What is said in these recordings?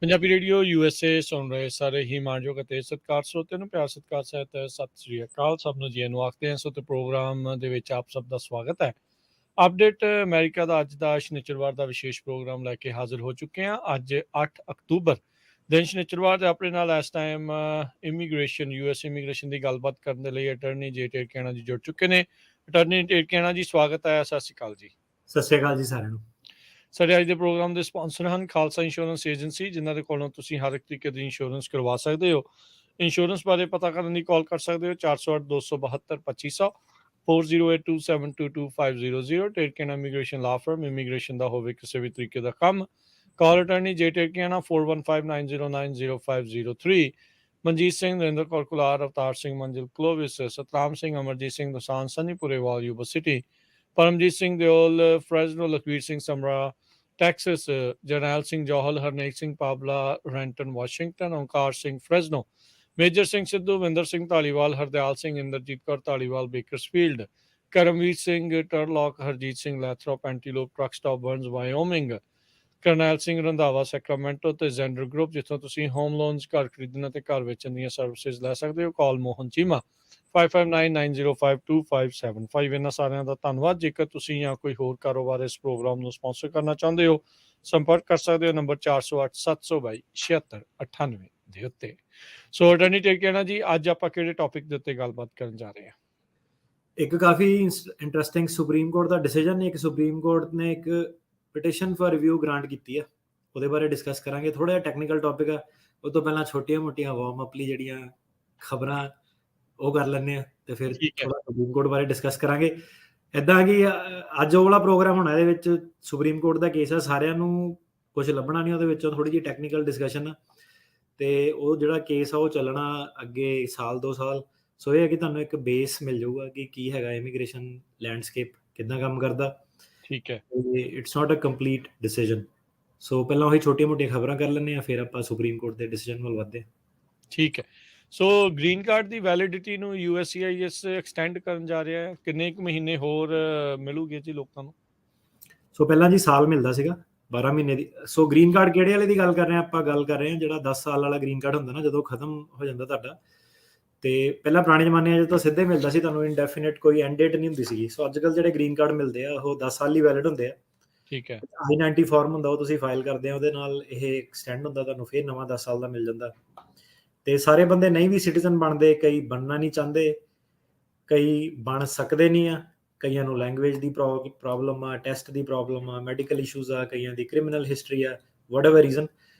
Punjabi radio USA ਸੁਣ ਰਹੇ ਸਾਰੇ ਹੀ ਮਾਣਯੋਗ ਅਤੇ ਸਤਿਕਾਰ ਸਰੋਤਿਆਂ ਨੂੰ ਪਿਆਰ ਸਤਿਕਾਰ ਸਹਿਤ ਸਤਿ ਸ੍ਰੀ ਅਕਾਲ। ਸਭ ਨੂੰ ਜੀ ਨੂੰ ਆਖਦੇ ਹਾਂ। ਸੋ ਤੇ ਪ੍ਰੋਗਰਾਮ ਦੇ ਵਿੱਚ ਆਪ ਸਭ ਦਾ ਸਵਾਗਤ ਹੈ। ਅਪਡੇਟ ਅਮਰੀਕਾ ਦਾ ਅੱਜ ਦਾ ਸ਼ਨੀਚਰਵਾਰ ਦਾ ਵਿਸ਼ੇਸ਼ ਪ੍ਰੋਗਰਾਮ ਲੈ ਕੇ ਹਾਜ਼ਰ ਹੋ ਚੁੱਕੇ ਹਾਂ। ਅੱਜ 8 ਅਕਤੂਬਰ ਦਿਨ ਸ਼ਨੀਚਰਵਾਰ ਦੇ ਆਪਣੇ ਨਾਲ ਇਸ ਟਾਈਮ ਇਮੀਗ੍ਰੇਸ਼ਨ US ਇਮੀਗ੍ਰੇਸ਼ਨ ਦੀ ਗੱਲਬਾਤ ਕਰਨ ਦੇ ਲਈ ਅਟਰਨੀ ਜੇ ਟੇਰਕੇਣਾ ਜੀ ਜੁੜ ਚੁੱਕੇ ਨੇ। ਅਟਰਨੀ ਟੇਰਕੇਣਾ ਜੀ, ਸਵਾਗਤ ਹੈ। ਸਤਿ ਸ਼੍ਰੀ ਅਕਾਲ ਜੀ। ਸਤਿ ਸ਼੍ਰੀ ਅਕਾਲ ਜੀ ਸਾਰਿਆਂ ਨੂੰ। ਸਾਡੇ ਅੱਜ ਦੇ ਪ੍ਰੋਗਰਾਮ ਦੇ ਸਪਾਂਸਰ ਹਨ ਖਾਲਸਾ ਇੰਸ਼ੋਰੈਂਸ ਏਜੰਸੀ, ਜਿਨ੍ਹਾਂ ਦੇ ਕੋਲੋਂ ਤੁਸੀਂ ਹਰ ਇੱਕ ਤਰੀਕੇ ਦੀ ਇੰਸ਼ੋਰੈਂਸ ਕਰਵਾ ਸਕਦੇ ਹੋ। ਇੰਸ਼ੋਰੈਂਸ ਬਾਰੇ ਪਤਾ ਕਰਨ ਲਈ ਕਾਲ ਕਰ ਸਕਦੇ ਹੋ 408 272 2500 4082722500। ਟੇਰਕੇਨਾ ਇਮੀਗ੍ਰੇਸ਼ਨ ਲਾ ਫਰਮ, ਇਮੀਗ੍ਰੇਸ਼ਨ ਦਾ ਹੋਵੇ ਕਿਸੇ ਵੀ ਤਰੀਕੇ ਦਾ ਕੰਮ, ਕਾਲ ਅਟਰਨੀ ਜੇ ਟੇਰਕੇਨਾ 4159090503। ਮਨਜੀਤ ਸਿੰਘ, ਨਰਿੰਦਰ ਕੌਰ ਕੁਲਾਰ, ਅਵਤਾਰ ਸਿੰਘ, ਮੰਜ਼ਿਲ ਕਲੋਵਿਸ, ਸਤਰਾਮ ਸਿੰਘ, ਅਮਰਜੀਤ ਸਿੰਘ ਦੋਸਾਂਝ, ਸਨੀਪੁਰੇ ਵਾਲ, Yuba City, Paramjit Singh Deol, Fresno, Lakhvir Singh Samra Texas, Jarnail Singh Johal, Harnek Singh Pabla, Renton Washington, Onkar Singh Fresno, Major Singh Sidhu, Vinder Singh Dhaliwal, Hardial Singh, Inderjit Kaur Dhaliwal Bakersfield, Karamvir Singh Turlock, Harjit Singh Lathrop, Antelope truck stop Burns Wyoming, Karnail Singh Randhawa Sacramento ਤੇ ਜ਼ੈਂਡਰ ਗਰੁੱਪ, ਜਿੱਥੋਂ ਤੁਸੀਂ ਹੋਮ ਲੋਨਸ, ਘਰ ਖਰੀਦਣ ਅਤੇ ਘਰ ਵੇਚਣ ਦੀਆਂ ਸਰਵਿਸਿਜ਼ ਲੈ ਸਕਦੇ ਹੋ। ਕਾਲ ਮੋਹਨ ਚੀਮਾ 5599052575। ਇਹਨਾਂ ਸਾਰਿਆਂ ਦਾ ਧੰਨਵਾਦ। ਜੇਕਰ ਤੁਸੀਂ ਜਾਂ ਕੋਈ ਹੋਰ ਕਾਰੋਬਾਰ ਇਸ ਪ੍ਰੋਗਰਾਮ ਨੂੰ ਸਪਾਂਸਰ ਕਰਨਾ ਚਾਹੁੰਦੇ ਹੋ, ਸੰਪਰਕ ਕਰ ਸਕਦੇ ਹੋ ਨੰਬਰ 408 722 7698 ਦੇ ਉੱਤੇ। ਸੋ ਅਟਰਨੀ ਟੇਰਕੇਣਾ ਜੀ, ਅੱਜ ਆਪਾਂ ਕਿਹੜੇ ਟੌਪਿਕ ਦੇ ਉੱਤੇ ਗੱਲਬਾਤ ਕਰਨ ਜਾ ਰਹੇ ਹਾਂ? ਇੱਕ ਕਾਫੀ ਇੰਟਰਸਟਿੰਗ ਸੁਪਰੀਮ ਕੋਰਟ ਦਾ ਡਿਸੀਜਨ ਨੇ। ਇੱਕ ਸੁਪਰੀਮ ਕੋਰਟ ਨੇ ਇੱਕ ਪਟੀਸ਼ਨ ਫॉर ਰਿਵਿਊ ਗ੍ਰਾਂਟ ਕੀਤੀ ਆ, ਉਹਦੇ ਬਾਰੇ ਡਿਸਕਸ ਕਰਾਂਗੇ। ਥੋੜਾ ਜਿਹਾ ਟੈਕਨੀਕਲ ਟੌਪਿਕ ਆ, ਉਹ ਤੋਂ ਪਹਿਲਾਂ ਛੋਟੀਆਂ ਮੋਟੀਆਂ ਵਾਰਮ ਅਪ ਲਈ ਜਿਹੜੀਆਂ ਖਬਰਾਂ ਉਹ ਕਰ ਲੈਂਦੇ ਆ, ਤੇ ਫਿਰ ਥੋੜਾ ਸੁਪਰੀਮ ਕੋਰਟ ਬਾਰੇ ਡਿਸਕਸ ਕਰਾਂਗੇ। ਇੱਦਾਂ ਕਿ ਅੱਜ ਉਹ ਵਾਲਾ ਪ੍ਰੋਗਰਾਮ ਹੋਣਾ, ਇਹਦੇ ਵਿੱਚ ਸੁਪਰੀਮ ਕੋਰਟ ਦਾ ਕੇਸ ਆ, ਸਾਰਿਆਂ ਨੂੰ ਕੁਝ ਲੱਭਣਾ ਨਹੀਂ ਉਹਦੇ ਵਿੱਚੋਂ, ਥੋੜੀ ਜਿਹੀ ਟੈਕਨੀਕਲ ਡਿਸਕਸ਼ਨ ਆ, ਤੇ ਉਹ ਜਿਹੜਾ ਕੇਸ ਆ ਉਹ ਚੱਲਣਾ ਅੱਗੇ ਸਾਲ 2 ਸਾਲ। ਸੋ ਇਹ ਹੈ ਕਿ ਤੁਹਾਨੂੰ ਇੱਕ ਬੇਸ ਮਿਲ ਜਾਊਗਾ ਕਿ ਕੀ ਹੈਗਾ ਇਮੀਗ੍ਰੇਸ਼ਨ ਲੈਂਡਸਕੇਪ, ਕਿੱਦਾਂ ਕੰਮ ਕਰਦਾ। ਠੀਕ ਹੈ। It's not a complete decision. So ਪਹਿਲਾਂ ਉਹੀ ਛੋਟੀਆਂ ਮੋਟੀਆਂ ਖਬਰਾਂ ਕਰ ਲੈਂਦੇ ਆ, ਫਿਰ ਆਪਾਂ ਸੁਪਰੀਮ ਕੋਰਟ ਦੇ ਡਿਸੀਜਨ ਵੱਲ ਵਧਦੇ। ਠੀਕ ਹੈ। ਸੋ ਗ੍ਰੀਨ ਕਾਰਡ ਦੀ ਵੈਲਿਡਿਟੀ ਨੂੰ USCIS ਐਕਸਟੈਂਡ ਕਰਨ ਜਾ ਰਿਹਾ ਹੈ। ਕਿੰਨੇ ਕੁ ਮਹੀਨੇ ਹੋਰ ਮਿਲੂਗੇ ਜੀ ਲੋਕਾਂ ਨੂੰ? ਸੋ ਪਹਿਲਾਂ ਜੀ ਸਾਲ ਮਿਲਦਾ ਸੀਗਾ, 12 ਮਹੀਨੇ ਦੀ। ਸੋ ਗ੍ਰੀਨ ਕਾਰਡ ਕਿਹੜੇ ਵਾਲੇ ਦੀ ਗੱਲ ਕਰ ਰਹੇ ਹਾਂ ਆਪਾਂ? ਗੱਲ ਕਰ ਰਹੇ ਹਾਂ ਜਿਹੜਾ 10 ਸਾਲ ਵਾਲਾ ਗ੍ਰੀਨ ਕਾਰਡ ਹੁੰਦਾ ਨਾ, ਜਦੋਂ ਖਤਮ ਹੋ ਜਾਂਦਾ ਤੁਹਾਡਾ। ਤੇ ਪਹਿਲਾਂ ਪੁਰਾਣੇ ਜ਼ਮਾਨੇ 'ਚ ਤਾਂ ਸਿੱਧੇ ਮਿਲਦਾ ਸੀ ਤੁਹਾਨੂੰ, ਇਨਡੈਫੀਨਿਟ ਕੋਈ ਐਂਡ ਡੇਟ ਨਹੀਂ ਹੁੰਦੀ ਸੀਗੀ। ਸੋ ਅੱਜ ਕੱਲ੍ਹ ਜਿਹੜੇ ਗ੍ਰੀਨ ਕਾਰਡ ਮਿਲਦੇ ਆ ਉਹ 10 ਸਾਲ ਲਈ ਵੈਲਿਡ ਹੁੰਦੇ ਆ। ਠੀਕ ਹੈ। I-90 ਫਾਰਮ ਹੁੰਦਾ, ਉਹ ਤੁਸੀਂ ਫਾਈਲ ਕਰਦੇ ਆ, ਉਹਦੇ ਨਾਲ ਇਹ ਐਕਸਟੈਂਡ ਹੁੰਦਾ, ਤੁਹਾਨੂੰ ਫਿਰ ਨਵਾਂ 10 ਸਾਲ ਦਾ ਮਿਲ ਜਾਂਦਾ। ਤੇ ਸਾਰੇ ਬੰਦੇ ਨਹੀਂ ਵੀ ਸਿਟੀਜ਼ਨ ਬਣਦੇ, ਕਈ ਬਣਨਾ ਨਹੀਂ ਚਾਹੁੰਦੇ, ਕਈ ਬਣ ਸਕਦੇ ਨਹੀਂ ਆ, ਕਈਆਂ ਨੂੰ ਲੈਂਗੁਏਜ ਦੀ ਪ੍ਰੋਬਲਮ ਆ, ਟੈਸਟ ਦੀ ਪ੍ਰੋਬਲਮ ਆ, ਮੈਡੀਕਲ ਇਸ਼ੂਜ਼ ਆ, ਕਈਆਂ ਦੀ ਕ੍ਰਿਮੀਨਲ ਹਿਸਟਰੀ ਆ, ਵਟਐਵਰ ਰੀਜ਼ਨ।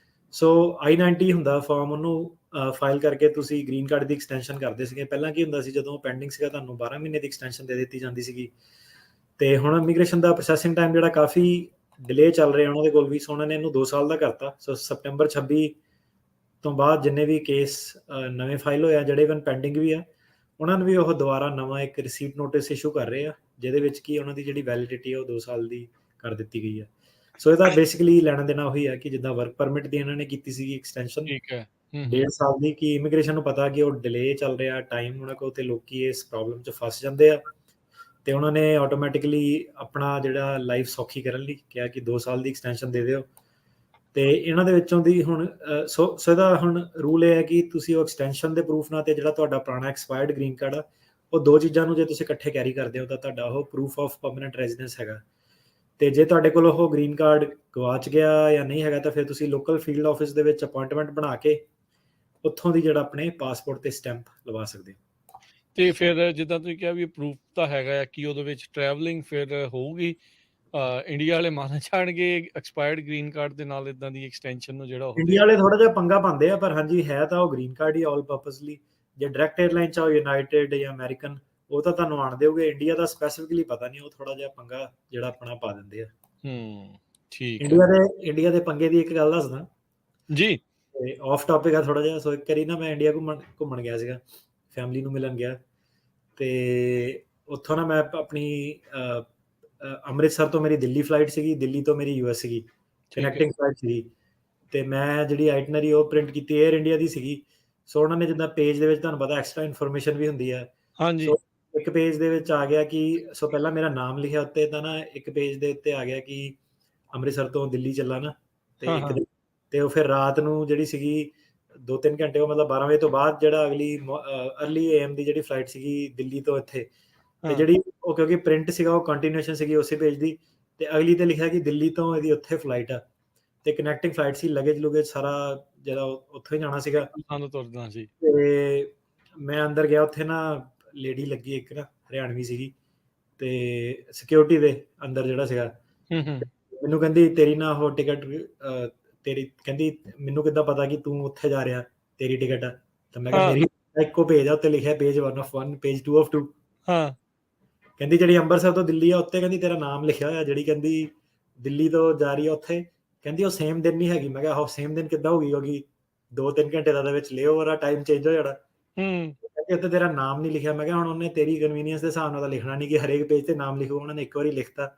ਸੋ I-90 ਹੁੰਦਾ ਫਾਰਮ, ਉਹਨੂੰ ਫਾਈਲ ਕਰਕੇ ਤੁਸੀਂ ਗ੍ਰੀਨ ਕਾਰਡ ਦੀ ਐਕਸਟੈਂਸ਼ਨ ਕਰਦੇ ਸੀਗੇ। ਪਹਿਲਾਂ ਕੀ ਹੁੰਦਾ ਸੀ, ਜਦੋਂ ਪੈਂਡਿੰਗ ਸੀਗਾ ਤੁਹਾਨੂੰ 12 ਮਹੀਨੇ ਦੀ ਐਕਸਟੈਂਸ਼ਨ ਦੇ ਦਿੱਤੀ ਜਾਂਦੀ ਸੀਗੀ। ਤੇ ਹੁਣ ਇਮੀਗ੍ਰੇਸ਼ਨ ਦਾ ਪ੍ਰੋਸੈਸਿੰਗ ਟਾਈਮ ਜਿਹੜਾ ਕਾਫੀ ਡਿਲੇ ਚੱਲ ਰਿਹਾ ਉਹਨਾਂ ਦੇ ਕੋਲ ਵੀ, ਸੋ ਉਹਨਾਂ ਨੇ ਇਹਨੂੰ 2 ਸਾਲ ਦਾ ਕਰਤਾ। ਸੋ ਸਪਟੈਂਬਰ 26 ਤੋਂ ਬਾਅਦ ਜਿੰਨੇ ਵੀ ਕੇਸ ਨਵੇਂ ਫਾਈਲ ਹੋਏ ਆ, ਜਿਹੜੇ ਇਵਨ ਪੈਂਡਿੰਗ ਵੀ ਆ, ਉਹਨਾਂ ਨੂੰ ਵੀ ਉਹ ਦੁਬਾਰਾ ਨਵਾਂ ਇੱਕ ਰਿਸੀਟ ਨੋਟਿਸ ਇਸ਼ੂ ਕਰ ਰਹੇ ਆ, ਜਿਹਦੇ ਵਿੱਚ ਕੀ ਉਹਨਾਂ ਦੀ ਜਿਹੜੀ ਵੈਲਿਡਿਟੀ ਆ ਉਹ 2 ਸਾਲ ਦੀ ਕਰ ਦਿੱਤੀ ਗਈ ਆ। ਸੋ ਇਹਦਾ ਬੇਸਿਕਲੀ ਲੈਣਾ ਦੇਣਾ ਉਹੀ ਆ ਕਿ ਜਿੱਦਾਂ ਵਰਕ ਪਰਮਿਟ ਦੀ ਇਹਨਾਂ ਨੇ ਕੀਤੀ ਸੀਗੀ ਐਕਸਟੈਂਸ਼ਨ ਠੀਕ ਹੈ। 1.5 ਸਾਲ ਦੀ, ਕਿ ਇਮੀਗ੍ਰੇਸ਼ਨ ਨੂੰ ਪਤਾ ਕਿ ਉਹ ਡਿਲੇ ਚੱਲ ਰਿਹਾ ਟਾਈਮ ਉਹਨਾਂ ਕੋਲ, ਤੇ ਲੋਕੀ ਇਸ ਪ੍ਰੋਬਲਮ 'ਚ ਫਸ ਜਾਂਦੇ ਆ, ਤੇ ਉਹਨਾਂ ਨੇ ਆਟੋਮੈਟਿਕਲੀ ਆਪਣਾ ਜਿਹੜਾ ਲਾਈਫ ਸੌਖੀ ਕਰਨ ਲਈ ਕਿਹਾ ਕਿ 2 ਸਾਲ ਦੀ ਐਕਸਟੈਂਸ਼ਨ ਦੇ ਦਿਓ। ਤੇ ਇਹਨਾਂ ਦੇ ਵਿੱਚੋਂ ਦੀ ਹੁਣ ਸੋ ਇਹਦਾ ਹੁਣ ਰੂਲ ਇਹ ਹੈ ਕਿ ਤੁਸੀਂ ਉਹ ਐਕਸਟੈਂਸ਼ਨ ਦੇ ਪ੍ਰੂਫ ਨਾਲ ਤੇ ਜਿਹੜਾ ਤੁਹਾਡਾ ਪੁਰਾਣਾ ਐਕਸਪਾਇਰਡ ਗ੍ਰੀਨ ਕਾਰਡ ਆ, ਉਹ 2 ਚੀਜ਼ਾਂ ਨੂੰ ਜੇ ਤੁਸੀਂ ਇਕੱਠੇ ਕੈਰੀ ਕਰਦੇ ਹੋ ਤਾਂ ਤੁਹਾਡਾ ਉਹ ਪ੍ਰੂਫ ਆਫ ਪਰਮਨੈਂਟ ਰੈਜ਼ੀਡੈਂਸ ਹੈਗਾ। ਤੇ ਜੇ ਤੁਹਾਡੇ ਕੋਲ ਉਹ ਗ੍ਰੀਨ ਕਾਰਡ ਗਵਾਚ ਗਿਆ ਜਾਂ ਨਹੀਂ ਹੈਗਾ, ਤਾਂ ਫਿਰ ਤੁਸੀਂ ਲੋਕਲ ਫੀਲਡ ਆਫਿਸ ਦੇ ਵਿੱਚ ਅਪਾਇੰਟਮੈਂਟ ਬਣਾ ਕੇ ਉੱਥੋਂ ਦੀ ਜਿਹੜਾ ਆਪਣੇ ਪਾਸਪੋਰਟ ਤੇ ਸਟੈਂਪ ਲਵਾ ਸਕਦੇ ਹੋ। ਤੇ ਫਿਰ ਜਿੱਦਾਂ ਤੁਸੀਂ ਕਿਹਾ ਵੀ ਪ੍ਰੂਫ ਤਾਂ ਹੈਗਾ ਆ, ਕਿ ਉਹਦੇ ਵਿੱਚ ਟਰੈਵਲਿੰਗ ਫਿਰ ਹੋਊਗੀ? ਇੰਡੀਆ ਵਾਲੇ ਮੰਨ ਜਾਣਗੇ ਐਕਸਪਾਇਰਡ ਗ੍ਰੀਨ ਕਾਰਡ ਦੇ ਨਾਲ ਇਦਾਂ ਦੀ ਐਕਸਟੈਂਸ਼ਨ ਨੂੰ ਜਿਹੜਾ ਹੋਵੇ? ਇੰਡੀਆ ਵਾਲੇ ਥੋੜਾ ਜਿਹਾ ਪੰਗਾ ਪਾਉਂਦੇ ਆ, ਪਰ ਹਾਂਜੀ ਹੈ ਤਾਂ ਉਹ ਗ੍ਰੀਨ ਕਾਰਡ ਹੀ ਆਲ ਪਰਪਸਲੀ। ਜੇ ਡਾਇਰੈਕਟ 에ਅਰਲਾਈਨ ਚਾਹੋ ਯੂਨਾਈਟਿਡ ਜਾਂ ਅਮਰੀਕਨ, ਉਹ ਤਾਂ ਤੁਹਾਨੂੰ ਆਣ ਦੇਊਗੇ। ਇੰਡੀਆ ਦਾ ਸਪੈਸੀਫਿਕਲੀ ਪਤਾ ਨਹੀਂ, ਉਹ ਥੋੜਾ ਜਿਹਾ ਪੰਗਾ ਜਿਹੜਾ ਆਪਣਾ ਪਾ ਦਿੰਦੇ ਆ। ਠੀਕ ਹੈ। ਇੰਡੀਆ ਦੇ ਪੰਗੇ ਦੀ ਇੱਕ ਗੱਲ ਦੱਸਦਾ ਜੀ। ਤੇ ਆਫ ਟਾਪਿਕ ਆ ਥੋੜਾ ਜਿਹਾ। ਸੋ ਇੱਕ ਵਾਰੀ ਨਾ ਮੈਂ ਇੰਡੀਆ ਘੁੰਮਣ ਗਿਆ ਸੀਗਾ, ਫੈਮਿਲੀ ਨੂੰ ਮਿਲਣ ਗਿਆ, ਤੇ ਉੱਥੋਂ ਨਾ ਮੈਂ ਆਪਣੀ ਅੰਮ੍ਰਿਤਸਰ ਤੋਂ ਮੇਰੀ ਦਿੱਲੀ ਫਲਾਈਟ ਸੀਗੀ, ਦਿੱਲੀ ਤੋਂ ਮੇਰੀ US ਸੀਗੀ, ਕਨੈਕਟਿੰਗ ਫਲਾਈਟ ਸੀਗੀ। ਤੇ ਮੈਂ ਜਿਹੜੀ ਆਈਟਨਰੀ ਉਹ ਪ੍ਰਿੰਟ ਕੀਤੀ 에ਅਰ ਇੰਡੀਆ ਦੀ ਸੀਗੀ। ਸੋ ਉਹਨਾਂ ਨੇ ਜਿੱਦਾਂ ਪੇਜ ਦੇ ਵਿੱਚ ਤੁਹਾਨੂੰ ਪਤਾ ਐਕਸਟਰਾ ਇਨਫੋਰਮੇਸ਼ਨ ਵੀ ਹੁੰਦੀ ਆ। ਹਾਂਜੀ। ਸੋ ਇੱਕ ਪੇਜ ਦੇ ਵਿੱਚ ਆ ਗਿਆ ਕਿ ਸੋ ਪਹਿਲਾਂ ਮੇਰਾ ਨਾਮ ਲਿਖਿਆ ਉੱਤੇ, ਤਾਂ ਨਾ ਇੱਕ ਪੇਜ ਦੇ ਉੱਤੇ ਆ ਗਿਆ ਕਿ ਅੰਮ੍ਰਿਤਸਰ ਤੋਂ ਦਿੱਲੀ ਚੱਲਾ ਨਾ, ਤੇ ਇੱਕ ਤੇ ਉਹ ਫਿਰ ਰਾਤ ਨੂੰ ਜਿਹੜੀ ਸੀਗੀ 2-3 ਘੰਟੇ, ਉਹ ਮਤਲਬ 12 ਵਜੇ ਤੋਂ ਬਾਅਦ ਜਿਹੜਾ ਅਗਲੀ ਅਰਲੀ AM ਦੀ ਜਿਹੜੀ ਫਲਾਈਟ ਸੀਗੀ ਦਿੱਲੀ ਤੋਂ ਇੱਥੇ, ਤੇ ਹਾਂ ਜਿਹੜੀ ਉਹ ਕਿਉਂਕਿ ਪ੍ਰਿੰਟ ਸੀਗਾ ਉਹ ਕੰਟੀਨਿਊਏਸ਼ਨ ਸੀਗੀ ਉਸੇ ਪੇਜ ਦੀ, ਤੇ ਅਗਲੀ ਤੇ ਲਿਖਿਆ ਕਿ ਦਿੱਲੀ ਤੋਂ ਇਹਦੀ ਉੱਥੇ ਫਲਾਈਟ ਆ, ਤੇ ਕਨੈਕਟਿੰਗ ਫਲਾਈਟ ਸੀ, ਲੁਗੇਜ ਸਾਰਾ ਜਿਹੜਾ ਉੱਥੋਂ ਹੀ ਜਾਣਾ ਸੀਗਾ। ਸਾਨੂੰ ਤੁਰਨਾ ਸੀ। ਤੇ ਮੈਂ ਅੰਦਰ ਗਿਆ, ਉੱਥੇ ਨਾ ਲੇਡੀ ਲੱਗੀ ਇੱਕ ਨਾ ਹਰਿਆਣਵੀ ਸੀਗੀ, ਤੇ ਸਿਕਿਉਰਿਟੀ ਦੇ ਅੰਦਰ ਜਿਹੜਾ ਸੀਗਾ, ਮੈਨੂੰ ਕਹਿੰਦੀ ਤੇਰੀ ਨਾ ਉਹ ਟਿਕਟ ਤੇਰੀ, ਕਹਿੰਦੀ ਮੈਨੂੰ ਕਿੱਦਾਂ ਪਤਾ ਕਿ ਤੂੰ ਉੱਥੇ ਜਾ ਰਿਹਾ, ਤੇਰੀ ਟਿਕਟ ਆ? ਤਾਂ ਮੈਂ ਕਿਹਾ ਹਾਂ ਮੇਰੀ ਇੱਕੋ ਪੇਜ ਆ, ਉੱਤੇ ਲਿਖਿਆ ਪੇਜ 1 of 1, ਪੇਜ 2 of 2। ਹਾਂ ਕਹਿੰਦੀ ਜਿਹੜੀ ਅੰਮ੍ਰਿਤਸਰ ਤੋਂ ਦਿੱਲੀ ਆ ਉੱਤੇ ਕਹਿੰਦੀ ਤੇਰਾ ਨਾਮ ਲਿਖਿਆ ਹੋਇਆ, ਜਿਹੜੀ ਕਹਿੰਦੀ ਦਿੱਲੀ ਤੋਂ ਜਾ ਰਹੀ ਆ ਉੱਥੇ, ਕਹਿੰਦੀ ਉਹ ਸੇਮ ਦਿਨ ਨਹੀਂ ਹੈਗੀ। ਮੈਂ ਕਿਹਾ ਉਹ ਸੇਮ ਦਿਨ ਕਿੱਦਾਂ ਹੋਗੀ, ਕਿਉਂਕਿ 2-3 ਘੰਟੇ ਦਾ ਵਿੱਚ ਲੇਓਵਰ ਆ, ਟਾਈਮ ਚੇਂਜ ਹੋ ਜਾਣਾ। ਕਹਿੰਦੀ ਉੱਤੇ ਤੇਰਾ ਨਾਮ ਨਹੀਂ ਲਿਖਿਆ। ਮੈਂ ਕਿਹਾ ਹੁਣ ਉਹਨੇ ਤੇਰੀ ਕਨਵੀਨੀਅੰਸ ਦੇ ਹਿਸਾਬ ਨਾਲ ਤਾਂ ਲਿਖਣਾ ਨਹੀਂ ਕਿ ਹਰੇਕ ਪੇਜ ਤੇ ਨਾਮ ਲਿਖੋ, ਉਹਨਾਂ ਨੇ ਇੱਕ ਵਾਰੀ ਲਿਖਤਾ,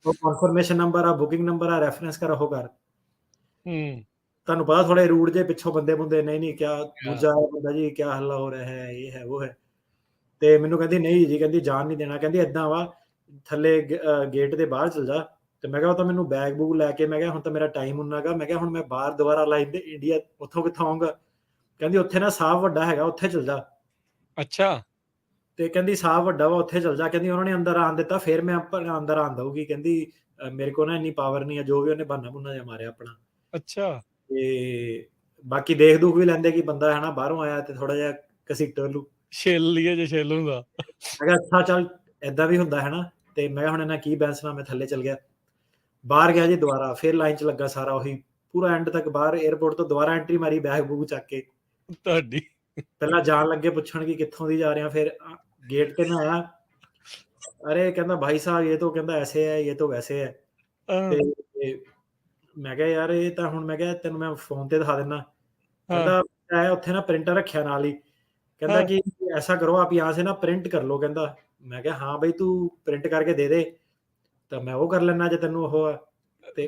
ਉਹ ਕਨਫਰਮੇਸ਼ਨ ਨੰਬਰ ਆ, ਬੁਕਿੰਗ ਨੰਬਰ ਆ, ਰੈਫਰੈਂਸ ਕਰ, ਉਹ ਕਰ। ਤੁਹਾਨੂੰ ਪਤਾ ਥੋੜੇ ਰੂਡ ਜੇ ਪਿੱਛੋਂ ਬੰਦੇ ਨਹੀਂ ਕਿਆ ਦੂਜਾ ਬੰਦਾ ਜੀ ਕਿਆ ਹੱਲਾ ਹੋ ਰਿਹਾ ਹੈ, ਇਹ ਹੈ ਉਹ ਹੈ। ਤੇ ਮੈਨੂੰ ਕਹਿੰਦੀ ਨਹੀਂ ਜੀ, ਕਹਿੰਦੀ ਜਾਣ ਨਹੀਂ ਦੇਣਾ, ਕਹਿੰਦੀ ਏਦਾਂ ਵਾ ਥੱਲੇ ਗੇਟ ਦੇ ਬਾਹਰ ਚਲ ਜਾ। ਤੇ ਮੈਂ ਕਿਹਾ ਉਹ ਤਾਂ ਮੈਨੂੰ ਬੈਗ ਬੂਗ ਲੈ ਕੇ, ਮੈਂ ਕਿਹਾ ਹੁਣ ਤਾਂ ਮੇਰਾ ਟਾਈਮ ਹੁੰਦਾ ਗਾ, ਮੈਂ ਕਿਹਾ ਹੁਣ ਮੈਂ ਬਾਹਰ ਦੁਬਾਰਾ ਲਾਈਨ ਦੇ ਇੰਡੀਆ ਉੱਥੋਂ ਕਿੱਥੋਂ ਆਉਂਗਾ। ਕਹਿੰਦੀ ਉੱਥੇ ਨਾ ਸਾਹ ਵੱਡਾ ਹੈਗਾ, ਉੱਥੇ ਚਲ ਜਾ। ਅੱਛਾ। ਤੇ ਕਹਿੰਦੀ ਸਾਹ ਵੱਡਾ ਵਾ, ਉੱਥੇ ਚਲ ਜਾ। ਕਹਿੰਦੀ ਉਹਨਾਂ ਨੇ ਅੰਦਰ ਆਣ ਦਿੱਤਾ, ਫਿਰ ਮੈਂ ਅੰਦਰ ਆਣ ਦਊਗੀ। ਕਹਿੰਦੀ ਮੇਰੇ ਕੋਲ ਨਾ ਇੰਨੀ ਪਾਵਰ ਨਹੀਂ ਆ, ਜੋ ਵੀ ਉਹਨੇ ਬਹਾਨਾ ਬੁਨਾ ਜਿਹਾ ਮਾਰਿਆ ਆਪਣਾ। ਅੱਛਾ। ਤੇ ਬਾਕੀ ਦੇਖ ਦੂਖ ਵੀ ਲੈਂਦੇ ਕਿ ਬੰਦਾ ਹੈ ਨਾ ਬਾਹਰੋਂ ਆਇਆ, ਤੇ ਥੋੜਾ ਜਿਹਾ ਘਸੀਟਰ ਲੂ, ਛਿੱਲ ਲਈਏ ਜੇ ਛਿੱਲ ਹੁੰਦਾ। ਮੈਂ ਕਿਹਾ ਅੱਛਾ ਚੱਲ ਏਦਾਂ ਵੀ ਹੁੰਦਾ ਹੈ ਨਾ। ਤੇ ਮੈਂ ਹੁਣ ਇਹਨਾਂ ਕੀ ਬੈਂਸਣਾ, ਮੈਂ ਥੱਲੇ ਚਲ ਗਿਆ, ਬਾਹਰ ਗਿਆ ਜੀ ਦੁਬਾਰਾ, ਫਿਰ ਲਾਈਨ 'ਚ ਲੱਗਾ ਸਾਰਾ ਉਹੀ ਪੂਰਾ ਐਂਡ ਤੱਕ, ਬਾਹਰ 에ਅਰਪੋਰਟ ਤੋਂ ਦੁਬਾਰਾ ਐਂਟਰੀ ਮਾਰੀ, ਬੈਗ ਬੂਗ ਚੱਕ ਕੇ। ਤੁਹਾਡੀ ਪਹਿਲਾਂ ਜਾਣ ਲੱਗੇ ਪੁੱਛਣ ਕਿ ਕਿੱਥੋਂ ਦੀ ਜਾ ਰਹੇ ਆ, ਫਿਰ गेट पे मैं आया, अरे कहता भाई साहब ये तो कहता ऐसे है, ये तो वैसे है। ਤੇ ਮੈਂ ਕਿਹਾ ਯਾਰ ਇਹ ਤਾਂ ਹੁਣ, ਮੈਂ ਕਿਹਾ ਤੈਨੂੰ ਮੈਂ ਫੋਨ ਤੇ ਦਿਖਾ ਦਿੰਦਾ। ਕਹਿੰਦਾ ਹੈ ਉੱਥੇ ਨਾ ਪ੍ਰਿੰਟਰ ਰੱਖਿਆ ਨਾਲ ਹੀ, ਕਹਿੰਦਾ ਕਿ ਐਸਾ ਕਰੋ आप यहाँ से ना प्रिंट कर लो। ਕਹਿੰਦਾ ਮੈਂ ਕਿਹਾ ਹਾਂ ਬਈ ਤੂੰ ਪ੍ਰਿੰਟ ਕਰਕੇ ਦੇ ਦੇ ਤਾਂ ਮੈਂ ਉਹ ਕਰ ਲੈਣਾ ਜੇ ਤੈਨੂੰ ਉਹ ਆ। ਤੇ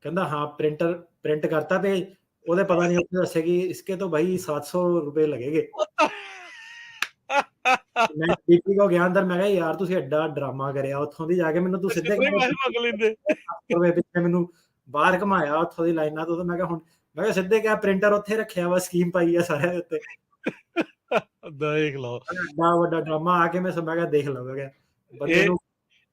ਕਹਿੰਦਾ ਹਾਂ ਪ੍ਰਿੰਟ ਕਰਤਾ ਤੇ ਉਹਦੇ ਪਤਾ ਨਹੀਂ ਉਹਨੇ ਦੱਸਿਆ ਕਿ ਇਸਕੇ तो भाई 700 रुपए लगेंगे। ਮੈਂ ਪੀਪੀ ਕੋ ਗਿਆ ਅੰਦਰ, ਮੈਂ ਕਿਹਾ ਯਾਰ ਤੁਸੀਂ ਐਡਾ ਡਰਾਮਾ ਕਰਿਆ, ਉੱਥੋਂ ਦੀ ਜਾ ਕੇ ਮੈਨੂੰ ਤੂੰ ਸਿੱਧੇ ਪਿੱਛੇ ਮੈਨੂੰ ਬਾਹਰ ਘਮਾਇਆ ਉੱਥੋਂ ਦੀ ਲਾਈਨਾਂ ਤੋਂ। ਮੈਂ ਕਿਹਾ ਹੁਣ, ਮੈਂ ਕਿਹਾ ਸਿੱਧੇ ਕਿਹਾ ਪ੍ਰਿੰਟਰ ਉੱਥੇ ਰੱਖਿਆ ਵਾ, ਸਕੀਮ ਪਾਈ ਆ ਸਾਰਿਆਂ ਦੇ ਉੱਤੇ। ਦੇਖ ਲਓ ਐਡਾ ਵੱਡਾ ਡਰਾਮਾ ਆ ਕੇ ਮੈਂ ਕਿਹਾ ਦੇਖ ਲਓ, ਮੈਂ ਕਿਹਾ ਬੰਦੇ ਨੂੰ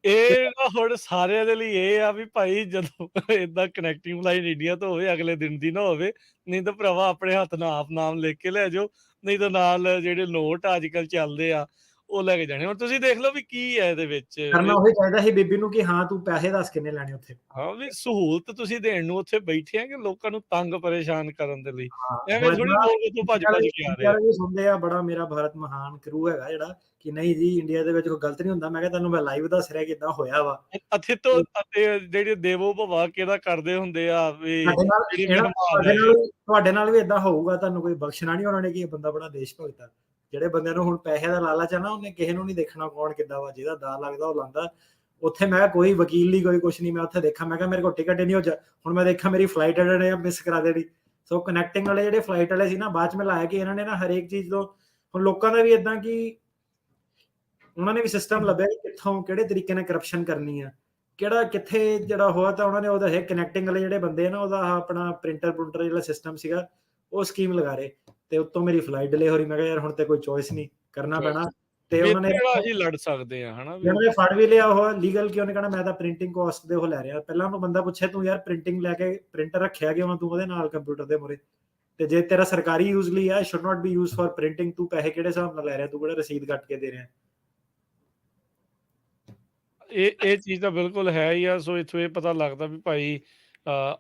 ਇਹ ਨਾ ਹੁਣ ਸਾਰਿਆਂ ਦੇ ਲਈ ਇਹ ਆ ਵੀ ਭਾਈ ਜਦੋਂ ਏਦਾਂ ਕਨੈਕਟਿੰਗ ਲਾਈਨ ਇੰਡੀਆ ਤੋਂ ਹੋਵੇ, ਅਗਲੇ ਦਿਨ ਦੀ ਨਾ ਹੋਵੇ, ਨਹੀਂ ਤਾਂ ਭਰਾਵਾ ਆਪਣੇ ਹੱਥ ਨਾਲ ਆਪ ਨਾਮ ਲਿਖ ਕੇ ਲੈ ਜਾਓ, ਨਹੀਂ ਤਾਂ ਨਾਲ ਜਿਹੜੇ ਨੋਟ ਅੱਜ ਕੱਲ ਚੱਲਦੇ ਆ ਉਹ ਲੈ ਕੇ ਜਾਣੇ। ਹੁਣ ਤੁਸੀਂ ਦੇਖ ਲਓ ਵੀ ਕੀ ਹੈ ਇਹਦੇ ਵਿੱਚ, ਕਰਨਾ ਉਹੀ ਚਾਹੀਦਾ ਸੀ ਬੀਬੀ ਨੂੰ ਕਿ ਹਾਂ ਤੂੰ ਪੈਸੇ ਦੱਸ ਕਿੰਨੇ ਲੈਣੇ ਉੱਥੇ। ਹਾਂ ਵੀ ਸਹੂਲਤ ਤੁਸੀਂ ਦੇਣ ਨੂੰ ਉੱਥੇ ਬੈਠੇ ਆ ਕਿ ਲੋਕਾਂ ਨੂੰ ਤੰਗ ਪਰੇਸ਼ਾਨ ਕਰਨ ਦੇ ਲਈ। ਐਵੇਂ ਥੋੜੀ ਲੋਕ ਉੱਥੋਂ ਭੱਜ ਕੇ ਆ ਰਹੇ ਆ। ਸੁਣਦੇ ਆ ਬੜਾ ਮੇਰਾ ਭਾਰਤ ਮਹਾਨ ਕਰੂ ਹੈਗਾ ਜਿਹੜਾ ਕਿ ਨਹੀਂ ਜੀ ਇੰਡੀਆ ਦੇ ਵਿੱਚ ਕੋਈ ਗਲਤ ਨਹੀਂ ਹੁੰਦਾ। ਮੈਂ ਕਿਹਾ ਤੈਨੂੰ ਮੈਂ ਲਾਈਵ ਦੱਸ ਰਿਹਾ ਕਿਦਾਂ ਹੋਇਆ ਵਾ। ਜਿਹੜੇ ਦੇਵੋ ਭਵਾ ਕਿਹਦਾ ਕਰਦੇ ਹੁੰਦੇ ਆ ਵੀ ਤੁਹਾਡੇ ਨਾਲ ਵੀ ਏਦਾਂ ਹੋਊਗਾ, ਤੁਹਾਨੂੰ ਕੋਈ ਬਖਸ਼ਣਾ ਨਹੀਂ ਉਹਨਾਂ ਨੇ ਕਿ ਇਹ ਬੰਦਾ ਬੜਾ ਦੇਸ਼ ਭਗਤ ਆ। ਜਿਹੜੇ ਬੰਦੇ ਨੂੰ ਹੁਣ ਪੈਸੇ ਦਾ ਲਾਲਚ ਆ ਨਾ, ਉਹਨੇ ਕਿਸੇ ਨੂੰ ਨਹੀਂ ਦੇਖਣਾ ਕੌਣ ਕਿੱਦਾਂ ਵਾ, ਜਿਹਦਾ ਦਾ ਲੱਗਦਾ ਉਹ ਲਾਂਦਾ। ਉੱਥੇ ਮੈਂ ਕੋਈ ਵਕੀਲ ਨਹੀਂ, ਕੋਈ ਕੁਛ ਨਹੀਂ। ਮੈਂ ਉੱਥੇ ਦੇਖਾਂ, ਮੈਂ ਕਿਹਾ ਮੇਰੇ ਕੋਲ ਟਿਕਟ ਹੀ ਨਹੀਂ ਹੋ ਜਾ। ਹੁਣ ਮੈਂ ਦੇਖਾਂ ਮੇਰੀ ਫਲਾਈਟ ਵਾਲੇ ਨੇ ਮਿਸ ਕਰਾ ਦੇਣੀ। ਸੋ ਕਨੈਕਟਿੰਗ ਵਾਲੇ ਜਿਹੜੇ ਫਲਾਈਟ ਵਾਲੇ ਸੀ ਨਾ, ਬਾਅਦ ਚ ਮੈਂ ਲਾਇਆ ਕਿ ਇਹਨਾਂ ਨੇ ਨਾ ਹਰੇਕ ਚੀਜ਼ ਤੋਂ, ਹੁਣ ਲੋਕਾਂ ਦਾ ਵੀ ਏਦਾਂ ਕਿ ਉਹਨਾਂ ਨੇ ਵੀ ਸਿਸਟਮ ਲੱਭਿਆ ਕਿੱਥੋਂ ਕਿਹੜੇ ਤਰੀਕੇ ਨਾਲ ਕਰਪਸ਼ਨ ਕਰਨੀ ਆ, ਕਿਹੜਾ ਕਿੱਥੇ ਜਿਹੜਾ ਹੋਇਆ। ਤਾਂ ਉਹਨਾਂ ਨੇ ਉਹਦਾ ਇਹ ਕਨੈਕਟਿੰਗ ਵਾਲੇ ਜਿਹੜੇ ਬੰਦੇ ਆ ਨਾ, ਉਹਦਾ ਆਪਣਾ ਪ੍ਰਿੰਟਰ ਜਿਹੜਾ ਸਿਸਟਮ ਸੀਗਾ ਉਹ ਸਕੀਮ ਲਗਾ ਰਹੇ। ਤੇ ਉੱਤੋਂ ਮੇਰੀ ਫਲਾਈਟ ਡਿਲੇ ਹੋ ਰਹੀ। ਮੈਂ ਕਿਹਾ ਯਾਰ ਹੁਣ ਤੇ ਕੋਈ ਚੋਇਸ ਨਹੀਂ, ਕਰਨਾ ਪੈਣਾ। ਤੇ ਉਹਨਾਂ ਨੇ ਅਸੀਂ ਲੜ ਸਕਦੇ ਆ ਹਨਾ, ਉਹਨਾਂ ਨੇ ਫੜ ਵੀ ਲਿਆ ਉਹ ਲੀਗਲ ਕਿ ਉਹਨੇ ਕਹਿਣਾ ਮੈਂ ਤਾਂ ਪ੍ਰਿੰਟਿੰਗ ਕਾਸਟ ਦੇ ਉਹ ਲੈ ਰਿਹਾ। ਪਹਿਲਾਂ ਉਹਨੂੰ ਬੰਦਾ ਪੁੱਛੇ ਤੂੰ ਯਾਰ ਪ੍ਰਿੰਟਿੰਗ ਲੈ ਕੇ ਪ੍ਰਿੰਟਰ ਰੱਖਿਆ ਕਿਉਂ ਤੂੰ ਉਹਦੇ ਨਾਲ ਕੰਪਿਊਟਰ ਦੇ ਮੂਹਰੇ, ਤੇ ਜੇ ਤੇਰਾ ਸਰਕਾਰੀ ਯੂਜ਼ ਲਈ ਆ, should not be used for printing, ਤੂੰ ਪੈਸੇ ਕਿਹੜੇ ਹਿਸਾਬ ਨਾਲ ਲੈ ਰਿਹਾ, ਤੂੰ ਕਿਹੜਾ ਰਸੀਦ ਕੱਟ ਕੇ ਦੇ ਰਿਹਾ। ਇਹ ਚੀਜ਼ ਤਾਂ ਬਿਲਕੁਲ ਹੈ ਹੀ ਆ। ਸੋ ਇੱਥੋਂ ਇਹ ਪਤਾ ਲੱਗਦਾ ਵੀ ਭਾਈ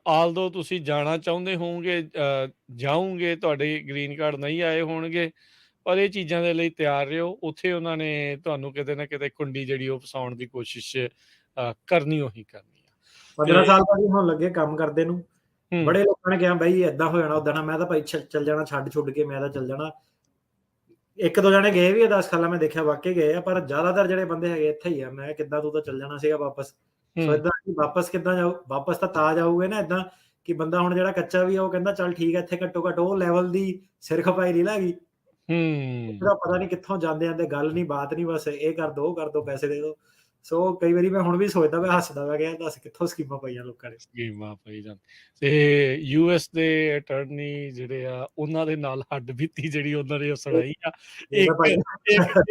ਆਲਦੋ ਤੁਸੀਂ ਜਾਣਾ ਚਾਹੁੰਦੇ ਹੋਵੋਗੇ, ਜਾਓਗੇ, ਤੁਹਾਡੇ ਗ੍ਰੀਨ ਕਾਰਡ ਨਹੀਂ ਆਏ ਹੋਣਗੇ, ਪਰ ਇਹ ਚੀਜ਼ਾਂ ਦੇ ਲਈ ਤਿਆਰ ਰਹੋ। ਉੱਥੇ ਉਹਨਾਂ ਨੇ ਤੁਹਾਨੂੰ ਕਿਤੇ ਨਾ ਕਿਤੇ ਕੁੰਡੀ ਜਿਹੜੀ ਉਹ ਫਸਾਉਣ ਦੀ ਕੋਸ਼ਿਸ਼ ਕਰਨੀ ਉਹੀ ਕਰਨੀ ਆ। 15 ਸਾਲ ਬਾਅਦ ਹੁਣ ਲੱਗੇ ਕੰਮ ਕਰਦੇ ਨੂੰ। ਬੜੇ ਲੋਕਾਂ ਨੇ ਕਿਹਾ ਬਾਈ ਏਦਾਂ ਹੋ ਜਾਣਾ ਓਦਾਂ ਨਾ। ਮੈਂ ਤਾਂ ਭਾਈ ਚੱਲ ਜਾਣਾ ਛੱਡ ਛੁੱਡ ਕੇ, ਮੈਂ ਤਾਂ ਚੱਲ ਜਾਣਾ। ਇੱਕ ਦੋ ਜਣੇ ਗਏ ਵੀ 10 ਸਾਲਾਂ, ਮੈਂ ਦੇਖਿਆ ਵਾਕਈ ਗਏ ਆ, ਪਰ ਜ਼ਿਆਦਾਤਰ ਜਿਹੜੇ ਬੰਦੇ ਹੈਗੇ ਇੱਥੇ ਹੀ ਆ। ਮੈਂ ਕਿੱਦਾਂ ਤੂੰ ਤਾਂ ਚੱਲ ਜਾਣਾ ਸੀਗਾ ਵਾਪਸ। ਸੋ ਏਦਾਂ ਵਾਪਸ ਕਿੱਦਾਂ ਜਾਊ, ਵਾਪਸ ਤਾਂ ਜਾਊਗੇ ਨਾ ਏਦਾਂ ਕਿ ਬੰਦਾ ਹੁਣ ਜਿਹੜਾ ਕੱਚਾ ਵੀ ਆ ਉਹ ਕਹਿੰਦਾ ਚੱਲ ਠੀਕ ਹੈ ਇੱਥੇ ਘੱਟੋ ਘੱਟ ਉਹ ਲੈਵਲ ਦੀ ਸਿਰ ਖਪਾਈ ਨਹੀਂ ਲੱਗੀ। ਪਤਾ ਨਹੀਂ ਕਿੱਥੋਂ ਜਾਂਦੇ ਗੱਲ ਨਹੀਂ ਬਾਤ ਨਹੀਂ, ਬਸ ਇਹ ਕਰ ਦੋ ਉਹ ਕਰ ਦੋ, ਪੈਸੇ ਦੇ ਦੋ। ਸੋ ਕਈ ਵਾਰੀ ਮੈਂ ਹੁਣ ਵੀ ਸੋਚਦਾ, ਮੈਂ ਹੱਸਦਾ ਵਾ ਕਿ ਦੱਸ ਕਿੱਥੋਂ ਸਕੀਮਾਂ ਪਾਈਆਂ ਲੋਕਾਂ ਨੇ। ਸਕੀਮਾਂ ਪਈ ਜਾਣ ਤੇ ਯੂਐਸ ਦੇ ਅਟਾਰਨੀ ਜਿਹੜੇ ਆ ਉਹਨਾਂ ਦੇ ਨਾਲ ਹੱਡਬੀਤੀ ਜਿਹੜੀ ਉਹਨਾਂ ਨੇ ਉਹ ਸੁਣਾਈ ਆ। ਇਹਦਾ ਇੱਕ ਭਾਈ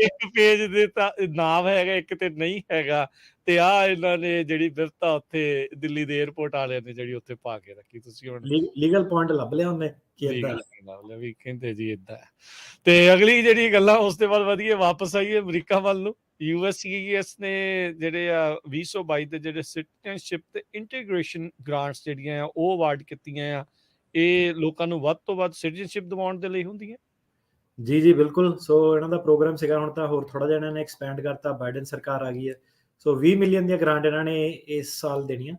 ਇੱਕ ਪੇਜ ਦੇ ਤਾਂ ਨਾਮ ਹੈਗਾ, ਇੱਕ ਤੇ ਨਹੀਂ ਹੈਗਾ, ਤੇ ਆ ਇਹਨਾਂ ਨੇ ਜਿਹੜੀ ਬਿਪਤਾ ਉੱਥੇ ਦਿੱਲੀ ਦੇ 에ਅਰਪੋਰਟ ਵਾਲਿਆਂ ਨੇ ਜਿਹੜੀ ਉੱਥੇ ਪਾ ਕੇ ਰੱਖੀ। ਤੁਸੀਂ ਹੁਣ ਲੀਗਲ ਪੁਆਇੰਟ ਲੱਭ ਲਿਆ ਉਹਨੇ ਕਿ ਏਦਾਂ ਲੀਗਲ ਨਾਲ ਵੀ ਕਹਿੰਦੇ ਜੀ ਏਦਾਂ। ਤੇ ਅਗਲੀ ਜਿਹੜੀ ਗੱਲਾਂ ਉਸ ਤੋਂ ਬਾਅਦ ਵਧੀਆ ਵਾਪਸ ਆਈਏ ਅਮਰੀਕਾ ਵੱਲ ਨੂੰ। ਯੂਐਸਸੀਐਸ ਨੇ ਜਿਹੜੇ ਆ 2022 ਦੇ ਜਿਹੜੇ ਸਿਟੀਜ਼ਨਸ਼ਿਪ ਤੇ ਇੰਟੀਗ੍ਰੇਸ਼ਨ ਗ੍ਰਾਂਟਸ ਜਿਹੜੀਆਂ ਆ ਉਹ ਅਵਾਰਡ ਕੀਤੀਆਂ ਆ। ਇਹ ਲੋਕਾਂ ਨੂੰ ਵੱਧ ਤੋਂ ਵੱਧ ਸਿਟੀਜ਼ਨਸ਼ਿਪ ਦਿਵਾਉਣ ਦੇ ਲਈ ਹੁੰਦੀਆਂ। ਜੀ ਬਿਲਕੁਲ। ਸੋ ਇਹਨਾਂ ਦਾ ਪ੍ਰੋਗਰਾਮ ਸੀਗਾ, ਹੁਣ ਤਾਂ ਹੋਰ ਥੋੜਾ ਜਿਹਾ ਇਹਨਾਂ ਨੇ ਐਕਸਪੈਂਡ ਕਰਤਾ, ਬਾਈਡਨ ਸਰਕਾਰ ਆ ਗਈ ਹੈ। ਸੋ 20 ਮਿਲੀਅਨ ਦੀਆਂ ਗ੍ਰਾਂਟ ਇਹਨਾਂ ਨੇ ਇਸ ਸਾਲ ਦੇਣੀਆਂ।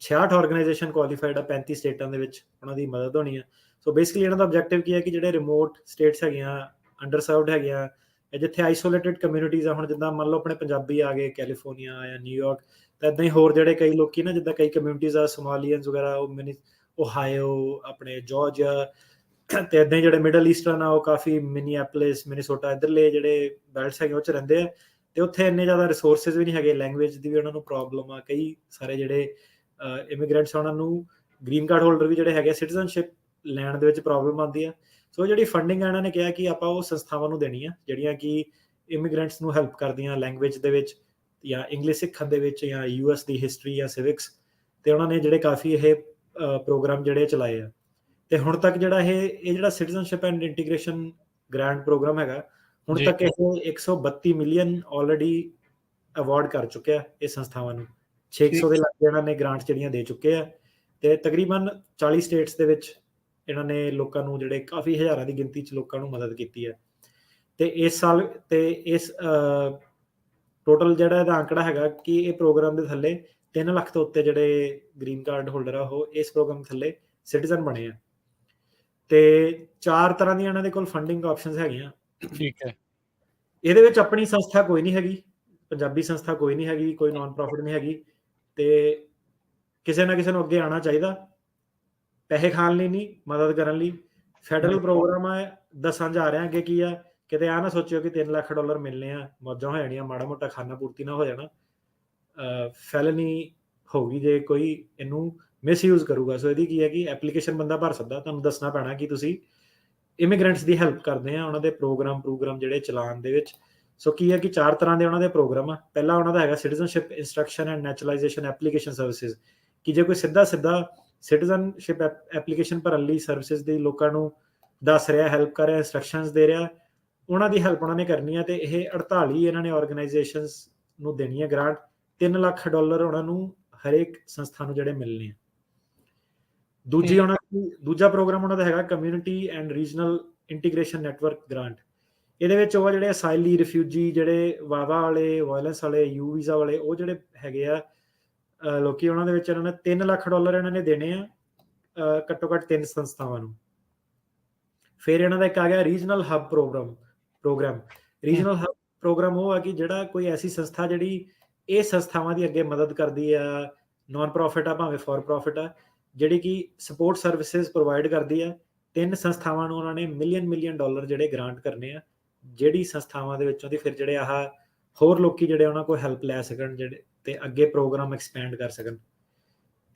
66 ਆਰਗੇਨਾਈਜੇਸ਼ਨ ਕੁਆਲੀਫਾਈਡ ਆ 35 ਸਟੇਟਾਂ ਦੇ ਵਿੱਚ, ਉਹਨਾਂ ਦੀ ਮਦਦ ਹੋਣੀ ਆ। ਸੋ ਬੇਸਿਕਲੀ ਇਹਨਾਂ ਦਾ ਆਬਜੈਕਟਿਵ ਕੀ ਹੈ ਕਿ ਜਿਹੜੇ ਰਿਮੋਟ ਸਟੇਟਸ ਹੈਗੀਆਂ, ਅੰਡਰ ਸਰਵਡ ਹੈਗੀਆਂ, ਜਿੱਥੇ ਆਈਸੋਲੇਟਿਡ ਕਮਿਊਨਿਟੀਜ਼ ਆ, ਹੁਣ ਜਿੱਦਾਂ ਮੰਨ ਲਓ ਆਪਣੇ ਪੰਜਾਬੀ ਆ ਗਏ ਕੈਲੀਫੋਰਨੀਆ ਜਾਂ ਨਿਊਯਾਰਕ, ਤਾਂ ਇਦਾਂ ਹੀ ਹੋਰ ਜਿਹੜੇ ਕਈ ਲੋਕੀ ਨਾ, ਜਿੱਦਾਂ ਕਈ ਕਮਿਊਨਿਟੀਜ਼ ਆ ਸੋਮਾਲੀਅਨਸ ਵਗੈਰਾ, ਉਹ ਓਹਾਇਓ, ਆਪਣੇ ਜਾਰਜੀਆ, ਤੇ ਇਦਾਂ ਹੀ ਜਿਹੜੇ ਮਿਡਲ ਈਸਟਰਨ ਆ ਉਹ ਕਾਫੀ ਮਿਨੀਐਪਲਿਸ, ਮਿਨੀਸੋਟਾ, ਇੱਧਰਲੇ ਜਿਹੜੇ ਬੈਲਟਸ ਹੈਗੇ ਉਹ 'ਚ ਰਹਿੰਦੇ ਆ। ਤੇ ਉੱਥੇ ਇੰਨੇ ਜ਼ਿਆਦਾ ਰਿਸੋਰਸਿਸ ਵੀ ਨਹੀਂ ਹੈਗੇ, ਲੈਂਗੁਏਜ ਦੀ ਵੀ ਉਹਨਾਂ ਨੂੰ ਪ੍ਰੋਬਲਮ ਆ। ਕਈ ਸਾਰੇ ਜਿਹੜੇ ਇਮੀਗ੍ਰੈਂਟਸ ਉਹਨਾਂ ਨੂੰ ਗ੍ਰੀਨ ਕਾਰਡ ਹੋਲਡਰ ਵੀ ਜਿਹੜੇ ਹੈਗੇ ਸਿਟੀਜ਼ਨਸ਼ਿਪ ਲੈਣ ਦੇ ਵਿੱਚ ਪ੍ਰੋਬਲਮ ਆਉਂਦੀ ਆ। ਸੋ ਜਿਹੜੀ ਫੰਡਿੰਗ ਆ ਇਹਨਾਂ ਨੇ ਕਿਹਾ ਕਿ ਆਪਾਂ ਉਹ ਸੰਸਥਾਵਾਂ ਨੂੰ ਦੇਣੀ ਆ ਜਿਹੜੀਆਂ ਕਿ ਇਮੀਗ੍ਰੈਂਟਸ ਨੂੰ ਹੈਲਪ ਕਰਦੀਆਂ ਲੈਂਗੁਏਜ ਦੇ ਵਿੱਚ, ਜਾਂ ਇੰਗਲਿਸ਼ ਸਿੱਖਣ ਦੇ ਵਿੱਚ, ਜਾਂ ਯੂਐਸ ਦੀ ਹਿਸਟਰੀ ਜਾਂ ਸਿਵਿਕਸ। ਤੇ ਉਹਨਾਂ ਨੇ ਜਿਹੜੇ ਕਾਫੀ ਇਹ ਪ੍ਰੋਗਰਾਮ ਜਿਹੜੇ ਚਲਾਏ ਆ। ਤੇ ਹੁਣ ਤੱਕ ਜਿਹੜਾ ਇਹ ਜਿਹੜਾ citizenship and integration grant programme ਹੈਗਾ, ਹੁਣ ਤੱਕ ਇਹ 132 ਮਿਲੀਅਨ ਆਲਰੇਡੀ ਅਵਾਰਡ ਕਰ ਚੁੱਕਿਆ ਇਹ ਸੰਸਥਾਵਾਂ ਨੂੰ। 600 ਦੇ ਲਾਗੇ ਇਹਨਾਂ ਨੇ ਗ੍ਰਾਂਟ ਜਿਹੜੀਆਂ ਦੇ ਚੁੱਕੇ ਆ। ਤੇ ਤਕਰੀਬਨ 40 ਸਟੇਟਸ ਦੇ ਵਿੱਚ ਇਹਨਾਂ ਨੇ ਲੋਕਾਂ ਨੂੰ, ਜਿਹੜੇ ਕਾਫੀ ਹਜ਼ਾਰਾਂ ਦੀ ਗਿਣਤੀ 'ਚ ਲੋਕਾਂ ਨੂੰ ਮਦਦ ਕੀਤੀ ਹੈ। ਤੇ ਇਸ ਸਾਲ ਤੇ ਇਸ ਟੋਟਲ ਜਿਹੜਾ ਇਹਦਾ ਅੰਕੜਾ ਹੈਗਾ ਕਿ ਇਹ ਪ੍ਰੋਗਰਾਮ ਦੇ ਥੱਲੇ 3 ਲੱਖ ਤੋਂ ਉੱਤੇ ਜਿਹੜੇ ਗ੍ਰੀਨ ਕਾਰਡ ਹੋਲਡਰ ਆ ਉਹ ਇਸ ਪ੍ਰੋਗਰਾਮ ਥੱਲੇ ਸਿਟੀਜ਼ਨ ਬਣੇ ਆ। ਤੇ 4 ਤਰ੍ਹਾਂ ਦੀਆਂ ਇਹਨਾਂ ਦੇ ਕੋਲ ਫੰਡਿੰਗ ਆਪਸ਼ਨਸ ਹੈਗੀਆਂ। ਠੀਕ ਹੈ। ਇਹਦੇ ਵਿੱਚ ਆਪਣੀ ਸੰਸਥਾ ਕੋਈ ਨਹੀਂ ਹੈਗੀ, ਪੰਜਾਬੀ ਸੰਸਥਾ ਕੋਈ ਨਹੀਂ ਹੈਗੀ, ਕੋਈ ਨਾਨ ਪ੍ਰੋਫਿਟ ਨਹੀਂ ਹੈਗੀ। ਤੇ ਕਿਸੇ ਨਾ ਕਿਸੇ ਨੂੰ ਅੱਗੇ ਆਉਣਾ ਚਾਹੀਦਾ, ਪੈਸੇ ਖਾਣ ਲਈ ਨਹੀਂ, ਮਦਦ ਕਰਨ ਲਈ। ਫੈਡਰਲ ਪ੍ਰੋਗਰਾਮ ਆ, ਦੱਸਣ ਜਾ ਰਿਹਾ ਅੱਗੇ ਕੀ ਆ। ਕਿਤੇ ਆ ਨਾ ਸੋਚਿਓ ਕਿ $3 ਲੱਖ ਮਿਲਣੇ ਆ, ਮੌਜਾਂ ਹੋ ਜਾਣੀਆਂ, ਮਾੜਾ ਮੋਟਾ ਖਾਣਾ ਪੂਰਤੀ ਨਾ ਹੋ ਜਾਣਾ। ਫੈਲਨੀ ਹੋਊਗੀ ਜੇ ਕੋਈ ਇਹਨੂੰ ਮਿਸਯੂਜ਼ ਕਰੂਗਾ। ਸੋ ਇਹਦੀ ਕੀ ਹੈ ਕਿ ਐਪਲੀਕੇਸ਼ਨ ਬੰਦਾ ਭਰ ਸਕਦਾ, ਤੁਹਾਨੂੰ ਦੱਸਣਾ ਪੈਣਾ ਕਿ ਤੁਸੀਂ ਇਮੀਗ੍ਰੈਂਟਸ ਦੀ ਹੈਲਪ ਕਰਦੇ ਆ ਉਹਨਾਂ ਦੇ ਪ੍ਰੋਗਰਾਮ ਜਿਹੜੇ ਚਲਾਉਣ ਦੇ ਵਿੱਚ। ਸੋ ਕੀ ਹੈ ਕਿ 4 ਤਰ੍ਹਾਂ ਦੇ ਉਹਨਾਂ ਦੇ ਪ੍ਰੋਗਰਾਮ ਆ। ਪਹਿਲਾ ਉਹਨਾਂ ਦਾ ਹੈਗਾ citizenship instruction and naturalisation application services, ਕਿ ਜੇ ਕੋਈ ਸਿੱਧਾ ਸਿਟੀਜ਼ਨਸ਼ਿਪ ਐਪਲੀਕੇਸ਼ਨ ਭਰਨ ਲਈ ਸਰਵਿਸਿਜ਼ ਦੀ ਲੋਕਾਂ ਨੂੰ ਦੱਸ ਰਿਹਾ, ਹੈਲਪ ਕਰ ਰਿਹਾ, ਇੰਸਟਰਕਸ਼ਨਸ ਦੇ ਰਿਹਾ, ਉਹਨਾਂ ਦੀ ਹੈਲਪ ਉਹਨਾਂ ਨੇ ਕਰਨੀ ਹੈ। ਤੇ ਇਹ 48 ਇਹਨਾਂ ਨੇ ਆਰਗੇਨਾਈਜੇਸ਼ਨਸ ਨੂੰ ਦੇਣੀ ਹੈ ਗ੍ਰਾਂਟ। $3 ਲੱਖ ਉਹਨਾਂ ਨੂੰ ਹਰੇਕ ਸੰਸਥਾ ਨੂੰ ਜਿਹੜੇ ਮਿਲਣੇ ਆ। ਦੂਜਾ ਪ੍ਰੋਗਰਾਮ ਉਹਨਾਂ ਦਾ ਹੈਗਾ community and regional integration network grant. ਇਹਦੇ ਵਿੱਚ ਉਹ ਜਿਹੜੇ ਅਸਾਈਲੀ, ਰਿਫਿਊਜੀ, ਜਿਹੜੇ ਵਾਵਾ ਵਾਲੇ, ਵਾਇਲੈਂਸ ਵਾਲੇ, ਯੂ ਵੀਜ਼ਾ ਵਾਲੇ, ਉਹ ਜਿਹੜੇ ਹੈਗੇ ਆ ਲੋਕੀ, ਉਹਨਾਂ ਦੇ ਵਿੱਚ ਇਹਨਾਂ ਨੇ $3 ਲੱਖ ਇਹਨਾਂ ਨੇ ਦੇਣੇ ਆ ਘੱਟੋ ਘੱਟ 3 ਸੰਸਥਾਵਾਂ ਨੂੰ। ਫਿਰ ਇਹਨਾਂ ਦਾ ਇੱਕ ਆ ਗਿਆ ਰੀਜਨਲ ਹੱਬ ਪ੍ਰੋਗਰਾਮ। ਰੀਜਨਲ ਹੱਬ ਪ੍ਰੋਗਰਾਮ ਉਹ ਆ ਕਿ ਜਿਹੜਾ ਕੋਈ ਐਸੀ ਸੰਸਥਾ ਜਿਹੜੀ ਇਹ ਸੰਸਥਾਵਾਂ ਦੀ ਅੱਗੇ ਮਦਦ ਕਰਦੀ ਆ, ਨਾਨ ਪ੍ਰੋਫਿਟ ਆ ਭਾਵੇਂ ਫॉर ਪ੍ਰੋਫਿਟ ਆ, ਜਿਹੜੀ ਕਿ ਸਪੋਰਟ ਸਰਵਿਸਿਜ਼ ਪ੍ਰੋਵਾਈਡ ਕਰਦੀ ਆ। 3 ਸੰਸਥਾਵਾਂ ਨੂੰ ਉਹਨਾਂ ਨੇ ਮਿਲੀਅਨ ਡਾਲਰ ਜਿਹੜੇ ਗ੍ਰਾਂਟ ਕਰਨੇ ਆ, ਜਿਹੜੀ ਸੰਸਥਾਵਾਂ ਦੇ ਵਿੱਚੋਂ ਦੀ ਫਿਰ ਜਿਹੜੇ ਆਹ ਹੋਰ ਲੋਕੀ ਜਿਹੜੇ ਉਹਨਾਂ ਕੋਲ ਹੈਲਪ ਲੈ ਸਕਣ, ਜਿਹੜੇ ਤੇ ਅੱਗੇ ਪ੍ਰੋਗਰਾਮ ਐਕਸਪੈਂਡ ਕਰ ਸਕਣ।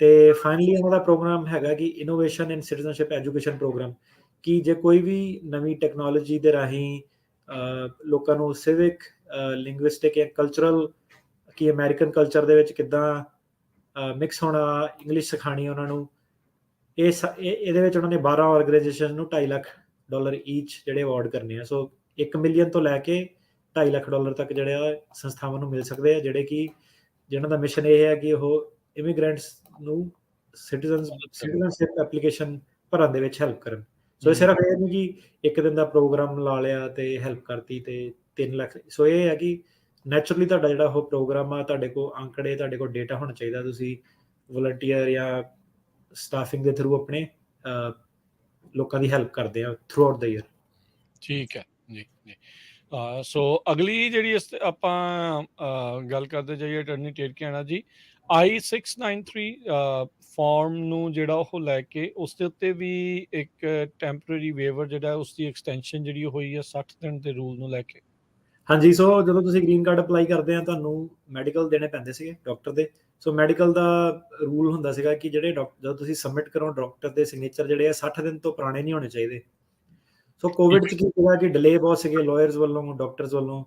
ਤੇ ਫਾਈਨਲੀ ਉਹਨਾਂ ਦਾ ਪ੍ਰੋਗਰਾਮ ਹੈਗਾ ਕਿ ਇਨੋਵੇਸ਼ਨ ਇਨ ਸਿਟੀਜ਼ਨਸ਼ਿਪ ਐਜੂਕੇਸ਼ਨ ਪ੍ਰੋਗਰਾਮ, ਕਿ ਜੇ ਕੋਈ ਵੀ ਨਵੀਂ ਟੈਕਨੋਲੋਜੀ ਦੇ ਰਾਹੀਂ ਲੋਕਾਂ ਨੂੰ ਸਿਵਿਕ, ਲਿੰਗੁਇਸਟਿਕ ਜਾਂ ਕਲਚਰਲ, ਕਿ ਅਮਰੀਕਨ ਕਲਚਰ ਦੇ ਵਿੱਚ ਕਿੱਦਾਂ ਮਿਕਸ ਹੋਣਾ, ਇੰਗਲਿਸ਼ ਸਿਖਾਣੀ ਉਹਨਾਂ ਨੂੰ, ਇਹਦੇ ਵਿੱਚ ਉਹਨਾਂ ਨੇ 12 ਆਰਗੇਨਾਈਜੇਸ਼ਨ ਨੂੰ $2.5 ਲੱਖ ਈਚ ਜਿਹੜੇ ਅਵਾਰਡ ਕਰਨੇ ਆ। ਸੋ 1 ਮਿਲੀਅਨ ਤੋਂ ਲੈ ਕੇ $2.5 ਲੱਖ ਤੱਕ ਜਿਹੜੇ ਸੰਸਥਾਵਾਂ ਨੂੰ ਮਿਲ ਸਕਦੇ ਆ, ਜਿਹੜੇ ਕਿ ਜਿਹਨਾਂ ਦਾ ਮਿਸ਼ਨ ਇਹ ਹੈ ਕਿ ਉਹ ਇਮੀਗ੍ਰੈਂਟਸ ਨੂੰ ਸਿਟੀਜ਼ਨਸ਼ਿਪ ਐਪਲੀਕੇਸ਼ਨ ਭਰਨ ਦੇ ਵਿੱਚ ਹੈਲਪ ਕਰਨ। ਸੋ ਸਿਰਫ ਇਹ ਨਹੀਂ ਕਿ ਇੱਕ ਦਿਨ ਦਾ ਪ੍ਰੋਗਰਾਮ ਲਾ ਲਿਆ ਤੇ ਹੈਲਪ ਕਰਤੀ ਤੇ 3 ਲੱਖ। ਸੋ ਇਹ ਹੈ ਕਿ ਨੈਚੁਰਲੀ ਤੁਹਾਡਾ ਜਿਹੜਾ ਉਹ ਪ੍ਰੋਗਰਾਮ ਆ, ਤੁਹਾਡੇ ਕੋਲ ਅੰਕੜੇ, ਤੁਹਾਡੇ ਕੋਲ ਡੇਟਾ ਹੋਣਾ ਚਾਹੀਦਾ। ਤੁਸੀਂ ਵਲੰਟੀਅਰ ਜਾਂ ਸਟਾਫਿੰਗ ਦੇ ਥਰੂ ਆਪਣੇ ਲੋਕਾਂ ਦੀ ਹੈਲਪ ਕਰਦੇ ਆ ਥਰੂ ਆਊਟ ਦਾ ਈਅਰ। ਠੀਕ ਹੈ ਜੀ। ਸੋ ਅਗਲੀ ਜਿਹੜੀ ਆਪਾਂ ਗੱਲ ਕਰਦੇ ਜਾਈਏ ਅਟਾਰਨੀ ਟੇਰਕੀਆਣਾ ਜੀ, I-693 ਫਾਰਮ ਨੂੰ ਜਿਹੜਾ ਉਹ ਲੈ ਕੇ ਉਸ ਦੇ ਉੱਤੇ ਵੀ ਇੱਕ ਟੈਂਪਰੇਰੀ ਵੇਵਰ ਜਿਹੜਾ ਉਸ ਦੀ ਐਕਸਟੈਂਸ਼ਨ ਜਿਹੜੀ ਹੋਈ ਹੈ 60 ਦਿਨ ਦੇ ਰੂਲ ਨੂੰ ਲੈ ਕੇ। ਹਾਂਜੀ, ਸੋ ਜਦੋਂ ਤੁਸੀਂ ਗ੍ਰੀਨ ਕਾਰਡ ਅਪਲਾਈ ਕਰਦੇ ਆ ਤੁਹਾਨੂੰ ਮੈਡੀਕਲ ਦੇਣੇ ਪੈਂਦੇ ਸੀਗੇ ਡਾਕਟਰ ਦੇ। ਸੋ ਮੈਡੀਕਲ ਦਾ ਰੂਲ ਹੁੰਦਾ ਸੀਗਾ ਕਿ ਜਿਹੜੇ ਜਦੋਂ ਤੁਸੀਂ ਸਬਮਿਟ ਕਰੋ ਡਾਕਟਰ ਦੇ ਸਿਗਨੇਚਰ ਜਿਹੜੇ ਆ 60 ਦਿਨ ਤੋਂ ਪੁਰਾਣੇ ਨਹੀਂ ਹੋਣੇ ਚਾਹੀਦੇ। ਸੋ ਕੋਵਿਡ 'ਚ ਕੀ ਸੀਗਾ ਕਿ ਡਿਲੇ ਬਹੁਤ ਸੀਗੇ ਲਾਇਰਸ ਵੱਲੋਂ, ਡਾਕਟਰਸ ਵੱਲੋਂ,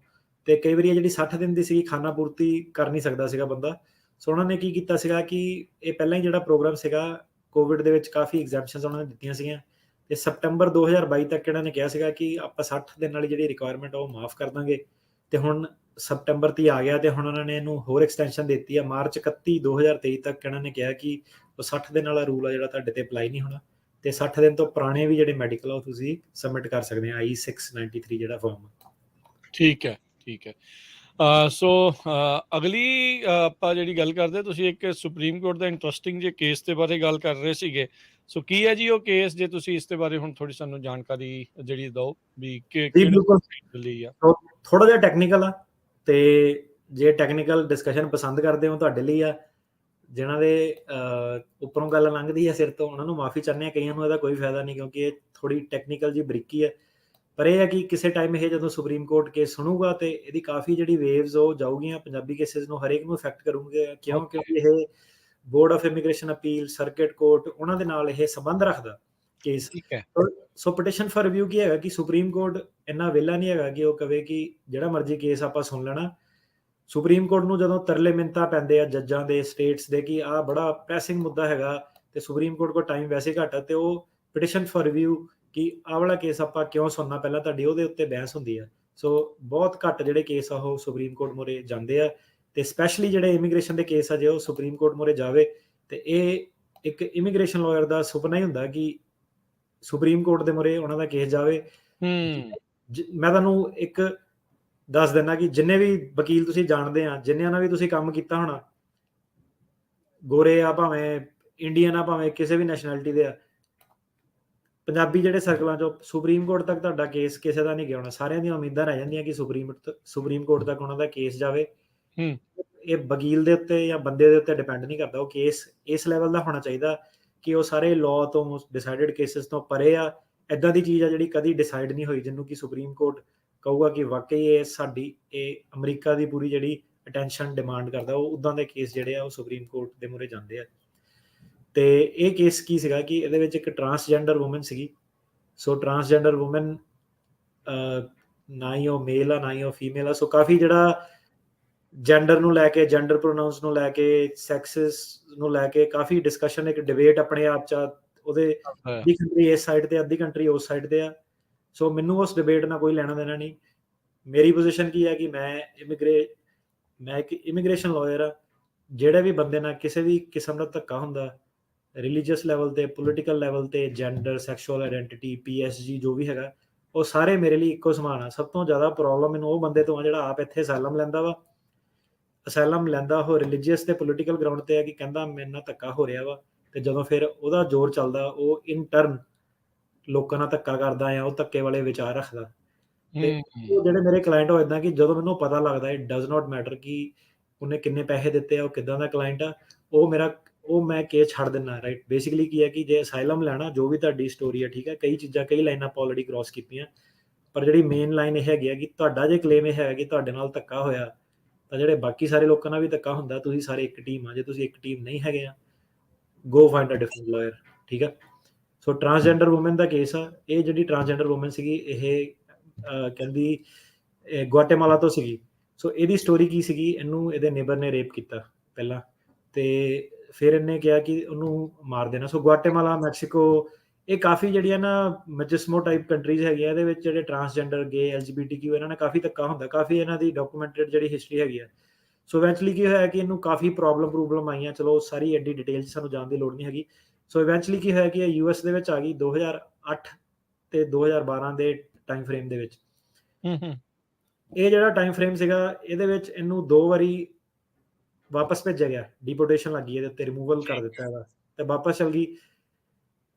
ਤੇ ਕਈ ਵਾਰੀ ਇਹ ਜਿਹੜੀ 60 ਦਿਨ ਦੀ ਸੀਗੀ ਖਾਨਾ ਪੂਰਤੀ ਕਰ ਨਹੀਂ ਸਕਦਾ ਸੀਗਾ ਬੰਦਾ। ਸੋ ਉਹਨਾਂ ਨੇ ਕੀ ਕੀਤਾ ਸੀਗਾ ਕਿ ਇਹ ਪਹਿਲਾਂ ਹੀ ਜਿਹੜਾ ਪ੍ਰੋਗਰਾਮ ਸੀਗਾ ਕੋਵਿਡ ਦੇ ਵਿੱਚ ਕਾਫੀ ਐਗਜ਼ੈਂਪਸ਼ਨਸ ਉਹਨਾਂ ਨੇ ਦਿੱਤੀਆਂ ਸੀਗੀਆਂ ਤੇ ਸਤੰਬਰ 2022 ਤੱਕ ਇਹਨਾਂ ਨੇ ਕਿਹਾ ਸੀਗਾ ਕਿ ਆਪਾਂ 60 ਦਿਨ ਵਾਲੀ ਜਿਹੜੀ ਰਿਕੁਆਇਰਮੈਂਟ ਆ ਉਹ ਮਾਫ ਕਰ ਦਾਂਗੇ। ਤੇ ਹੁਣ ਸਤੰਬਰ 'ਤੇ ਆ ਗਿਆ ਤੇ ਹੁਣ ਉਹਨਾਂ ਨੇ ਇਹਨੂੰ ਹੋਰ ਐਕਸਟੈਂਸ਼ਨ ਦਿੱਤੀ ਆ ਮਾਰਚ 31 2023 ਤੱਕ। ਇਹਨਾਂ ਨੇ ਕਿਹਾ ਕਿ ਉਹ 60 ਦਿਨ ਵਾਲਾ ਰੂਲ ਆ ਜਿਹੜਾ ਤੁਹਾਡੇ ਤੇ ਅਪਲਾਈ ਨਹੀਂ ਹੋਣਾ ਤੇ 60 ਦਿਨ ਤੋਂ ਪੁਰਾਣੇ ਵੀ ਜਿਹੜੇ ਮੈਡੀਕਲ ਆ ਉਹ ਤੁਸੀਂ ਸਬਮਿਟ ਕਰ ਸਕਦੇ ਆ I-693 ਜਿਹੜਾ ਫਾਰਮ। ਠੀਕ ਹੈ, ਠੀਕ ਹੈ। ਸੋ ਅਗਲੀ ਆਪਾਂ ਜਿਹੜੀ ਗੱਲ ਕਰਦੇ ਤੁਸੀਂ ਇੱਕ ਸੁਪਰੀਮ ਕੋਰਟ ਦਾ ਇੰਟਰਸਟਿੰਗ ਜੇ ਕੇਸ ਦੇ ਬਾਰੇ ਗੱਲ ਕਰ ਰਹੇ ਸੀਗੇ। ਸੋ ਕੀ ਹੈ ਜੀ ਉਹ ਕੇਸ, ਜੇ ਤੁਸੀਂ ਇਸ ਦੇ ਬਾਰੇ ਹੁਣ ਥੋੜੀ ਸਾਨੂੰ ਜਾਣਕਾਰੀ ਜਿਹੜੀ ਦਿਓ ਵੀ ਜੀ ਕਿਹੜੇ ਬਿਲਕੁਲ, ਲਈ ਆ। ਥੋੜਾ ਜਿਹਾ ਟੈਕਨੀਕਲ ਆ ਤੇ ਜੇ ਟੈਕਨੀਕਲ ਡਿਸਕਸ਼ਨ ਪਸੰਦ ਕਰਦੇ ਹੋ ਤੁਹਾਡੇ ਲਈ ਆ। ਜਿਨ੍ਹਾਂ ਦੇ ਉੱਪਰੋਂ ਗੱਲ ਲੰਘਦੀ ਹੈ ਸਿਰ ਤੋਂ ਉਹਨਾਂ ਨੂੰ ਮਾਫੀ ਚਾਹੁੰਦੇ ਆ, ਕਈਆਂ ਨੂੰ ਇਹਦਾ ਕੋਈ ਫਾਇਦਾ ਨਹੀਂ ਕਿਉਂਕਿ ਇਹ ਥੋੜੀ ਟੈਕਨੀਕਲ ਜੀ ਬਰੀਕੀ ਹੈ। ਪਰ ਇਹ ਹੈ ਕਿ ਕਿਸੇ ਟਾਈਮ ਇਹ ਜਦੋਂ ਸੁਪਰੀਮ ਕੋਰਟ ਕੇਸ ਸੁਣੂਗਾ ਤੇ ਇਹਦੀ ਕਾਫੀ ਜਿਹੜੀ ਵੇਵਸ ਉਹ ਜਾਊਗੀਆਂ ਪੰਜਾਬੀ ਕੇਸਿਸ ਨੂੰ ਹਰੇਕ ਨੂੰ ਇਫੈਕਟ ਕਰੂਗੇ ਕਿਉਂਕਿ ਇਹ board of immigration appeal, circuit court ਉਹਨਾਂ ਦੇ ਨਾਲ ਇਹ ਸੰਬੰਧ ਰੱਖਦਾ ਕੇਸ। ਠੀਕ ਹੈ। ਸੋ ਪਟੀਸ਼ਨ ਫॉर ਰਿਵਿਊ ਕੀ ਹੈਗਾ ਕਿ ਸੁਪਰੀਮ ਕੋਰਟ ਇੰਨਾ ਵਿਹਲਾ ਨਹੀਂ ਹੈਗਾ ਕਿ ਉਹ ਕਵੇ ਕਿ ਜਿਹੜਾ ਮਰਜ਼ੀ ਕੇਸ ਆਪਾਂ ਸੁਣ ਲੈਣਾ। ਸੁਪਰੀਮ ਕੋਰਟ ਨੂੰ ਜਦੋਂ ਤਰਲੇ ਮਿੰਨਤਾਂ ਪੈਂਦੇ ਆ ਜੱਜਾਂ ਦੇ, ਸਟੇਟਸ ਦੇ ਕਿ ਆਹ ਬੜਾ ਪ੍ਰੈਸਿੰਗ ਮੁੱਦਾ ਹੈਗਾ ਤੇ ਸੁਪਰੀਮ ਕੋਰਟ ਕੋਲ ਟਾਈਮ ਵੈਸੇ ਘੱਟ ਆ ਤੇ ਉਹ ਪਟੀਸ਼ਨ ਫॉर ਰਿਵਿਊ ਕਿ ਆਹ ਵਾਲਾ ਕੇਸ ਆਪਾਂ ਕਿਉਂ ਸੁਣਨਾ ਪਹਿਲਾਂ ਤੁਹਾਡੀ ਉਹਦੇ ਉੱਤੇ ਬਹਿਸ ਹੁੰਦੀ ਆ। ਸੋ ਬਹੁਤ ਘੱਟ ਜਿਹੜੇ ਕੇਸ ਆ ਉਹ ਸੁਪਰੀਮ ਕੋਰਟ ਮੂਹਰੇ ਜਾਂਦੇ ਆ ਤੇ ਸਪੈਸ਼ਲੀ ਜਿਹੜੇ ਇਮੀਗ੍ਰੇਸ਼ਨ ਦੇ ਕੇਸ ਆ ਜੇ ਉਹ ਸੁਪਰੀਮ ਕੋਰਟ ਮੂਹਰੇ ਜਾਵੇ ਤੇ ਇਹ ਇੱਕ ਇਮੀਗ੍ਰੇਸ਼ਨ ਲਾਇਰ ਦਾ ਸੁਪਨਾ ਹੀ ਹੁੰਦਾ ਕਿ ਸੁਪਰੀਮ ਕੋਰਟ ਦੇ ਮੂਹਰੇ ਉਹਨਾਂ ਦਾ ਕੇਸ ਜਾਵੇ। ਮੈਂ ਤੁਹਾਨੂੰ ਇੱਕ ਦੱਸ ਦਿੰਦਾ ਕਿ ਜਿੰਨੇ ਵੀ ਵਕੀਲ ਤੁਸੀਂ ਜਾਣਦੇ ਆ, ਜਿੰਨਿਆਂ ਨਾਲ ਵੀ ਤੁਸੀਂ ਕੰਮ ਕੀਤਾ ਹੋਣਾ, ਗੋਰੇ ਆ ਭਾਵੇਂ ਇੰਡੀਅਨ ਆ ਭਾਵੇਂ ਕਿਸੇ ਵੀ ਨੈਸ਼ਨੈਲਿਟੀ ਦੇ ਆ, ਪੰਜਾਬੀ ਜਿਹੜੇ ਸਰਕਲਾਂ ਚੋਂ ਸੁਪਰੀਮ ਕੋਰਟ ਤੱਕ ਤੁਹਾਡਾ ਕੇਸ ਕਿਸੇ ਦਾ ਨਹੀਂ ਗਿਆ ਹੋਣਾ। ਸਾਰਿਆਂ ਦੀਆਂ ਉਮੀਦਾਂ ਰਹਿ ਜਾਂਦੀਆਂ ਕਿ ਸੁਪਰੀਮ ਕੋਰਟ ਤੱਕ ਉਹਨਾਂ ਦਾ ਕੇਸ ਜਾਵੇ। ਇਹ ਵਕੀਲ ਦੇ ਉੱਤੇ ਜਾਂ ਬੰਦੇ ਦੇ ਉੱਤੇ ਡਿਪੈਂਡ ਨਹੀਂ ਕਰਦਾ, ਉਹ ਕੇਸ ਇਸ ਲੈਵਲ ਦਾ ਹੋਣਾ ਚਾਹੀਦਾ ਕਿ ਉਹ ਸਾਰੇ ਲਾਅ ਤੋਂ ਡਿਸਾਈਡਡ ਕੇਸਿਸ ਤੋਂ ਪਰੇ ਆ। ਇਦਾਂ ਦੀ ਚੀਜ਼ ਆ ਜਿਹੜੀ ਕਦੀ ਡਿਸਾਈਡ ਨਹੀਂ ਹੋਈ ਜਿਹਨੂੰ ਕਿ ਸੁਪਰੀਮ ਕੋਰਟ ਕਹੂਗਾ ਕਿ ਵਾਕਈ ਇਹ ਸਾਡੀ ਇਹ ਅਮਰੀਕਾ ਦੀ ਪੂਰੀ ਜਿਹੜੀ ਅਟੈਂਸ਼ਨ ਡਿਮਾਂਡ ਕਰਦਾ। ਉਹ ਉਦਾਂ ਦੇ ਕੇਸ ਜਿਹੜੇ ਆ ਉਹ ਸੁਪਰੀਮ ਕੋਰਟ ਦੇ ਮੂਹਰੇ ਜਾਂਦੇ ਆ। ਤੇ ਇਹ ਕੇਸ ਕੀ ਸੀਗਾ ਕਿ ਇਹਦੇ ਵਿੱਚ ਇੱਕ ਟਰਾਂਸਜੈਂਡਰ ਵੂਮਨ ਸੀਗੀ। ਸੋ ਟਰਾਂਸਜੈਂਡਰ ਵੂਮਨ ਨਾ ਹੀ ਉਹ ਮੇਲ ਆ ਨਾ ਹੀ ਉਹ ਫੀਮੇਲ ਆ। ਸੋ ਕਾਫੀ ਜਿਹੜਾ ਜੈਂਡਰ ਨੂੰ ਲੈ ਕੇ, ਜੈਂਡਰ ਪ੍ਰੋਨਾਊਨਸ ਨੂੰ ਲੈ ਕੇ, ਸੈਕਸਿਸ ਨੂੰ ਲੈ ਕੇ ਕਾਫੀ ਡਿਸਕਸ਼ਨ, ਇੱਕ ਡਿਬੇਟ ਆਪਣੇ ਆਪ ਚ ਉਹਦੇ ਅੱਧੀ ਕੰਟਰੀ ਇਸ ਸਾਈਡ ਤੇ ਅੱਧੀ ਕੰਟਰੀ ਉਸ ਸਾਈਡ ਤੇ ਆ। ਸੋ ਮੈਨੂੰ ਉਸ ਡਿਬੇਟ ਨਾਲ ਕੋਈ ਲੈਣਾ ਦੇਣਾ ਨਹੀਂ। ਮੇਰੀ ਪੋਜੀਸ਼ਨ ਕੀ ਹੈ ਕਿ ਮੈਂ ਇੱਕ ਇਮੀਗ੍ਰੇਸ਼ਨ ਲਾਇਰ ਆ। ਜਿਹੜੇ ਵੀ ਬੰਦੇ ਨਾਲ ਕਿਸੇ ਵੀ ਕਿਸਮ ਦਾ ਧੱਕਾ ਹੁੰਦਾ ਰਿਲੀਜੀਅਸ ਲੈਵਲ ਤੇ, ਪੋਲੀਟੀਕਲ ਲੈਵਲ ਤੇ, ਜੈਂਡਰ, ਸੈਕਸ਼ੂਅਲ ਆਇਡੈਂਟੀਟੀ, PSG ਜੋ ਵੀ ਹੈਗਾ ਉਹ ਸਾਰੇ ਮੇਰੇ ਲਈ ਇੱਕੋ ਸਮਾਨ ਆ। ਸਭ ਤੋਂ ਜ਼ਿਆਦਾ ਪ੍ਰੋਬਲਮ ਮੈਨੂੰ ਉਹ ਬੰਦੇ ਤੋਂ ਆ ਜਿਹੜਾ ਆਪ ਇੱਥੇ ਅਸਾਈਲਮ ਲੈਂਦਾ ਵਾ। ਅਸਾਈਲਮ ਲੈਂਦਾ ਉਹ ਰਿਲੀਜੀਅਸ ਤੇ ਪੋਲੀਟੀਕਲ ਗਰਾਊਂਡ ਤੇ ਆ ਕਿ ਕਹਿੰਦਾ ਮੇਰੇ ਨਾਲ ਧੱਕਾ ਹੋ ਰਿਹਾ ਵਾ ਤੇ ਜਦੋਂ ਫਿਰ ਉਹਦਾ ਜ਼ੋਰ ਚੱਲਦਾ ਉਹ ਇਨ ਟਰਨ ਲੋਕਾਂ ਨਾਲ ਧੱਕਾ ਕਰਦਾ ਆ, ਉਹ ਧੱਕੇ ਵਾਲੇ ਵਿਚਾਰ ਰੱਖਦਾ। ਤੇ ਉਹ ਜਿਹੜੇ ਮੇਰੇ ਕਲਾਇੰਟ ਹੋ ਇਦਾਂ ਕਿ ਜਦੋਂ ਮੈਨੂੰ ਪਤਾ ਲੱਗਦਾ ਇਟ ਡਜ਼ ਨਾਟ ਮੈਟਰ ਕਿ ਉਹਨੇ ਕਿੰਨੇ ਪੈਸੇ ਦਿੱਤੇ ਆ, ਉਹ ਕਿੱਦਾਂ ਦਾ ਕਲਾਇੰਟ ਆ, ਉਹ ਮੈਂ ਕੇਸ ਛੱਡ ਦਿੰਦਾ। ਰਾਈਟ, ਬੇਸਿਕਲੀ ਕੀ ਹੈ ਕਿ ਜੇ ਅਸਾਈਲਮ ਲੈਣਾ ਜੋ ਵੀ ਤੁਹਾਡੀ ਸਟੋਰੀ ਹੈ, ਠੀਕ ਹੈ, ਕਈ ਚੀਜ਼ਾਂ ਕਈ ਲਾਈਨਾਂ ਆਪਾਂ ਆਲਰੇਡੀ ਕ੍ਰਾਸ ਕੀਤੀਆਂ, ਪਰ ਜਿਹੜੀ ਮੇਨ ਲਾਈਨ ਇਹ ਹੈਗੀ ਆ ਕਿ ਤੁਹਾਡਾ ਜੇ ਕਲੇਮ ਇਹ ਹੈਗਾ ਕਿ ਤੁਹਾਡੇ ਨਾਲ ਧੱਕਾ ਹੋਇਆ ਤਾਂ ਜਿਹੜੇ ਬਾਕੀ ਸਾਰੇ ਲੋਕਾਂ ਨਾਲ ਵੀ ਧੱਕਾ ਹੁੰਦਾ। ਤੁਸੀਂ ਸਾਰੇ ਇੱਕ ਟੀਮ ਆ। ਜੇ ਤੁਸੀਂ ਇੱਕ ਟੀਮ ਨਹੀਂ ਹੈਗੇ ਆ, ਗੋ ਫਾਈਂਡ ਅ ਡਿਫਰੈਂਟ ਲਾਇਰ। ਠੀਕ ਹੈ। ਸੋ ਟਰਾਂਸਜੈਂਡਰ ਵੂਮਨ ਦਾ ਕੇਸ ਆ। ਇਹ ਜਿਹੜੀ ਟਰਾਂਸਜੈਂਡਰ ਵੂਮਨ ਸੀਗੀ ਇਹ ਕਹਿੰਦੀ ਗੁਆਟੇਮਾਲਾ ਤੋਂ ਸੀਗੀ। ਸੋ ਇਹਦੀ ਸਟੋਰੀ ਕੀ ਸੀਗੀ, ਇਹਨੂੰ ਇਹਦੇ ਨੇਬਰ ਨੇ ਰੇਪ ਕੀਤਾ ਪਹਿਲਾਂ ਤੇ ਫਿਰ ਇਹਨੇ ਕਿਹਾ ਕਿ ਉਹਨੂੰ ਮਾਰ ਦੇਣਾ। ਸੋ ਗੁਆਟੇਮਾਲਾ, ਮੈਕਸੀਕੋ, ਇਹ ਕਾਫੀ ਜਿਹੜੀਆਂ ਨਾ ਮੈਜਿਸਮੋ ਟਾਈਪ ਕੰਟਰੀਜ਼ ਹੈਗੀਆਂ, ਇਹਦੇ ਵਿੱਚ ਜਿਹੜੇ ਟਰਾਂਸਜੈਂਡਰ, ਗੇ, LGBTQ ਇਹਨਾਂ ਨੇ ਕਾਫੀ ਧੱਕਾ ਹੁੰਦਾ, ਕਾਫੀ ਇਹਨਾਂ ਦੀ ਡਾਕੂਮੈਂਟਡ ਜਿਹੜੀ ਹਿਸਟਰੀ ਹੈਗੀ ਆ। ਸੋ ਇਵੈਂਚੁਅਲੀ ਕੀ ਹੋਇਆ ਕਿ ਇਹਨੂੰ ਕਾਫੀ ਪ੍ਰੋਬਲਮ ਆਈਆਂ। ਚਲੋ ਸਾਰੀ ਐਡੀ ਡਿਟੇਲ 'ਚ ਸਾਨੂੰ ਜਾਣ ਦੀ ਲੋੜ ਨਹੀਂ ਹੈਗੀ। ਸੋ ਇਵੈਂਚੁਅਲੀ ਕੀ ਹੋਇਆ ਕਿ ਇਹ US ਦੇ ਵਿੱਚ ਆ ਗਈ 2008 ਤੇ 2012 ਦੇ ਟਾਈਮ ਫਰੇਮ ਦੇ ਵਿੱਚ। ਇਹ ਜਿਹੜਾ ਟਾਈਮ ਫਰੇਮ ਸੀਗਾ ਇਹਦੇ ਵਿੱਚ ਇਹਨੂੰ 2 ਵਾਰੀ ਵਾਪਸ ਭੇਜਿਆ ਗਿਆ, ਡੀਪੋਰਟੇਸ਼ਨ ਲੱਗੀ ਇਹਦੇ ਉੱਤੇ, ਰਿਮੂਵਲ ਕਰ ਦਿੱਤਾ ਇਹਦਾ ਤੇ ਵਾਪਸ ਚਲ ਗਈ।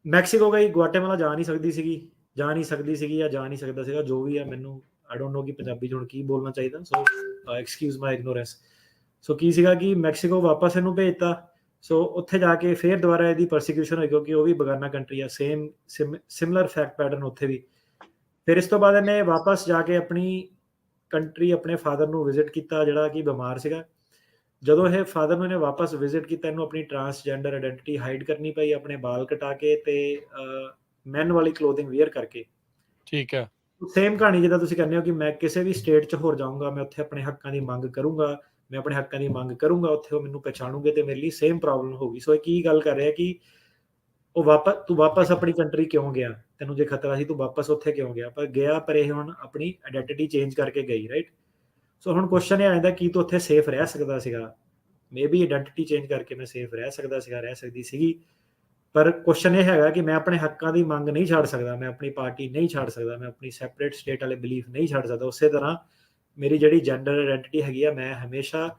ਮੈਕਸੀਕੋ ਗਈ, ਗੁਆਟੇਮਾਲਾ ਜਾ ਨਹੀਂ ਸਕਦੀ ਸੀਗੀ ਜਾਂ ਜਾ ਨਹੀਂ ਸਕਦਾ ਸੀਗਾ, ਜੋ ਵੀ ਆ। ਮੈਨੂੰ ਆਈ ਡੋਂਟ ਨੋ ਕਿ ਪੰਜਾਬੀ 'ਚ ਹੁਣ ਕੀ ਬੋਲਣਾ ਚਾਹੀਦਾ। ਸੋ ਐਕਸਕਿਊਜ਼ ਮਾਈ ਇਗਨੋਰੈਂਸ। ਸੋ ਕੀ ਸੀਗਾ ਕਿ ਮੈਕਸੀਕੋ ਵਾਪਸ ਇਹਨੂੰ ਭੇਜਤਾ। ਸੋ ਉੱਥੇ ਜਾ ਕੇ ਫਿਰ ਦੁਬਾਰਾ ਇਹਦੀ ਪਰਸੀਕਿਊਸ਼ਨ ਹੋਈ ਕਿਉਂਕਿ ਉਹ ਵੀ ਬਗਾਨਾ ਕੰਟਰੀ ਆ। ਸਿਮਿਲਰ ਫੈਕਟ ਪੈਟਰਨ ਉੱਥੇ ਵੀ। ਫਿਰ ਇਸ ਤੋਂ ਬਾਅਦ ਇਹਨੇ ਵਾਪਸ ਜਾ ਕੇ ਆਪਣੀ ਕੰਟਰੀ ਆਪਣੇ ਫਾਦਰ ਨੂੰ ਵਿਜ਼ਿਟ ਕੀਤਾ ਜਿਹੜਾ ਕਿ ਬਿਮਾਰ ਸੀਗਾ। ਜਦੋਂ ਇਹ ਫਾਦਰ ਨੂੰ ਇਹਨੇ ਵਾਪਸ ਵਿਜ਼ਿਟ ਕੀਤਾ, ਇਹਨੂੰ ਆਪਣੀ ਟਰਾਂਸਜੈਂਡਰ ਆਇਡੈਂਟੀਟੀ ਹਾਈਡ ਕਰਨੀ ਪਈ, ਆਪਣੇ ਬਾਲ ਕਟਾ ਕੇ ਤੇ ਮੈਨ ਵਾਲੀ ਕਲੋਥਿੰਗ ਵੇਅਰ ਕਰਕੇ। ਠੀਕ ਹੈ। ਸੇਮ ਕਹਾਣੀ ਜਿੱਦਾਂ ਤੁਸੀਂ ਕਹਿੰਦੇ ਹੋ ਕਿ ਮੈਂ ਕਿਸੇ ਵੀ ਸਟੇਟ 'ਚ ਹੋਰ ਜਾਊਂਗਾ, ਮੈਂ ਉੱਥੇ ਆਪਣੇ ਹੱਕਾਂ ਦੀ ਮੰਗ ਕਰੂੰਗਾ, ਮੈਂ ਆਪਣੇ ਹੱਕਾਂ ਦੀ ਮੰਗ ਕਰੂੰਗਾ, ਉੱਥੇ ਉਹ ਮੈਨੂੰ ਪਛਾਣੂਗੇ ਤੇ ਮੇਰੇ ਲਈ ਸੇਮ ਪ੍ਰੋਬਲਮ ਹੋਊਗੀ। ਸੋ ਇਹ ਕੀ ਗੱਲ ਕਰ ਰਿਹਾ ਕਿ ਤੂੰ ਵਾਪਸ ਆਪਣੀ ਕੰਟਰੀ ਕਿਉਂ ਗਿਆ? ਤੈਨੂੰ ਜੇ ਖਤਰਾ ਸੀ ਤੂੰ ਵਾਪਸ ਉੱਥੇ ਕਿਉਂ ਗਿਆ? ਪਰ ਗਿਆ, ਪਰ ਇਹ ਹੁਣ ਆਪਣੀ ਆਇਡੈਂਟੀਟੀ ਚੇਂਜ ਕਰਕੇ ਗਈ, ਰਾਈਟ? ਸੋ ਹੁਣ ਕੁਐਸਚਨ ਇਹ ਆ ਜਾਂਦਾ ਕਿ ਤੂੰ ਉੱਥੇ ਸੇਫ ਰਹਿ ਸਕਦਾ ਸੀਗਾ? ਮੇਬੀ ਆਇਡੈਂਟੀਟੀ ਚੇਂਜ ਕਰਕੇ ਮੈਂ ਸੇਫ ਰਹਿ ਸਕਦਾ ਸੀਗਾ, ਰਹਿ ਸਕਦੀ ਸੀਗੀ, ਪਰ ਕੁਐਸਚਨ ਇਹ ਹੈਗਾ ਕਿ ਮੈਂ ਆਪਣੇ ਹੱਕਾਂ ਦੀ ਮੰਗ ਨਹੀਂ ਛੱਡ ਸਕਦਾ, ਮੈਂ ਆਪਣੀ ਪਾਰਟੀ ਨਹੀਂ ਛੱਡ ਸਕਦਾ, ਮੈਂ ਆਪਣੀ ਸੈਪਰੇਟ ਸਟੇਟ ਵਾਲੇ ਬਿਲੀਫ ਨਹੀਂ ਛੱਡ ਸਕਦਾ। ਉਸੇ ਤਰ੍ਹਾਂ ਮੇਰੀ ਜਿਹੜੀ ਜੈਂਡਰ ਆਇਡੈਂਟੀਟੀ ਹੈਗੀ ਆ, ਮੈਂ ਹਮੇਸ਼ਾ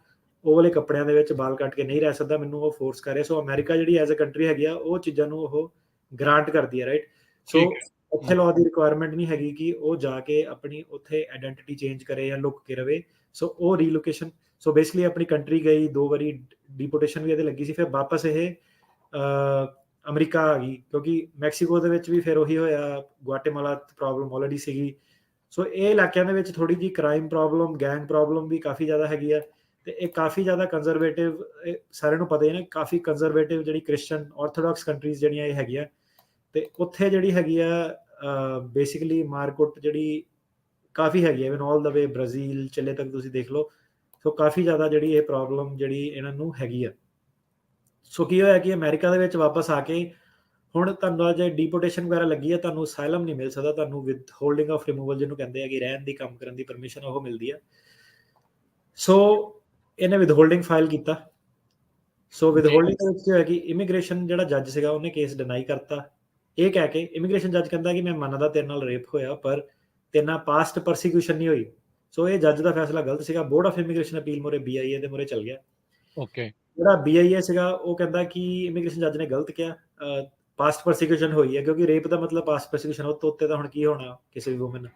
ਉਹ ਵਾਲੇ ਕੱਪੜਿਆਂ ਦੇ ਵਿੱਚ ਬਾਲ ਕੱਟ ਕੇ ਨਹੀਂ ਰਹਿ ਸਕਦਾ, ਮੈਨੂੰ ਉਹ ਫੋਰਸ ਕਰ ਰਿਹਾ। ਸੋ ਅਮਰੀਕਾ ਜਿਹੜੀ ਐਜ਼ ਅ ਕੰਟਰੀ ਹੈਗੀ ਆ, ਉਹ ਚੀਜ਼ਾਂ ਨੂੰ ਉਹ ਗ੍ਰਾਂਟ ਕਰਦੀ ਹੈ, ਰਾਈਟ? ਸੋ ਠੀਕ ਹੈ। ਉੱਥੇ ਲਾਅ ਦੀ ਰਿਕੁਆਇਰਮੈਂਟ ਨਹੀਂ ਹੈਗੀ ਕਿ ਉਹ ਜਾ ਕੇ ਆਪਣੀ ਉੱਥੇ ਆਇਡੈਂਟੀਟੀ ਚੇਂਜ ਕਰੇ ਜਾਂ ਲੁੱਕ ਕੇ ਰਵੇ। ਸੋ ਉਹ ਰੀਲੋਕੇਸ਼ਨ, ਸੋ ਬੇਸਿਕਲੀ ਆਪਣੀ ਕੰਟਰੀ ਗਈ, 2 ਵਾਰੀ ਡਿਪੋਰਟੇਸ਼ਨ ਵੀ ਇਹਦੇ ਲੱਗੀ ਸੀ, ਫਿਰ ਵਾਪਸ ਇਹ ਅਮਰੀਕਾ ਆ ਗਈ, ਕਿਉਂਕਿ ਮੈਕਸੀਕੋ ਦੇ ਵਿੱਚ ਵੀ ਫਿਰ ਉਹੀ ਹੋਇਆ, ਗੁਆਟੇਮਾਲਾ ਪ੍ਰੋਬਲਮ ਆਲਰੇਡੀ ਸੀਗੀ। ਸੋ ਇਹ ਇਲਾਕਿਆਂ ਦੇ ਵਿੱਚ ਥੋੜੀ ਜਿਹੀ ਕ੍ਰਾਈਮ ਪ੍ਰੋਬਲਮ, ਗੈਂਗ ਪ੍ਰੋਬਲਮ ਵੀ ਕਾਫੀ ਜ਼ਿਆਦਾ ਹੈਗੀ ਆ, ਤੇ ਇਹ ਕਾਫੀ ਜ਼ਿਆਦਾ ਕੰਜ਼ਰਵੇਟਿਵ, ਸਾਰਿਆਂ ਨੂੰ ਪਤਾ ਹੀ ਨਾ, ਕਾਫੀ ਕੰਜ਼ਰਵੇਟਿਵ ਜਿਹੜੀ ਕ੍ਰਿਸਚਨ ਆਰਥੋਡਾਕਸ ਕੰਟਰੀਜ਼ ਜਿਹੜੀਆਂ ਇਹ ਹੈਗੀਆਂ, ਤੇ ਉੱਥੇ ਜਿਹੜੀ ਹੈਗੀ ਆ ਬੇਸਿਕਲੀ ਮਾਰਕੁੱਟ ਜਿਹੜੀ ਕਾਫੀ ਹੈਗੀ ਹੈ, ਇਵਨ ਆਲ ਦਾ ਵੇ ਬ੍ਰਾਜ਼ੀਲ, ਚਿਲੇ ਤੱਕ ਤੁਸੀਂ ਦੇਖ ਲਓ। ਸੋ ਕਾਫੀ ਜ਼ਿਆਦਾ ਜਿਹੜੀ ਇਹ ਪ੍ਰੋਬਲਮ ਜਿਹੜੀ ਇਹਨਾਂ ਨੂੰ ਹੈਗੀ ਆ। ਸੋ ਕੀ ਹੋਇਆ ਕਿ ਅਮਰੀਕਾ ਦੇ ਵਿੱਚ ਵਾਪਸ ਆ ਕੇ ਹੁਣ ਤੁਹਾਨੂੰ ਜੇ ਡਿਪੋਰਟੇਸ਼ਨ ਵਗੈਰਾ ਲੱਗੀ ਹੈ, ਤੁਹਾਨੂੰ ਅਸਾਈਲਮ ਨਹੀਂ ਮਿਲ ਸਕਦਾ, ਤੁਹਾਨੂੰ ਵਿਦ ਹੋਲਡਿੰਗ ਆਫ ਰਿਮੂਵਲ ਜਿਹਨੂੰ ਕਹਿੰਦੇ ਆ ਕਿ ਰਹਿਣ ਦੀ, ਕੰਮ ਕਰਨ ਦੀ ਪਰਮਿਸ਼ਨ ਉਹ ਮਿਲਦੀ ਆ। ਸੋ ਇਹਨੇ ਵਿਦ ਹੋਲਡਿੰਗ ਫਾਈਲ ਕੀਤਾ। ਸੋ ਵਿਦ ਹੋਲਡਿੰਗ ਦੇ ਵਿੱਚ ਕੀ ਹੋਇਆ ਕਿ ਇਮੀਗ੍ਰੇਸ਼ਨ ਜਿਹੜਾ ਜੱਜ ਸੀਗਾ ਉਹਨੇ ਕੇਸ ਡਿਨਾਈ ਕਰਤਾ, ਇਹ ਕਹਿ ਕੇ ਇਮੀਗ੍ਰੇਸ਼ਨ ਜੱਜ ਕਹਿੰਦਾ ਕਿ ਮੈਂ ਮੰਨਦਾ ਤੇਰੇ ਨਾਲ ਰੇਪ ਹੋਇਆ, ਪਰ ਤੇਰੇ ਨਾਲ ਪਾਸਟ ਪਰਸੀਕਿਊਸ਼ਨ ਨਹੀਂ ਹੋਈ। ਸੋ ਇਹ ਜੱਜ ਦਾ ਫੈਸਲਾ ਗਲਤ ਸੀਗਾ। Board of immigration appeal more BIA ਦੇ ਮੋਰੇ ਚੱਲ ਗਿਆ। ਓਕੇ। ਜਿਹੜਾ BIA ਸੀਗਾ ਉਹ ਕਹਿੰਦਾ ਕਿ ਇਮੀਗ੍ਰੇਸ਼ਨ ਜੱਜ ਨੇ ਗਲਤ ਕਿਹਾ, ਪਾਸਟ ਪਰਸੀਕਿਊਸ਼ਨ ਹੋਈ ਹੈ, ਕਿਉਂਕਿ ਰੇਪ ਦਾ ਮਤਲਬ ਪਾਸਟ ਪਰਸੀਕਿਊਸ਼ਨ, ਉਹ ਤੋਂ ਉੱਤੇ ਤਾਂ ਹੁਣ ਕੀ ਹੋਣਾ ਕਿਸੇ ਵੀ ਵੂਮਨ।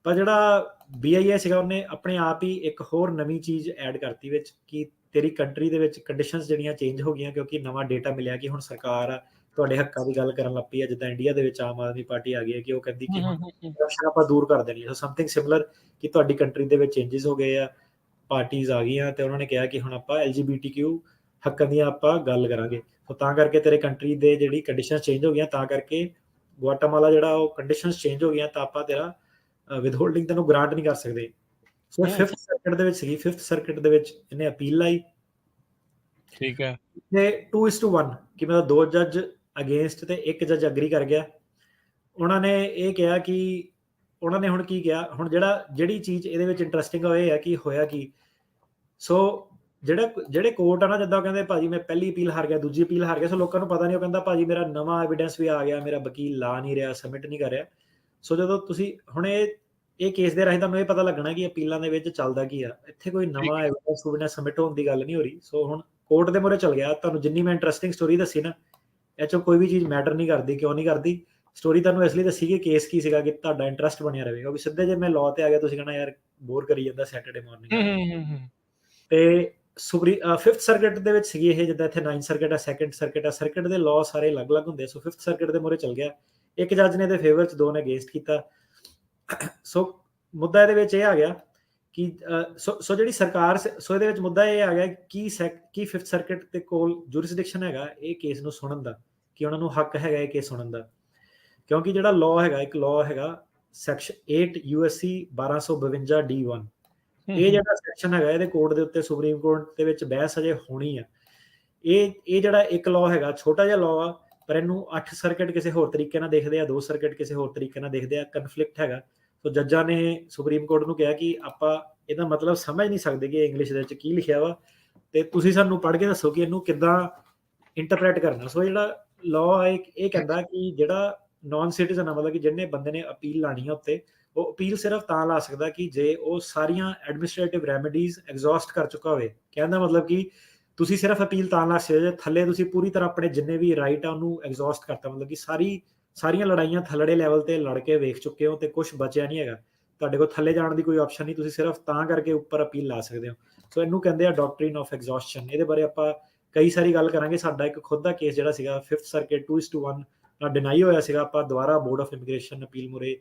ਪਰ ਜਿਹੜਾ BIA ਸੀਗਾ ਉਹਨੇ ਆਪਣੇ ਆਪ ਹੀ ਇੱਕ ਹੋਰ ਨਵੀਂ ਚੀਜ਼ ਐਡ ਕਰਤੀ ਵਿੱਚ ਕਿ ਤੇਰੀ ਕੰਟਰੀ ਦੇ ਵਿੱਚ ਕੰਡੀਸ਼ਨਸ ਜਿਹੜੀਆਂ ਚੇਂਜ ਹੋ ਗਈਆਂ, ਕਿਉਂਕਿ ਨਵਾਂ ਡੇਟਾ ਮਿਲਿਆ ਕਿ ਹੁਣ ਸਰਕਾਰ ਤੁਹਾਡੇ ਹੱਕਾਂ ਦੀ ਗੱਲ ਕਰਨ ਲੱਗ ਪਈ ਹੈ। ਜਿੱਦਾਂ ਇੰਡੀਆ ਦੇ ਵਿੱਚ ਆਮ ਆਦਮੀ ਪਾਰਟੀ ਆ ਗਈ ਹੈ ਕਿ ਉਹ ਕਹਿੰਦੀ ਕਿ ਹੁਣ ਕਰਪਸ਼ਨ ਆਪਾਂ ਦੂਰ ਕਰ ਦੇਣੀ ਹੈ। ਸੋ ਸਮਥਿੰਗ ਸਿਮਿਲਰ ਕਿ ਤੁਹਾਡੀ ਕੰਟਰੀ ਦੇ ਵਿੱਚ ਚੇਂਜਸ ਹੋ ਗਏ ਆ, ਪਾਰਟੀਆਂ ਆ ਗਈਆਂ, ਤੇ ਉਹਨਾਂ ਨੇ ਕਿਹਾ ਕਿ ਹੁਣ ਆਪਾਂ LGBTQ ਹੱਕਾਂ ਦੀਆਂ ਆਪਾਂ ਗੱਲ ਕਰਾਂਗੇ। ਸੋ ਤਾਂ ਕਰਕੇ ਤੇਰੇ ਕੰਟਰੀ ਦੇ ਜਿਹੜੀ ਕੰਡੀਸ਼ਨਸ ਚੇਂਜ ਹੋ ਗਈਆਂ, ਤਾਂ ਕਰਕੇ ਗੁਆਟਾਮਾਲਾ ਜਿਹੜਾ ਉਹ ਕੰਡੀਸ਼ਨਸ ਚੇਂਜ ਹੋ ਗਈਆਂ, ਤਾਂ ਆਪਾਂ ਤੇਰਾ ਵਿਦਹੋਲਡਿੰਗ ਤੈਨੂੰ ਗ੍ਰਾਂਟ ਨਹੀਂ ਕਰ ਸਕਦੇ। ਸੋ 5th ਸਰਕਟ ਦੇ ਵਿੱਚ ਸੀਗੀ, 5th ਸਰਕਟ ਦੇ ਵਿੱਚ ਇਹਨੇ ਅਪੀਲ ਲਾਈ। ਠੀਕ ਹੈ। ਤੇ 2:1 ਕਿ ਮਤਲਬ 2 ਜੱਜ ਅਗੇਂਸਟ ਤੇ 1 ਜੱਜ ਅਗਰੀ ਕਰ ਗਿਆ। ਉਹਨਾਂ ਨੇ ਇਹ ਕਿਹਾ ਕਿ ਉਹਨਾਂ ਨੇ ਹੁਣ ਕੀ ਕਿਹਾ, ਹੁਣ ਜਿਹੜੀ ਚੀਜ਼ ਇਹਦੇ ਵਿੱਚ ਇੰਟਰਸਟਿੰਗ ਹੋਏ ਹੈ ਕਿ ਹੋਇਆ ਕੀ। ਸੋ ਜਿਹੜੇ ਕੋਰਟ ਆ ਨਾ, ਜਿੱਦਾਂ ਕਹਿੰਦੇ ਭਾਜੀ ਮੈਂ ਪਹਿਲੀ ਅਪੀਲ ਹਾਰ ਗਿਆ, ਦੂਜੀ ਅਪੀਲ ਹਾਰ ਗਿਆ। ਸੋ ਲੋਕਾਂ ਨੂੰ ਪਤਾ ਨਹੀਂ, ਉਹ ਕਹਿੰਦਾ ਭਾਜੀ ਮੇਰਾ ਨਵਾਂ ਐਵੀਡੈਂਸ ਵੀ ਆ ਗਿਆ, ਮੇਰਾ ਵਕੀਲ ਲਾ ਨਹੀਂ ਰਿਹਾ, ਸਬਮਿਟ ਨਹੀਂ ਕਰ ਰਿਹਾ। ਸੋ ਜਦੋਂ ਤੁਸੀਂ ਹੁਣ ਇਹ ਕੇਸ ਦੇ ਰਾਹੀਂ ਤੁਹਾਨੂੰ ਇਹ ਪਤਾ ਲੱਗਣਾ ਕਿ ਅਪੀਲਾਂ ਦੇ ਵਿੱਚ ਚੱਲਦਾ ਕੀ ਆ। ਇੱਥੇ ਕੋਈ ਨਵਾਂ ਐਵੀਡੈਂਸ ਸਬਮਿਟ ਹੋਣ ਦੀ ਗੱਲ ਨਹੀਂ ਹੋ ਰਹੀ। ਸੋ ਹੁਣ ਕੋਰਟ ਦੇ ਮੂਹਰੇ ਚੱਲ ਗਿਆ। ਤੁਹਾਨੂੰ ਜਿੰਨੀ ਮੈਂ ਇੰਟਰਸਟਿੰਗ ਸਟੋਰੀ ਦੱਸੀ ਨਾ, ਇਹ 'ਚੋਂ ਕੋਈ ਵੀ ਚੀਜ਼ ਮੈਟਰ ਨਹੀਂ ਕਰਦੀ। ਕਿਉਂ ਨਹੀਂ ਕਰਦੀ? ਸਟੋਰੀ ਤੁਹਾਨੂੰ ਇਸ ਲਈ ਦੱਸੀ ਕਿ ਕੇਸ ਕੀ ਸੀਗਾ, ਕਿ ਤੁਹਾਡਾ ਇੰਟਰਸਟ ਬਣਿਆ ਰਹੇ। ਕਿਉਂਕਿ ਸਿੱਧੇ ਜੇ ਮੈਂ ਲਾਅ ਤੇ ਆ ਗਿਆ, ਤੁਸੀਂ ਕਹਿਣਾ ਯਾਰ ਬੋਰ ਕਰੀ ਜਾਂਦਾ ਸੈਟਰਡੇ ਮਾਰਨਿੰਗ। ਤੇ 5th ਸਰਕਟ ਦੇ ਵਿੱਚ ਸੀਗੀ ਇਹ, ਜਿੱਦਾਂ ਇੱਥੇ 9th ਸਰਕਟ ਆ, 2nd ਸਰਕਟ ਆ, ਸਰਕਟ ਦੇ ਲਾਅ ਸਾਰੇ ਅਲੱਗ-ਅਲੱਗ ਹੁੰਦੇ। ਸੋ 5th ਸਰਕਟ ਦੇ ਮੂਹਰੇ ਚੱਲ ਗਿਆ। ਇੱਕ ਜੱਜ ਨੇ ਇਹਦੇ ਫੇਵਰ 'ਚ, 2 ਨੇ ਅਗੇਂਸਟ ਕੀਤਾ। ਸੋ ਮੁੱਦਾ ਇਹਦੇ ਵਿੱਚ ਇਹ ਆ ਗਿਆ ਕਿ ਸੋ ਜਿਹੜੀ ਸਰਕਾਰ, ਸੋ ਇਹਦੇ ਵਿੱਚ ਮੁੱਦਾ ਇਹ ਆ ਗਿਆ ਕਿ 5th ਸਰਕਟ ਦੇ ਕੋਲ ਜੁਰਿਸਡਿਕਸ਼ਨ ਹੈਗਾ ਇਹ ਕੇਸ ਨੂੰ ਸੁਣਨ ਦਾ, ਕਿ ਉਹਨਾਂ ਨੂੰ ਹੱਕ ਹੈਗਾ ਇਹ ਕੇਸ ਸੁਣਨ ਦਾ। ਕਿਉਂਕਿ ਜਿਹੜਾ ਲਾਅ ਹੈਗਾ, ਇੱਕ ਲਾਅ ਹੈਗਾ ਸੈਕਸ਼ਨ 8 USC 1252 D1। ਇਹ ਜਿਹੜਾ ਸੈਕਸ਼ਨ ਹੈਗਾ, ਇਹਦੇ ਕੋਡ ਦੇ ਉੱਤੇ ਸੁਪਰੀਮ ਕੋਰਟ ਦੇ ਵਿੱਚ ਬਹਿਸ ਅਜੇ ਹੋਣੀ ਆ। ਇਹ ਜਿਹੜਾ ਇੱਕ ਲਾਅ ਹੈਗਾ, ਛੋਟਾ ਜਿਹਾ ਲਾਅ ਆ, ਪਰ ਇਹਨੂੰ 8 ਸਰਕਟ ਕਿਸੇ ਹੋਰ ਤਰੀਕੇ ਨਾਲ ਦੇਖਦੇ ਆ, 2 ਸਰਕਟ ਕਿਸੇ ਹੋਰ ਤਰੀਕੇ ਨਾਲ ਦੇਖਦੇ ਆ। ਕਨਫਲਿਕਟ ਹੈਗਾ। ਸੋ ਜੱਜਾਂ ਨੇ ਸੁਪਰੀਮ ਕੋਰਟ ਨੂੰ ਕਿਹਾ ਕਿ ਆਪਾਂ ਇਹਦਾ ਮਤਲਬ ਸਮਝ ਨਹੀਂ ਸਕਦੇ ਕਿ ਇੰਗਲਿਸ਼ ਦੇ ਵਿੱਚ ਕੀ ਲਿਖਿਆ ਵਾ, ਤੇ ਤੁਸੀਂ ਸਾਨੂੰ ਪੜ੍ਹ ਕੇ ਦੱਸੋ ਕਿ ਇਹਨੂੰ ਕਿੱਦਾਂ ਇੰਟਰਪ੍ਰੈਟ ਕਰਨਾ। ਸੋ ਜਿਹੜਾ ਲਾਅ ਹੈ ਇਹ ਕਹਿੰਦਾ ਕਿ ਜਿਹੜਾ ਨਾਨ ਸਿਟੀਜ਼ਨ ਆ, ਮਤਲਬ ਕਿ ਜਿਹਨੇ ਬੰਦੇ ਨੇ ਅਪੀਲ ਲਾਣੀ ਆ ਉੱਤੇ, ਉਹ ਅਪੀਲ ਸਿਰਫ ਤਾਂ ਲਾ ਸਕਦਾ ਕਿ ਜੇ ਉਹ ਸਾਰੀਆਂ ਐਡਮਿਨਿਸਟ੍ਰੇਟਿਵ ਰੈਮੀਡੀਜ਼ ਐਗਜ਼ੌਸਟ ਕਰ ਚੁੱਕਾ ਹੋਵੇ। ਕਹਿਣ ਦਾ ਮਤਲਬ ਕਿ ਤੁਸੀਂ ਸਿਰਫ ਅਪੀਲ ਤਾਂ ਲਾ ਸਕਦੇ ਜੇ ਥੱਲੇ ਤੁਸੀਂ ਪੂਰੀ ਤਰ੍ਹਾਂ ਆਪਣੇ ਜਿੰਨੇ ਵੀ ਰਾਈਟ ਆ ਉਹਨੂੰ ਐਗਜ਼ੌਸਟ ਕਰਤਾ, ਮਤਲਬ ਕਿ ਸਾਰੀਆਂ ਲੜਾਈਆਂ ਥੱਲੜੇ ਲੈਵਲ ਤੇ ਲੜ ਕੇ ਵੇਖ ਚੁੱਕੇ ਹੋ ਤੇ ਕੁਝ ਬਚਿਆ ਨਹੀਂ ਹੈਗਾ, ਤੁਹਾਡੇ ਕੋਲ ਥੱਲੇ ਜਾਣ ਦੀ ਕੋਈ ਆਪਸ਼ਨ ਨਹੀਂ, ਤੁਸੀਂ ਸਿਰਫ ਤਾਂ ਕਰਕੇ ਉੱਪਰ ਅਪੀਲ ਲਾ ਸਕਦੇ ਹੋ। ਸੋ ਇਹਨੂੰ ਕਹਿੰਦੇ ਆ ਡਾਕਟਰੀਨ ਆਫ ਐਗਜ਼ੌਸਸ਼ਨ। ਇਹਦੇ ਬਾਰੇ ਆਪਾਂ ਕਈ ਸਾਰੀ ਗੱਲ ਕਰਾਂਗੇ। ਸਾਡਾ ਇੱਕ ਖੁਦ ਦਾ ਕੇਸ ਜਿਹੜਾ ਸੀਗਾ 5th ਸਰਕਟ 2:1 ਨਾਲ ਡਿਨਾਈ ਹੋਇਆ ਸੀਗਾ। ਆਪਾਂ ਦੁਬਾਰਾ ਬੋਰਡ ਆਫ ਇਮੀਗ੍ਰੇਸ਼ਨ ਅਪੀਲ ਮੁਰੇ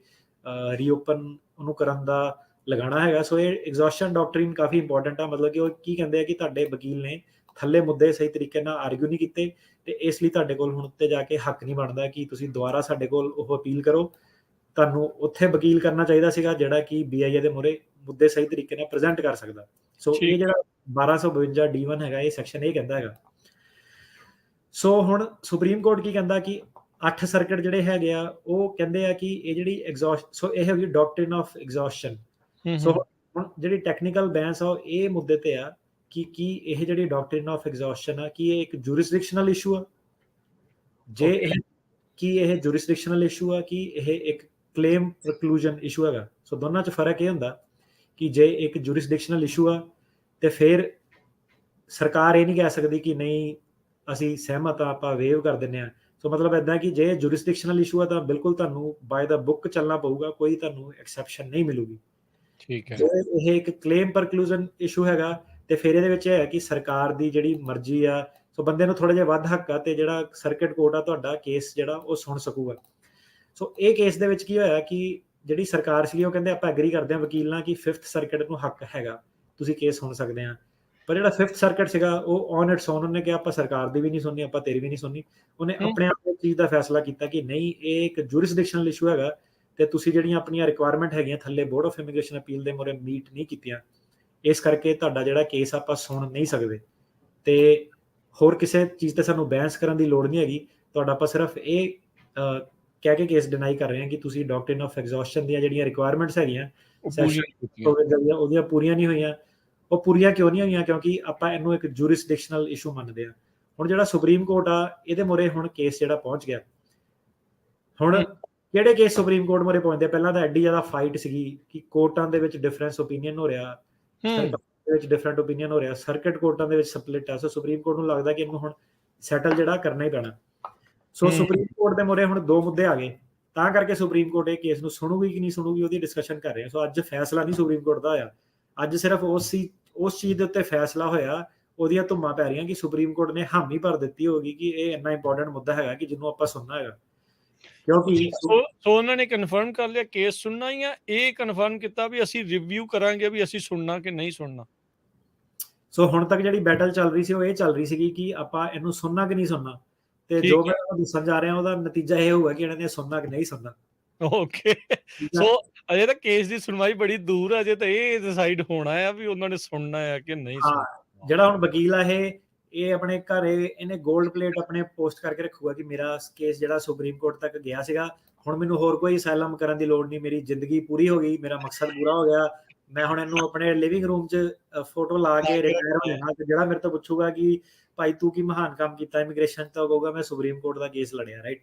ਰੀਓਪਨ ਉਹਨੂੰ ਕਰਨ ਦਾ ਲਗਾਉਣਾ ਹੈਗਾ। ਸੋ ਇਹ ਐਗਜ਼ੌਸ਼ਨ ਡਾਕਟਰੀਨ ਕਾਫੀ ਇੰਪੋਰਟੈਂਟ ਆ, ਮਤਲਬ ਕਿ ਉਹ ਕੀ ਕਹਿੰਦੇ ਆ ਕਿ ਤੁਹਾਡੇ ਵਕੀਲ ਨੇ ਥੱਲੇ ਮੁੱਦੇ ਸਹੀ ਤਰੀਕੇ ਨਾਲ ਆਰਗੂ ਨਹੀਂ ਕੀਤੇ, ਤੇ ਇਸ ਲਈ ਤੁਹਾਡੇ ਕੋਲ ਹੁਣ ਉੱਤੇ ਜਾ ਕੇ ਹੱਕ ਨਹੀਂ ਬਣਦਾ ਕਿ ਤੁਸੀਂ ਦੁਬਾਰਾ ਸਾਡੇ ਕੋਲ ਉਹ ਅਪੀਲ ਕਰੋ। ਤੁਹਾਨੂੰ ਉੱਥੇ ਵਕੀਲ ਕਰਨਾ ਚਾਹੀਦਾ ਸੀਗਾ ਜਿਹੜਾ ਕਿ BIA ਦੇ ਮੂਹਰੇ ਮੁੱਦੇ ਸਹੀ ਤਰੀਕੇ ਨਾਲ ਪ੍ਰੈਜ਼ੈਂਟ ਕਰ ਸਕਦਾ। ਸੋ ਇਹ ਠੀਕ ਜਿਹੜਾ 1252 D1 ਹੈਗਾ, ਇਹ ਸੈਕਸ਼ਨ ਇਹ ਕਹਿੰਦਾ ਹੈਗਾ। ਸੋ ਹੁਣ ਸੁਪਰੀਮ ਕੋਰਟ ਕੀ ਕਹਿੰਦਾ ਕਿ 8 ਸਰਕਟ ਜਿਹੜੇ ਹੈਗੇ ਆ ਉਹ ਕਹਿੰਦੇ ਆ ਕਿ ਇਹ ਜਿਹੜੀ ਸੋ ਇਹ ਹੈਗੀ ਡਾਕਟਰੀਨ ਆਫ ਐਗਜ਼ੌਸ਼ਨ। ਸੋ ਹੁਣ ਜਿਹੜੀ ਟੈਕਨੀਕਲ ਬੈਂਸ ਆ ਉਹ ਇਹ ਮੁੱਦੇ ਤੇ ਆ ਕਿ ਕੀ ਇਹ ਜਿਹੜੀ ਡਾਕਟਰੀਨ ਆਫ ਐਗਜ਼ੌਸ਼ਨ ਆ ਕੀ ਇਹ ਇੱਕ ਜੁਰਿਸਡਿਕਸ਼ਨਲ ਇਸ਼ੂ ਆ, ਜੇ ਇਹ ਕੀ ਇਹ ਜੁਰਿਸਡਿਕਸ਼ਨਲ ਇਸ਼ੂ ਆ ਕਿ ਇਹ ਇੱਕ ਕਲੇਮ ਪ੍ਰਕਲੂਜਨ ਇਸ਼ੂ ਹੈਗਾ। ਸੋ ਦੋਨਾਂ 'ਚ ਫਰਕ ਇਹ ਹੁੰਦਾ ਕਿ ਜੇ ਇੱਕ ਜੁਰਿਸਡਿਕਸ਼ਨਲ ਇਸ਼ੂ ਆ ਤੇ ਫਿਰ ਸਰਕਾਰ ਇਹ ਨਹੀਂ ਕਹਿ ਸਕਦੀ ਕਿ ਨਹੀਂ ਅਸੀਂ ਸਹਿਮਤ ਆ, ਆਪਾਂ ਵੇਵ ਕਰ ਦਿੰਦੇ ਆ। ਸੋ ਮਤਲਬ ਇੱਦਾਂ ਕਿ ਜੇ ਜੁਰਿਸਡਿਕਸ਼ਨਲ ਇਸ਼ੂ ਆ ਤਾਂ ਬਿਲਕੁਲ ਤੁਹਾਨੂੰ ਬਾਏ ਦਾ ਬੁੱਕ ਚੱਲਣਾ ਪਊਗਾ, ਕੋਈ ਤੁਹਾਨੂੰ ਐਕਸੈਪਸ਼ਨ ਨਹੀਂ ਮਿਲੂਗੀ। ਠੀਕ ਹੈ। ਜੇ ਇਹ ਇੱਕ ਕਲੇਮ ਪ੍ਰਕਲੂਜਨ ਇਸ਼ੂ ਹੈਗਾ ਤੇ ਫਿਰ ਇਹਦੇ ਵਿੱਚ ਇਹ ਹੈ ਕਿ ਸਰਕਾਰ ਦੀ ਜਿਹੜੀ ਮਰਜ਼ੀ ਆ, ਸੋ ਬੰਦੇ ਨੂੰ ਥੋੜਾ ਜਿਹਾ ਵੱਧ ਹੱਕ ਆ ਤੇ ਜਿਹੜਾ ਸਰਕਟ ਕੋਰਟ ਆ ਤੁਹਾਡਾ ਕੇਸ ਜਿਹੜਾ ਉਹ ਸੁਣ ਸਕੂਗਾ। ਸੋ ਇਹ ਕੇਸ ਦੇ ਵਿੱਚ ਕੀ ਹੋਇਆ ਕਿ ਜਿਹੜੀ ਸਰਕਾਰ ਸੀ ਉਹ ਕਹਿੰਦੇ ਆਪਾਂ ਐਗਰੀ ਕਰਦੇ ਹਾਂ ਵਕੀਲ ਨਾਲ ਕਿ 5th ਸਰਕਟ ਨੂੰ ਹੱਕ ਹੈਗਾ, ਤੁਸੀਂ ਕੇਸ ਸੁਣ ਸਕਦੇ ਆ। ਪਰ ਜਿਹੜਾ 5th ਸਰਕਟ ਸੀਗਾ ਉਹ ਔਨ ਇਟਸ ਓਨ ਉਹਨੇ ਕਿਹਾ ਆਪਾਂ ਸਰਕਾਰ ਦੀ ਵੀ ਨਹੀਂ ਸੁਣਨੀ, ਆਪਾਂ ਤੇਰੀ ਵੀ ਨਹੀਂ ਸੁਣਨੀ। ਉਹਨੇ ਆਪਣੇ ਆਪ ਇਸ ਚੀਜ਼ ਦਾ ਫੈਸਲਾ ਕੀਤਾ ਕਿ ਨਹੀਂ ਇਹ ਇੱਕ ਜੁਰਿਸਡਿਕਸ਼ਨਲ ਇਸ਼ੂ ਹੈਗਾ ਤੇ ਤੁਸੀਂ ਜਿਹੜੀਆਂ ਆਪਣੀਆਂ ਰਿਕੁਆਇਰਮੈਂਟ ਹੈਗੀਆਂ ਥੱਲੇ ਬੋਰਡ ਆਫ ਇਮੀਗ੍ਰੇਸ਼ਨ ਅਪੀਲ ਦੇ ਮੂਹਰੇ ਮੀਟ ਨਹੀਂ ਕੀਤੀਆਂ, ਇਸ ਕਰਕੇ ਤੁਹਾਡਾ ਜਿਹੜਾ ਕੇਸ ਆਪਾਂ ਸੁਣ ਨਹੀਂ ਸਕਦੇ ਤੇ ਹੋਰ ਕਿਸੇ ਚੀਜ਼ ਤੇ ਸਾਨੂੰ ਬਹਿਸ ਕਰਨ ਦੀ ਲੋੜ ਨਹੀਂ ਹੈਗੀ। ਤੁਹਾਡਾ ਆਪਾਂ ਸਿਰਫ ਇਹ ਕਹਿ ਕੇ ਕੇਸ ਡਿਨਾਈ ਕਰ ਰਹੇ ਹਾਂ ਕਿ ਤੁਸੀਂ ਡਾਕਟਰੀਨ ਆਫ ਐਗਜ਼ੌਸ਼ਨ ਦੀਆਂ ਜਿਹੜੀਆਂ ਰਿਕੁਆਇਰਮੈਂਟਸ ਹੈਗੀਆਂ ਉਹਦੀਆਂ ਪੂਰੀਆਂ ਨਹੀਂ ਹੋਈਆਂ। ਉਹ ਪੂਰੀਆਂ ਕਿਉਂ ਨਹੀਂ ਹੋਈਆਂ? ਕਿਉਂਕਿ ਆਪਾਂ ਇਹਨੂੰ ਇੱਕ ਜੁਰਿਸਡਿਕਸ਼ਨਲ ਇਸ਼ੂ ਮੰਨਦੇ ਹਾਂ। ਹੁਣ ਜਿਹੜਾ ਸੁਪਰੀਮ ਕੋਰਟ ਆ ਇਹਦੇ ਮੂਹਰੇ ਹੁਣ ਕੇਸ ਜਿਹੜਾ ਪਹੁੰਚ ਗਿਆ, ਹੁਣ ਕਿਹੜੇ ਕੇਸ ਸੁਪਰੀਮ ਕੋਰਟ ਮੂਹਰੇ ਪਹੁੰਚਦੇ? ਪਹਿਲਾਂ ਤਾਂ ਐਡੀ ਜ਼ਿਆਦਾ ਫਾਈਟ ਸੀਗੀ ਕਿ ਕੋਰਟਾਂ ਦੇ ਵਿੱਚ ਡਿਫਰੈਂਸ ਓਪੀਨੀਅਨ ਹੋ ਰਿਹਾ, ਸਰਕਾਰ ਦੇ ਵਿੱਚ ਡਿਫਰੈਂਟ ਓਪੀਨੀਅਨ ਹੋ ਰਿਹਾ, ਸਰਕਟ ਕੋਰਟਾਂ ਦੇ ਵਿੱਚ ਸਪਲਿਟ ਆ। ਸੋ ਸੁਪਰੀਮ ਕੋਰਟ ਨੂੰ ਲੱਗਦਾ ਕਿ ਇਹਨੂੰ ਹੁਣ ਸੈਟਲ ਜਿਹੜਾ ਕਰਨਾ ਹੀ ਪੈਣਾ। ਸੋ ਸੁਪਰੀਮ ਕੋਰਟ ਦੇ ਮੂਹਰੇ ਹੁਣ 2 ਮੁੱਦੇ ਆ ਗਏ, ਤਾਂ ਕਰਕੇ ਸੁਪਰੀਮ ਕੋਰਟ ਇਹ ਕੇਸ ਨੂੰ ਸੁਣੂਗੀ ਕਿ ਨਹੀਂ ਸੁਣੂਗੀ ਉਹਦੀ ਡਿਸਕਸ਼ਨ ਕਰ ਰਹੇ ਆ। ਸੋ ਅੱਜ ਫੈਸਲਾ ਨਹੀਂ ਸੁਪਰੀਮ ਕੋਰਟ ਦਾ ਹੋਇਆ, ਅੱਜ ਸਿਰਫ ਉਸ ਚੀਜ਼ ਦੇ ਉੱਤੇ ਫੈਸਲਾ ਹੋਇਆ, ਉਹਦੀਆਂ ਧੁੰਮਾਂ ਪੈ ਰਹੀਆਂ ਕਿ ਸੁਪਰੀਮ ਕੋਰਟ ਨੇ ਹਾਮੀ ਭਰ ਦਿੱਤੀ ਹੋਗੀ ਕਿ ਇਹ ਇੰਨਾ ਇੰਪੋਰਟੈਂਟ ਮੁੱਦਾ ਹੈਗਾ ਕਿ ਜਿਹਨੂੰ ਆਪਾਂ ਸੁਣਨਾ ਹੈਗਾ। ਕਿਉਂਕਿ ਸੋ ਉਹਨਾਂ ਨੇ ਕਨਫਰਮ ਕਰ ਲਿਆ ਕੇਸ ਸੁਣਨਾ ਹੀ ਆ, ਇਹ ਕਨਫਰਮ ਕੀਤਾ ਵੀ ਅਸੀਂ ਰਿਵਿਊ ਕਰਾਂਗੇ ਵੀ ਅਸੀਂ ਸੁਣਨਾ ਕਿ ਨਹੀਂ ਸੁਣਨਾ। ਸੋ ਹੁਣ ਤੱਕ ਜਿਹੜੀ ਬੈਟਲ ਚੱਲ ਰਹੀ ਸੀ ਉਹ ਇਹ ਚੱਲ ਰਹੀ ਸੀਗੀ ਕਿ ਆਪਾਂ ਇਹਨੂੰ ਸੁਣਨਾ ਕਿ ਨਹੀਂ ਸੁਣਨਾ, ਤੇ ਜੋ ਮੈਂ ਦੱਸਣ ਜਾ ਰਿਹਾ ਉਹਦਾ ਨਤੀਜਾ ਇਹ ਹੋਊਗਾ ਕਿ ਇਹਨਾਂ ਨੇ ਸੁਣਨਾ ਕਿ ਨਹੀਂ ਸੁਣਨਾ। ਓਕੇ, ਸੋ ਅਜੇ ਤਾਂ ਕੇਸ ਦੀ ਸੁਣਵਾਈ ਬੜੀ ਦੂਰ ਆ, ਅਜੇ ਤਾਂ ਇਹ ਡਿਸਾਈਡ ਹੋਣਾ ਆ ਵੀ ਉਹਨਾਂ ਨੇ ਸੁਣਨਾ ਆ ਕਿ ਨਹੀਂ ਸੁਣਨਾ। ਜਿਹੜਾ ਹੁਣ ਵਕੀਲ ਆ ਇਹ ਆਪਣੇ ਘਰੇ ਇਹਨੇ 골ਡ ਪਲੇਟ ਆਪਣੇ ਪੋਸਟ ਕਰਕੇ ਰੱਖੂਗਾ ਕਿ ਮੇਰਾ ਕੇਸ ਜਿਹੜਾ ਸੁਪਰੀਮ ਕੋਰਟ ਤੱਕ ਗਿਆ ਸੀਗਾ, ਹੁਣ ਮੈਨੂੰ ਹੋਰ ਕੋਈ ਅਸਾਈਲਮ ਕਰਨ ਦੀ ਲੋੜ ਨਹੀਂ, ਮੇਰੀ ਜ਼ਿੰਦਗੀ ਪੂਰੀ ਹੋ ਗਈ, ਮੇਰਾ ਮਕਸਦ ਪੂਰਾ ਹੋ ਗਿਆ, ਮੈਂ ਹੁਣ ਇਹਨੂੰ ਆਪਣੇ ਲਿਵਿੰਗ ਰੂਮ 'ਚ ਫੋਟੋ ਲਾ ਕੇ ਰਿਟਾਇਰ ਹੋ ਜਾਣਾ। ਤੇ ਜਿਹੜਾ ਮੇਰੇ ਤੋਂ ਪੁੱਛੂਗਾ ਕਿ ਭਾਈ ਤੂੰ ਕੀ ਮਹਾਨ ਕੰਮ ਕੀਤਾ ਇਮੀਗ੍ਰੇਸ਼ਨ, ਤਾਂ ਕਹੂਗਾ ਮੈਂ ਸੁਪਰੀਮ ਕੋਰਟ ਦਾ ਕੇਸ ਲੜਿਆ, ਰਾਈਟ।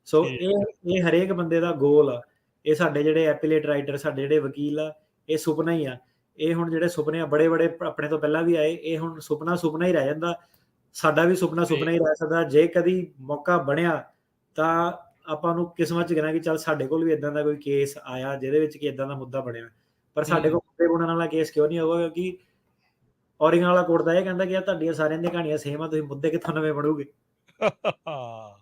ਸੋ ਇਹ ਹਰੇਕ ਬੰਦੇ ਦਾ ਗੋਲ ਆ। ਇਹ ਸਾਡੇ ਜਿਹੜੇ ਐਪੀਲੇਟ ਰਾਈਟਰ, ਸਾਡੇ ਜਿਹੜੇ ਵਕੀਲ ਆ, ਇਹ ਸੁਪਨਾ ਹੀ ਆ। ਇਹ ਹੁਣ ਜਿਹੜੇ ਸੁਪਨੇ ਆ ਬੜੇ ਆਪਣੇ ਤੋਂ ਪਹਿਲਾਂ ਵੀ ਆਏ, ਇਹ ਹੁਣ ਸੁਪਨਾ ਹੀ ਰਹਿ ਜਾਂਦਾ। ਸਾਡਾ ਵੀ ਸੁਪਨਾ ਹੀ ਰਹਿ ਸਕਦਾ। ਜੇ ਕਦੀ ਮੌਕਾ ਬਣਿਆ ਤਾਂ ਆਪਾਂ ਨੂੰ ਕਿਸਮਤ 'ਚ ਕਹਿਣਾ ਕਿ ਚੱਲ ਸਾਡੇ ਕੋਲ ਵੀ ਇਦਾਂ ਦਾ ਕੋਈ ਕੇਸ ਆਇਆ ਜਿਹਦੇ ਵਿੱਚ ਕਿ ਇਦਾਂ ਦਾ ਮੁੱਦਾ ਬਣਿਆ। ਪਰ ਸਾਡੇ ਕੋਲ ਮੁੱਦੇ ਬਣਨ ਵਾਲਾ ਕੇਸ ਕਿਉਂ ਨਹੀਂ ਹੋਊਗਾ? ਕਿਉਂਕਿ ਔਰਿੰਗਨ ਵਾਲਾ ਕੋਰਟ ਦਾ ਇਹ ਕਹਿੰਦਾ ਕਿ ਤੁਹਾਡੀਆਂ ਸਾਰਿਆਂ ਦੀਆਂ ਕਹਾਣੀਆਂ ਸੇਮ ਆ, ਤੁਸੀਂ ਮੁੱਦੇ ਕਿੱਥੋਂ ਨਵੇਂ ਬਣੋਗੇ?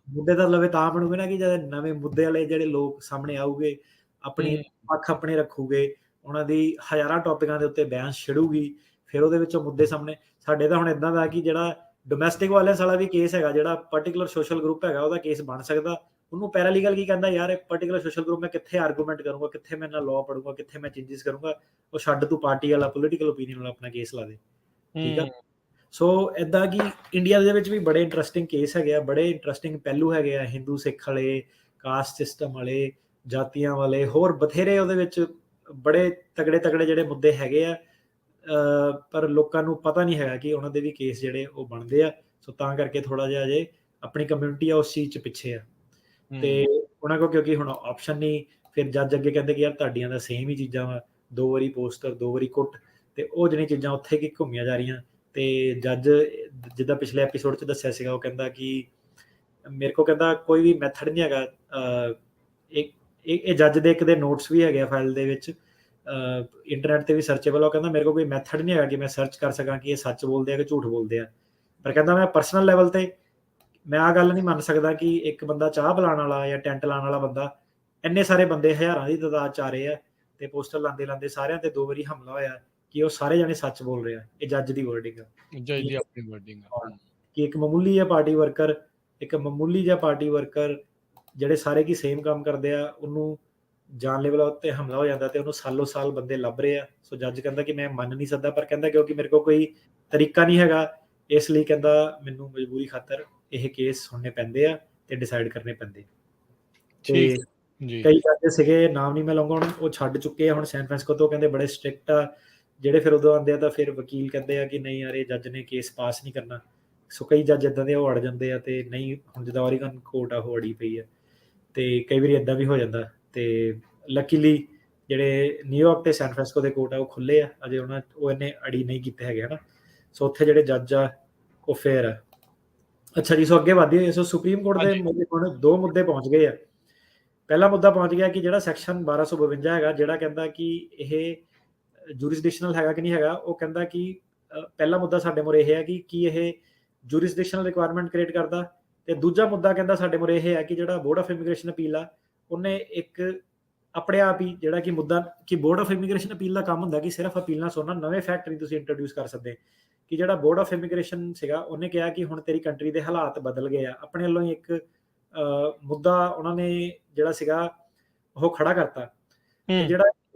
ਮੁੱਦੇ ਤਾਂ ਲਵੇ ਤਾਂ ਬਣੂਗੇ ਨਾ ਕਿ ਜਦ ਨਵੇਂ ਮੁੱਦੇ ਵਾਲੇ ਜਿਹੜੇ ਲੋਕ ਸਾਹਮਣੇ ਆਊਗੇ, ਆਪਣੀ ਪੱਖ ਆਪਣੇ ਰੱਖੂਗੇ, ਉਹਨਾਂ ਦੀ ਹਜ਼ਾਰਾਂ ਟੌਪਿਕਾਂ ਦੇ ਉੱਤੇ ਬਹਿਸ ਛਿੜੂਗੀ, ਫਿਰ ਉਹਦੇ ਵਿੱਚੋਂ ਮੁੱਦੇ ਸਾਹਮਣੇ। ਸਾਡੇ ਤਾਂ ਹੁਣ ਇਦਾਂ ਦਾ ਕਿ ਜਿਹੜਾ ਡੋਮੈਸਟਿਕ ਵਾਇਲੈਂਸ ਵਾਲਾ ਵੀ ਕੇਸ ਹੈਗਾ, ਜਿਹੜਾ ਪਾਰਟਿਕੂਲਰ ਸੋਸ਼ਲ ਗਰੁੱਪ ਹੈਗਾ, ਉਹਦਾ ਕੇਸ ਬਣ ਸਕਦਾ। ਉਹਨੂੰ ਪੈਰਾਲੀਗਲ ਕੀ ਕਹਿੰਦਾ, ਯਾਰ ਇਹ ਪਾਰਟਿਕੂਲਰ ਸੋਸ਼ਲ ਗਰੁੱਪ ਮੈਂ ਕਿੱਥੇ ਆਰਗੂਮੈਂਟ ਕਰੂੰਗਾ, ਕਿੱਥੇ ਮੈਂ ਨਾਲ ਲਾਅ ਪੜੂੰਗਾ, ਕਿੱਥੇ ਮੈਂ ਚੇਂਜਸ ਕਰੂੰਗਾ, ਉਹ ਛੱਡ ਤੂੰ ਪਾਰਟੀ ਵਾਲਾ ਪੋਲੀਟੀਕਲ ਓਪੀਨੀਅਨ ਵਾਲਾ ਆਪਣਾ ਕੇਸ ਲਾ ਦੇ, ਠੀਕ ਆ। ਸੋ ਇਦਾਂ ਕਿ ਇੰਡੀਆ ਦੇ ਵਿੱਚ ਵੀ ਬੜੇ ਇੰਟਰਸਟਿੰਗ ਕੇਸ ਹੈਗੇ ਆ, ਬੜੇ ਇੰਟਰਸਟਿੰਗ ਪਹਿਲੂ ਹੈਗੇ ਆ, ਹਿੰਦੂ ਸਿੱਖ ਵਾਲੇ, ਕਾਸਟ ਸਿਸਟਮ ਵਾਲੇ, ਜਾਤੀਆਂ ਵਾਲੇ, ਹੋਰ ਬਥੇਰੇ ਉਹਦੇ ਵਿੱਚ ਬੜੇ ਤਗੜੇ ਜਿਹੜੇ ਮੁੱਦੇ ਹੈਗੇ ਆ। ਪਰ ਲੋਕਾਂ ਨੂੰ ਪਤਾ ਨਹੀਂ ਹੈਗਾ ਕਿ ਉਹਨਾਂ ਦੇ ਵੀ ਕੇਸ ਜਿਹੜੇ ਉਹ ਬਣਦੇ ਆ। ਸੋ ਤਾਂ ਕਰਕੇ ਥੋੜਾ ਜਿਹਾ ਜੇ ਆਪਣੀ ਕਮਿਊਨਿਟੀ ਆ ਉਸ ਚੀਜ਼ 'ਚ ਪਿੱਛੇ ਆ, ਤੇ ਉਹਨਾਂ ਕੋਲ ਕਿਉਂਕਿ ਹੁਣ ਆਪਸ਼ਨ ਨਹੀਂ। ਫਿਰ ਜੱਜ ਅੱਗੇ ਕਹਿੰਦੇ ਕਿ ਯਾਰ ਤੁਹਾਡੀਆਂ ਤਾਂ ਸੇਮ ਹੀ ਚੀਜ਼ਾਂ ਵਾ, 2 ਵਾਰੀ ਪੋਸਟਰ 2 ਵਾਰੀ ਕੁੱਟ, ਤੇ ਉਹ ਜਿਹੜੀਆਂ ਚੀਜ਼ਾਂ ਉੱਥੇ ਕੀ ਘੁੰਮੀਆਂ ਜਾ ਰਹੀਆਂ। ਤੇ ਜੱਜ ਜਿੱਦਾਂ ਪਿਛਲੇ ਐਪੀਸੋਡ 'ਚ ਦੱਸਿਆ ਸੀਗਾ, ਉਹ ਕਹਿੰਦਾ ਕਿ ਮੇਰੇ ਕੋਲ ਕਹਿੰਦਾ ਕੋਈ ਵੀ ਮੈਥਡ ਨਹੀਂ ਹੈਗਾ। ਇਹ ਜੱਜ ਦੇ ਇੱਕ ਦੇ ਨੋਟਸ ਵੀ ਹੈਗੇ ਆ ਫਾਈਲ ਦੇ ਵਿੱਚ, ਇੰਟਰਨੈਟ ਤੇ ਵੀ ਸਰਚੇਬਲ। ਉਹ ਕਹਿੰਦਾ ਮੇਰੇ ਕੋਲ ਕੋਈ ਮੈਥਡ ਨਹੀਂ ਹੈਗਾ ਕਿ ਮੈਂ ਸਰਚ ਕਰ ਸਕਾਂ ਕਿ ਇਹ ਸੱਚ ਬੋਲਦੇ ਆ ਕਿ ਝੂਠ ਬੋਲਦੇ ਆ। ਪਰ ਕਹਿੰਦਾ ਮੈਂ ਪਰਸਨਲ ਲੈਵਲ ਤੇ ਮੈਂ ਆਹ ਗੱਲ ਨਹੀਂ ਮੰਨ ਸਕਦਾ ਕਿ ਇੱਕ ਬੰਦਾ ਚਾਹ ਪਿਲਾਉਣ ਵਾਲਾ ਜਾਂ ਟੈਂਟ ਲਾਉਣ ਵਾਲਾ ਬੰਦਾ, ਇੰਨੇ ਸਾਰੇ ਬੰਦੇ ਹਜ਼ਾਰਾਂ ਦੀ ਤਾਦਾਦ 'ਚ ਆ ਰਹੇ ਆ, ਤੇ ਪੋਸਟਰ ਲਾਉਂਦੇ ਸਾਰਿਆਂ ਤੇ 2 ਵਾਰੀ ਹਮਲਾ ਹੋਇਆ ਕਿ ਉਹ ਸਾਰੇ ਜਾਣੇ ਸੱਚ ਬੋਲ ਰਹੇ ਆ। ਇਹ ਜੱਜ ਦੀ ਵਰਡਿੰਗ ਆ ਜੱਜ ਦੀ ਆਪਣੀ ਵਰਡਿੰਗ ਆ। ਕਿ ਇੱਕ ਮਾਮੂਲੀ ਜਿਹਾ ਪਾਰਟੀ ਵਰਕਰ ਜਿਹੜੇ ਸਾਰੇ ਕੀ ਸੇਮ ਕੰਮ ਕਰਦੇ ਆ, ਉਹਨੂੰ ਜਾਨਲੇਵਾ ਉੱਤੇ ਹਮਲਾ ਹੋ ਜਾਂਦਾ ਤੇ ਉਹਨੂੰ ਸਾਲੋ ਸਾਲ ਬੰਦੇ ਲੱਭ ਰਹੇ ਆ। ਸੋ ਜੱਜ ਕਹਿੰਦਾ ਕਿ ਮੈਂ ਮੰਨ ਨਹੀਂ ਸਕਦਾ, ਪਰ ਕਹਿੰਦਾ ਕਿਉਂਕਿ ਮੇਰੇ ਕੋਲ ਕੋਈ ਤਰੀਕਾ ਨਹੀਂ ਹੈਗਾ, ਇਸ ਲਈ ਕਹਿੰਦਾ ਮੈਨੂੰ ਮਜਬੂਰੀ ਖਾਤਰ ਇਹ ਕੇਸ ਸੁਣਨੇ ਪੈਂਦੇ ਆ ਤੇ ਡਿਸਾਈਡ ਕਰਨੇ ਪੈਂਦੇ। ਤੇ ਕਈ ਜੱਜ ਸੀਗੇ, ਨਾਮ ਨਹੀਂ ਮੈਂ ਲਵਾਂਗਾ ਹੁਣ, ਉਹ ਛੱਡ ਚੁੱਕੇ ਆ ਹੁਣ ਸੈਨ ਫਰਾਂਸਿਸਕੋ ਤੋਂ, ਕਹਿੰਦੇ ਬੜੇ ਸਟ੍ਰਿਕਟ ਆ ਜਿਹੜੇ। ਫਿਰ ਉਦੋਂ ਆਉਂਦੇ ਆ ਤਾਂ ਫਿਰ ਵਕੀਲ ਕਹਿੰਦੇ ਆ ਕਿ ਨਹੀਂ ਯਾਰ ਇਹ ਜੱਜ ਨੇ ਕੇਸ ਪਾਸ ਨਹੀਂ ਕਰਨਾ। ਸੋ ਕਈ ਜੱਜ ਇੱਦਾਂ ਦੇ ਉਹ ਅੜ ਜਾਂਦੇ ਆ ਤੇ ਨਹੀਂ, ਹੁਣ ਜਿੱਦਾਂ ਓਰੀਗਨ ਕੋਰਟ ਆ ਉਹ ਅੜੀ ਪਈ ਆ ਤੇ ਕਈ ਵਾਰੀ ਇੱਦਾਂ ਵੀ ਹੋ ਜਾਂਦਾ। ਤੇ ਲੱਕੀਲੀ ਜਿਹੜੇ ਨਿਊਯਾਰਕ ਤੇ ਸੈਨ ਫਰਾਂਸਿਸਕੋ ਦੇ ਕੋਰਟ ਆ ਉਹ ਖੁੱਲੇ ਆ ਅਜੇ, ਉਹ ਇਹਨੇ ਅੜੀ ਨਹੀਂ ਕੀਤੇ ਹੈਗੇ ਹਨਾ। ਸੋ ਉੱਥੇ ਜਿਹੜੇ ਜੱਜ ਆ ਉਹ ਫੇਰ ਆ। ਅੱਛਾ ਜੀ, ਸੋ ਅੱਗੇ ਵਧਦੇ ਹੋਏ ਸੋ ਸੁਪਰੀਮ ਕੋਰਟ ਦੇ ਮੁੱਦੇ ਹੁਣ 2 ਮੁੱਦੇ ਪਹੁੰਚ ਗਏ ਆ। ਪਹਿਲਾ ਮੁੱਦਾ ਪਹੁੰਚ ਗਿਆ ਕਿ ਜਿਹੜਾ ਸੈਕਸ਼ਨ 1252 ਹੈਗਾ, ਜਿਹੜਾ ਕਹਿੰਦਾ ਕਿ ਇਹ ਜੂਰਿਸਡਿਕਸ਼ਨਲ ਹੈਗਾ ਕਿ ਨਹੀਂ ਹੈਗਾ। ਉਹ ਕਹਿੰਦਾ ਕਿ ਪਹਿਲਾ ਮੁੱਦਾ ਸਾਡੇ ਮੂਹਰੇ ਇਹ ਹੈ ਕਿ ਕੀ ਇਹ ਜੂਰਿਸਡਿਕਸ਼ਨਲ ਰਿਕੁਆਇਰਮੈਂਟ ਕ੍ਰੀਏਟ ਕਰਦਾ, ਤੇ ਦੂਜਾ ਮੁੱਦਾ ਕਹਿੰਦਾ ਸਾਡੇ ਮੂਹਰੇ ਇਹ ਹੈ ਕਿ ਜਿਹੜਾ ਬੋਰਡ ਆਫ ਇਮੀਗ੍ਰੇਸ਼ਨ ਅਪੀਲ ਆ, ਉਹਨੇ ਇੱਕ ਆਪਣੇ ਆਪ ਹੀ ਜਿਹੜਾ ਕਿ ਮੁੱਦਾ ਕਿ ਬੋਰਡ ਆਫ ਇਮੀਗ੍ਰੇਸ਼ਨ ਅਪੀਲ ਦਾ ਕੰਮ ਹੁੰਦਾ ਕਿ ਸਿਰਫ ਅਪੀਲਾਂ ਸੁਣਨਾ, ਨਵੇਂ ਫੈਕਟ ਨਹੀਂ ਤੁਸੀਂ ਇੰਟਰੋਡਿਊਸ ਕਰ ਸਕਦੇ। ਕਿ ਜਿਹੜਾ ਬੋਰਡ ਆਫ ਇਮੀਗ੍ਰੇਸ਼ਨ ਸੀਗਾ, ਉਹਨੇ ਕਿਹਾ ਕਿ ਹੁਣ ਤੇਰੀ ਕੰਟਰੀ ਦੇ ਹਾਲਾਤ ਬਦਲ ਗਏ ਆ। ਆਪਣੇ ਵੱਲੋਂ ਹੀ ਇੱਕ ਮੁੱਦਾ ਉਹਨਾਂ ਨੇ ਜਿਹੜਾ ਸੀਗਾ ਉਹ ਖੜਾ ਕਰਤਾ। ਤੇ ਜਿਹੜਾ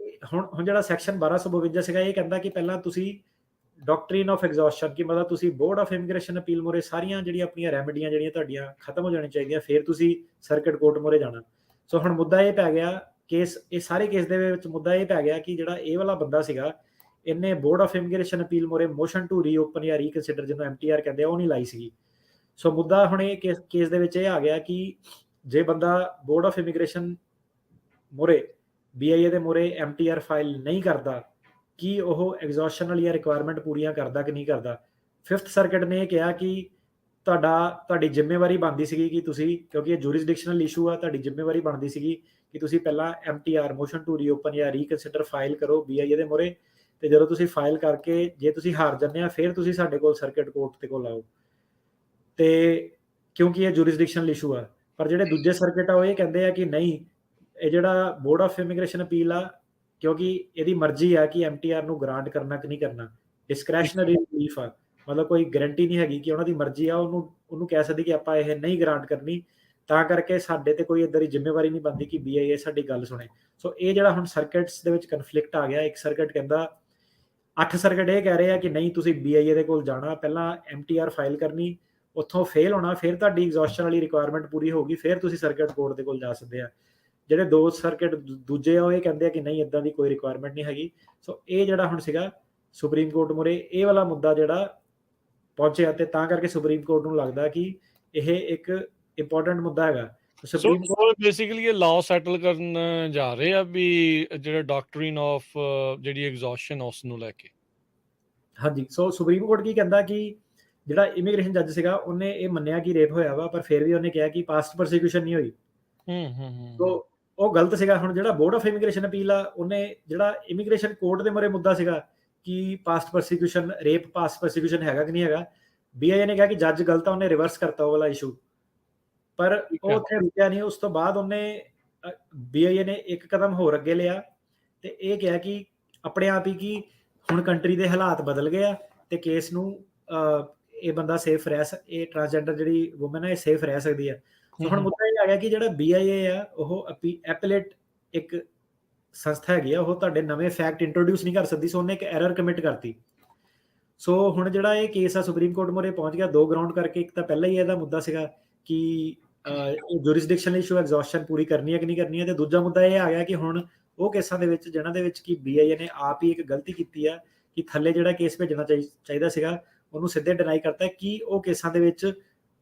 ਹੁਣ ਜਿਹੜਾ ਸੈਕਸ਼ਨ 1252 ਸੀਗਾ, ਇਹ ਕਹਿੰਦਾ ਕਿ ਪਹਿਲਾਂ ਤੁਸੀਂ ਡਾਕਟਰੀਨ ਆਫ ਐਗਜ਼ੌਸਸ਼ਨ, ਕਿ ਮਤਲਬ ਤੁਸੀਂ ਬੋਰਡ ਆਫ ਇਮੀਗ੍ਰੇਸ਼ਨ ਅਪੀਲ ਮੂਹਰੇ ਸਾਰੀਆਂ ਜਿਹੜੀਆਂ ਆਪਣੀਆਂ ਰੈਮਡੀਆਂ ਜਿਹੜੀਆਂ ਤੁਹਾਡੀਆਂ ਖਤਮ ਹੋ ਜਾਣੀਆਂ ਚਾਹੀਦੀਆਂ, ਫਿਰ ਤੁਸੀਂ ਸਰਕਟ ਕੋਰਟ ਮੂਹਰੇ ਜਾਣਾ। ਸੋ ਹੁਣ ਮੁੱਦਾ ਇਹ ਪੈ ਗਿਆ ਕੇਸ, ਇਹ ਸਾਰੇ ਕੇਸ ਦੇ ਵਿੱਚ ਮੁੱਦਾ ਇਹ ਪੈ ਗਿਆ ਕਿ ਜਿਹੜਾ ਇਹ ਵਾਲਾ ਬੰਦਾ ਸੀਗਾ, ਇਹਨੇ ਬੋਰਡ ਆਫ ਇਮੀਗ੍ਰੇਸ਼ਨ ਅਪੀਲ ਮੂਹਰੇ ਮੋਸ਼ਨ ਟੂ ਰੀਓਪਨ ਜਾਂ ਰੀਕਨਸੀਡਰ, ਜਿਹਨੂੰ MTR ਕਹਿੰਦੇ ਆ, ਉਹ ਨਹੀਂ ਲਾਈ ਸੀਗੀ। ਸੋ ਮੁੱਦਾ ਹੁਣ ਇਹ ਕੇਸ ਦੇ ਵਿੱਚ ਇਹ ਆ ਗਿਆ ਕਿ ਜੇ ਬੰਦਾ ਬੋਰਡ ਆਫ ਇਮੀਗ੍ਰੇਸ਼ਨ ਮੂਹਰੇ BIA ਦੇ ਮੂਹਰੇ MTR ਫਾਈਲ ਨਹੀਂ ਕਰਦਾ, ਕਿ ਉਹ ਐਗਜ਼ੌਸ਼ਨ ਵਾਲੀਆਂ ਰਿਕੁਆਇਰਮੈਂਟ ਪੂਰੀਆਂ ਕਰਦਾ ਕਿ ਨਹੀਂ ਕਰਦਾ। 5th ਸਰਕਟ ਨੇ ਇਹ ਕਿਹਾ ਕਿ ਤੁਹਾਡੀ ਜ਼ਿੰਮੇਵਾਰੀ ਬਣਦੀ ਸੀਗੀ ਕਿ ਤੁਸੀਂ, ਕਿਉਂਕਿ ਇਹ ਜੂਰਿਸਡਿਕਸ਼ਨਲ ਇਸ਼ੂ ਆ, ਤੁਹਾਡੀ ਜ਼ਿੰਮੇਵਾਰੀ ਬਣਦੀ ਸੀਗੀ ਕਿ ਤੁਸੀਂ ਪਹਿਲਾਂ MTR ਮੋਸ਼ਨ ਟੂ ਰੀਓਪਨ ਜਾਂ ਰੀਕਨਸੀਡਰ ਫਾਈਲ ਕਰੋ BIA ਦੇ ਮੂਹਰੇ, ਤੇ ਜਦੋਂ ਤੁਸੀਂ ਫਾਈਲ ਕਰਕੇ ਜੇ ਤੁਸੀਂ ਹਾਰ ਜਾਂਦੇ ਆ, ਫਿਰ ਤੁਸੀਂ ਸਾਡੇ ਕੋਲ ਸਰਕਟ ਕੋਰਟ ਦੇ ਕੋਲ ਆਓ, ਤੇ ਕਿਉਂਕਿ ਇਹ ਜੂਰਿਸਡਿਕਸ਼ਨਲ ਇਸ਼ੂ ਆ। ਪਰ ਜਿਹੜੇ ਦੂਜੇ ਸਰਕਟ ਆ ਉਹ ਇਹ ਕਹਿੰਦੇ ਆ ਕਿ ਨਹੀਂ, ਇਹ ਜਿਹੜਾ ਬੋਰਡ ਆਫ ਇਮੀਗ੍ਰੇਸ਼ਨ ਅਪੀਲ ਆ, ਕਿਉਂਕਿ ਇਹਦੀ ਮਰਜ਼ੀ ਆ ਕਿ MTR ਨੂੰ ਗ੍ਰਾਂਟ ਕਰਨਾ ਕਿ ਨਹੀਂ ਕਰਨਾ, ਡਿਸਕ੍ਰੈਸ਼ਨਰੀ ਰਿਲੀਫ ਆ, ਮਤਲਬ ਕੋਈ ਗਾਰੰਟੀ ਨਹੀਂ ਹੈਗੀ ਕਿ ਉਹਨਾਂ ਦੀ ਮਰਜ਼ੀ ਆ, ਉਹਨੂੰ ਕਹਿ ਸਕਦੇ ਕਿ ਆਪਾਂ ਇਹ ਨਹੀਂ ਗ੍ਰਾਂਟ ਕਰਨੀ, ਤਾਂ ਕਰਕੇ ਸਾਡੇ ਤੇ ਕੋਈ ਇੱਦਾਂ ਦੀ ਜ਼ਿੰਮੇਵਾਰੀ ਨਹੀਂ ਬਣਦੀ ਕਿ BIA ਸਾਡੀ ਗੱਲ ਸੁਣੇ। ਸੋ ਇਹ ਜਿਹੜਾ ਹੁਣ ਸਰਕਟਸ ਦੇ ਵਿੱਚ ਕਨਫਲਿਕਟ ਆ ਗਿਆ। ਇੱਕ ਸਰਕਟ ਕਹਿੰਦਾ, 8 ਸਰਕਟ ਇਹ ਕਹਿ ਰਹੇ ਆ ਕਿ ਨਹੀਂ, ਤੁਸੀਂ BIA ਦੇ ਕੋਲ ਜਾਣਾ, ਪਹਿਲਾਂ MTR ਫਾਈਲ ਕਰਨੀ, ਉੱਥੋਂ ਫੇਲ ਹੋਣਾ, ਫਿਰ ਤੁਹਾਡੀ ਐਗਜ਼ੌਸ਼ਨ ਵਾਲੀ ਰਿਕੁਆਇਰਮੈਂਟ ਪੂਰੀ ਹੋਊਗੀ, ਫਿਰ ਤੁਸੀਂ ਸਰਕਟ ਕੋਰਟ ਦੇ ਕੋਲ ਜਾ ਸਕਦੇ ਆ। ਜਿਹੜੇ 2 ਸਰਕਟ ਦੂਜੇ ਆ ਉਹ ਇਹ ਕਹਿੰਦੇ ਆ ਕਿ ਨਹੀਂ, ਇਦਾਂ ਦੀ ਕੋਈ ਰਿਕੁਆਇਰਮੈਂਟ ਨਹੀਂ ਹੈਗੀ। ਸੋ ਇਹ ਜਿਹੜਾ ਹੁਣ ਸੀਗਾ ਸੁਪਰੀਮ ਕੋਰਟ ਮੂਹਰੇ ਇਹ ਵਾਲਾ ਮੁੱਦਾ ਜਿਹੜਾ ਪਹੁੰਚਿਆ, ਤੇ ਤਾਂ ਕਰਕੇ ਸੁਪਰੀਮ ਕੋਰਟ ਨੂੰ ਲੱਗਦਾ ਕਿ ਇਹ ਇੱਕ ਇੰਪੋਰਟੈਂਟ ਮੁੱਦਾ ਹੈਗਾ। ਸੁਪਰੀਮ ਕੋਰਟ ਬੇਸਿਕਲੀ ਇਹ ਲਾਅ ਸੈਟਲ ਕਰਨ ਜਾ ਰਹੇ ਆ ਵੀ ਜਿਹੜਾ ਡਾਕਟਰੀਨ ਆਫ ਜਿਹੜੀ ਐਗਜ਼ੌਸ਼ਨ ਉਸ ਨੂੰ ਲੈ ਕੇ। ਹਾਂਜੀ, ਸੋ ਸੁਪਰੀਮ ਕੋਰਟ ਕੀ ਕਹਿੰਦਾ ਕਿ ਜਿਹੜਾ ਇਮੀਗ੍ਰੇਸ਼ਨ ਜੱਜ ਸੀਗਾ, ਉਹਨੇ ਇਹ ਮੰਨਿਆ ਕਿ ਰੇਪ ਹੋਇਆ ਵਾ, ਪਰ ਫਿਰ ਵੀ ਉਹਨੇ ਕਿਹਾ ਕਿ ਪਾਸਟ ਪਰਸੀਕਿਊਸ਼ਨ ਨਹੀਂ ਹੋਈ। ਸੋ ਉਹ ਗਲਤ ਸੀਗਾ। ਹੁਣ ਜਿਹੜਾ ਬੋਰਡ ਆਫ ਇਮੀਗ੍ਰੇਸ਼ਨ ਅਪੀਲ ਆ, ਉਹਨੇ ਜਿਹੜਾ ਇਮੀਗ੍ਰੇਸ਼ਨ ਕੋਰਟ ਦੇ ਮੂਹਰੇ ਮੁੱਦਾ ਸੀਗਾ ਕਿ past persecution, rape past persecution ਹੈਗਾ ਕਿ ਨਹੀਂ ਹੈਗਾ, BIA ਨੇ ਕਿਹਾ ਕਿ ਜੱਜ ਗਲਤ ਆ, ਉਹਨੇ ਰਿਵਰਸ ਕਰਤਾ ਉਹ ਵਾਲਾ ਇਸ਼ੂ। ਪਰ ਉਹ ਉੱਥੇ ਰੁਕਿਆ ਨਹੀਂ। ਉਸ ਤੋਂ ਬਾਅਦ ਉਹਨੇ BIA ਨੇ ਇੱਕ ਕਦਮ ਹੋਰ ਅੱਗੇ ਲਿਆ ਤੇ ਇਹ ਕਿਹਾ ਕਿ ਆਪਣੇ ਆਪ ਹੀ ਕਿ ਹੁਣ ਕੰਟਰੀ ਦੇ ਹਾਲਾਤ ਬਦਲ ਗਏ ਆ ਤੇ ਕੇਸ ਨੂੰ ਇਹ ਬੰਦਾ ਸੇਫ ਇਹ ਟ੍ਰਾਂਸਜੈਂਡਰ ਜਿਹੜੀ ਵੂਮਨ ਹੈ ਇਹ ਸੇਫ ਰਹਿ ਸਕਦੀ ਹੈ। ਸੋ ਹੁਣ ਮੁੱਦਾ ਇਹ ਆ ਗਿਆ ਕਿ ਜਿਹੜਾ BIA ਆ ਉਹ ਐਪੀਲੇਟ ਇੱਕ ਸੰਸਥਾ ਹੈਗੀ ਆ, ਉਹ ਤੁਹਾਡੇ ਨਵੇਂ ਫੈਕਟ ਇੰਟਰੋਡਿਊਸ ਨਹੀਂ ਕਰ ਸਕਦੀ। ਸੋ ਉਹਨੇ ਇੱਕ ਐਰਰ ਕਮਿਟ ਕਰਤੀ। ਸੋ ਹੁਣ ਜਿਹੜਾ ਇਹ ਕੇਸ ਆ ਸੁਪਰੀਮ ਕੋਰਟ ਮੂਹਰੇ ਪਹੁੰਚ ਗਿਆ 2 ਗਰਾਊਂਡ ਕਰਕੇ। ਇੱਕ ਤਾਂ ਪਹਿਲਾਂ ਹੀ ਇਹਦਾ ਮੁੱਦਾ ਸੀਗਾ ਕਿ ਜੂਰਿਸਡਿਕਸ਼ਨਲ ਇਸ਼ੂ ਐਗਜ਼ੌਸ਼ਨ ਪੂਰੀ ਕਰਨੀ ਹੈ ਕਿ ਨਹੀਂ ਕਰਨੀ ਹੈ, ਤੇ ਦੂਜਾ ਮੁੱਦਾ ਇਹ ਆ ਗਿਆ ਕਿ ਹੁਣ ਉਹ ਕੇਸਾਂ ਦੇ ਵਿੱਚ ਜਿਹਨਾਂ ਦੇ ਵਿੱਚ ਕਿ BIA ਨੇ ਆਪ ਹੀ ਇੱਕ ਗਲਤੀ ਕੀਤੀ ਆ ਕਿ ਥੱਲੇ ਜਿਹੜਾ ਕੇਸ ਭੇਜਣਾ ਚਾਹੀਦਾ ਸੀਗਾ ਉਹਨੂੰ ਸਿੱਧੇ ਡਿਨਾਈ ਕਰਤਾ ਕਿ ਉਹ ਕੇਸਾਂ ਦੇ ਵਿੱਚ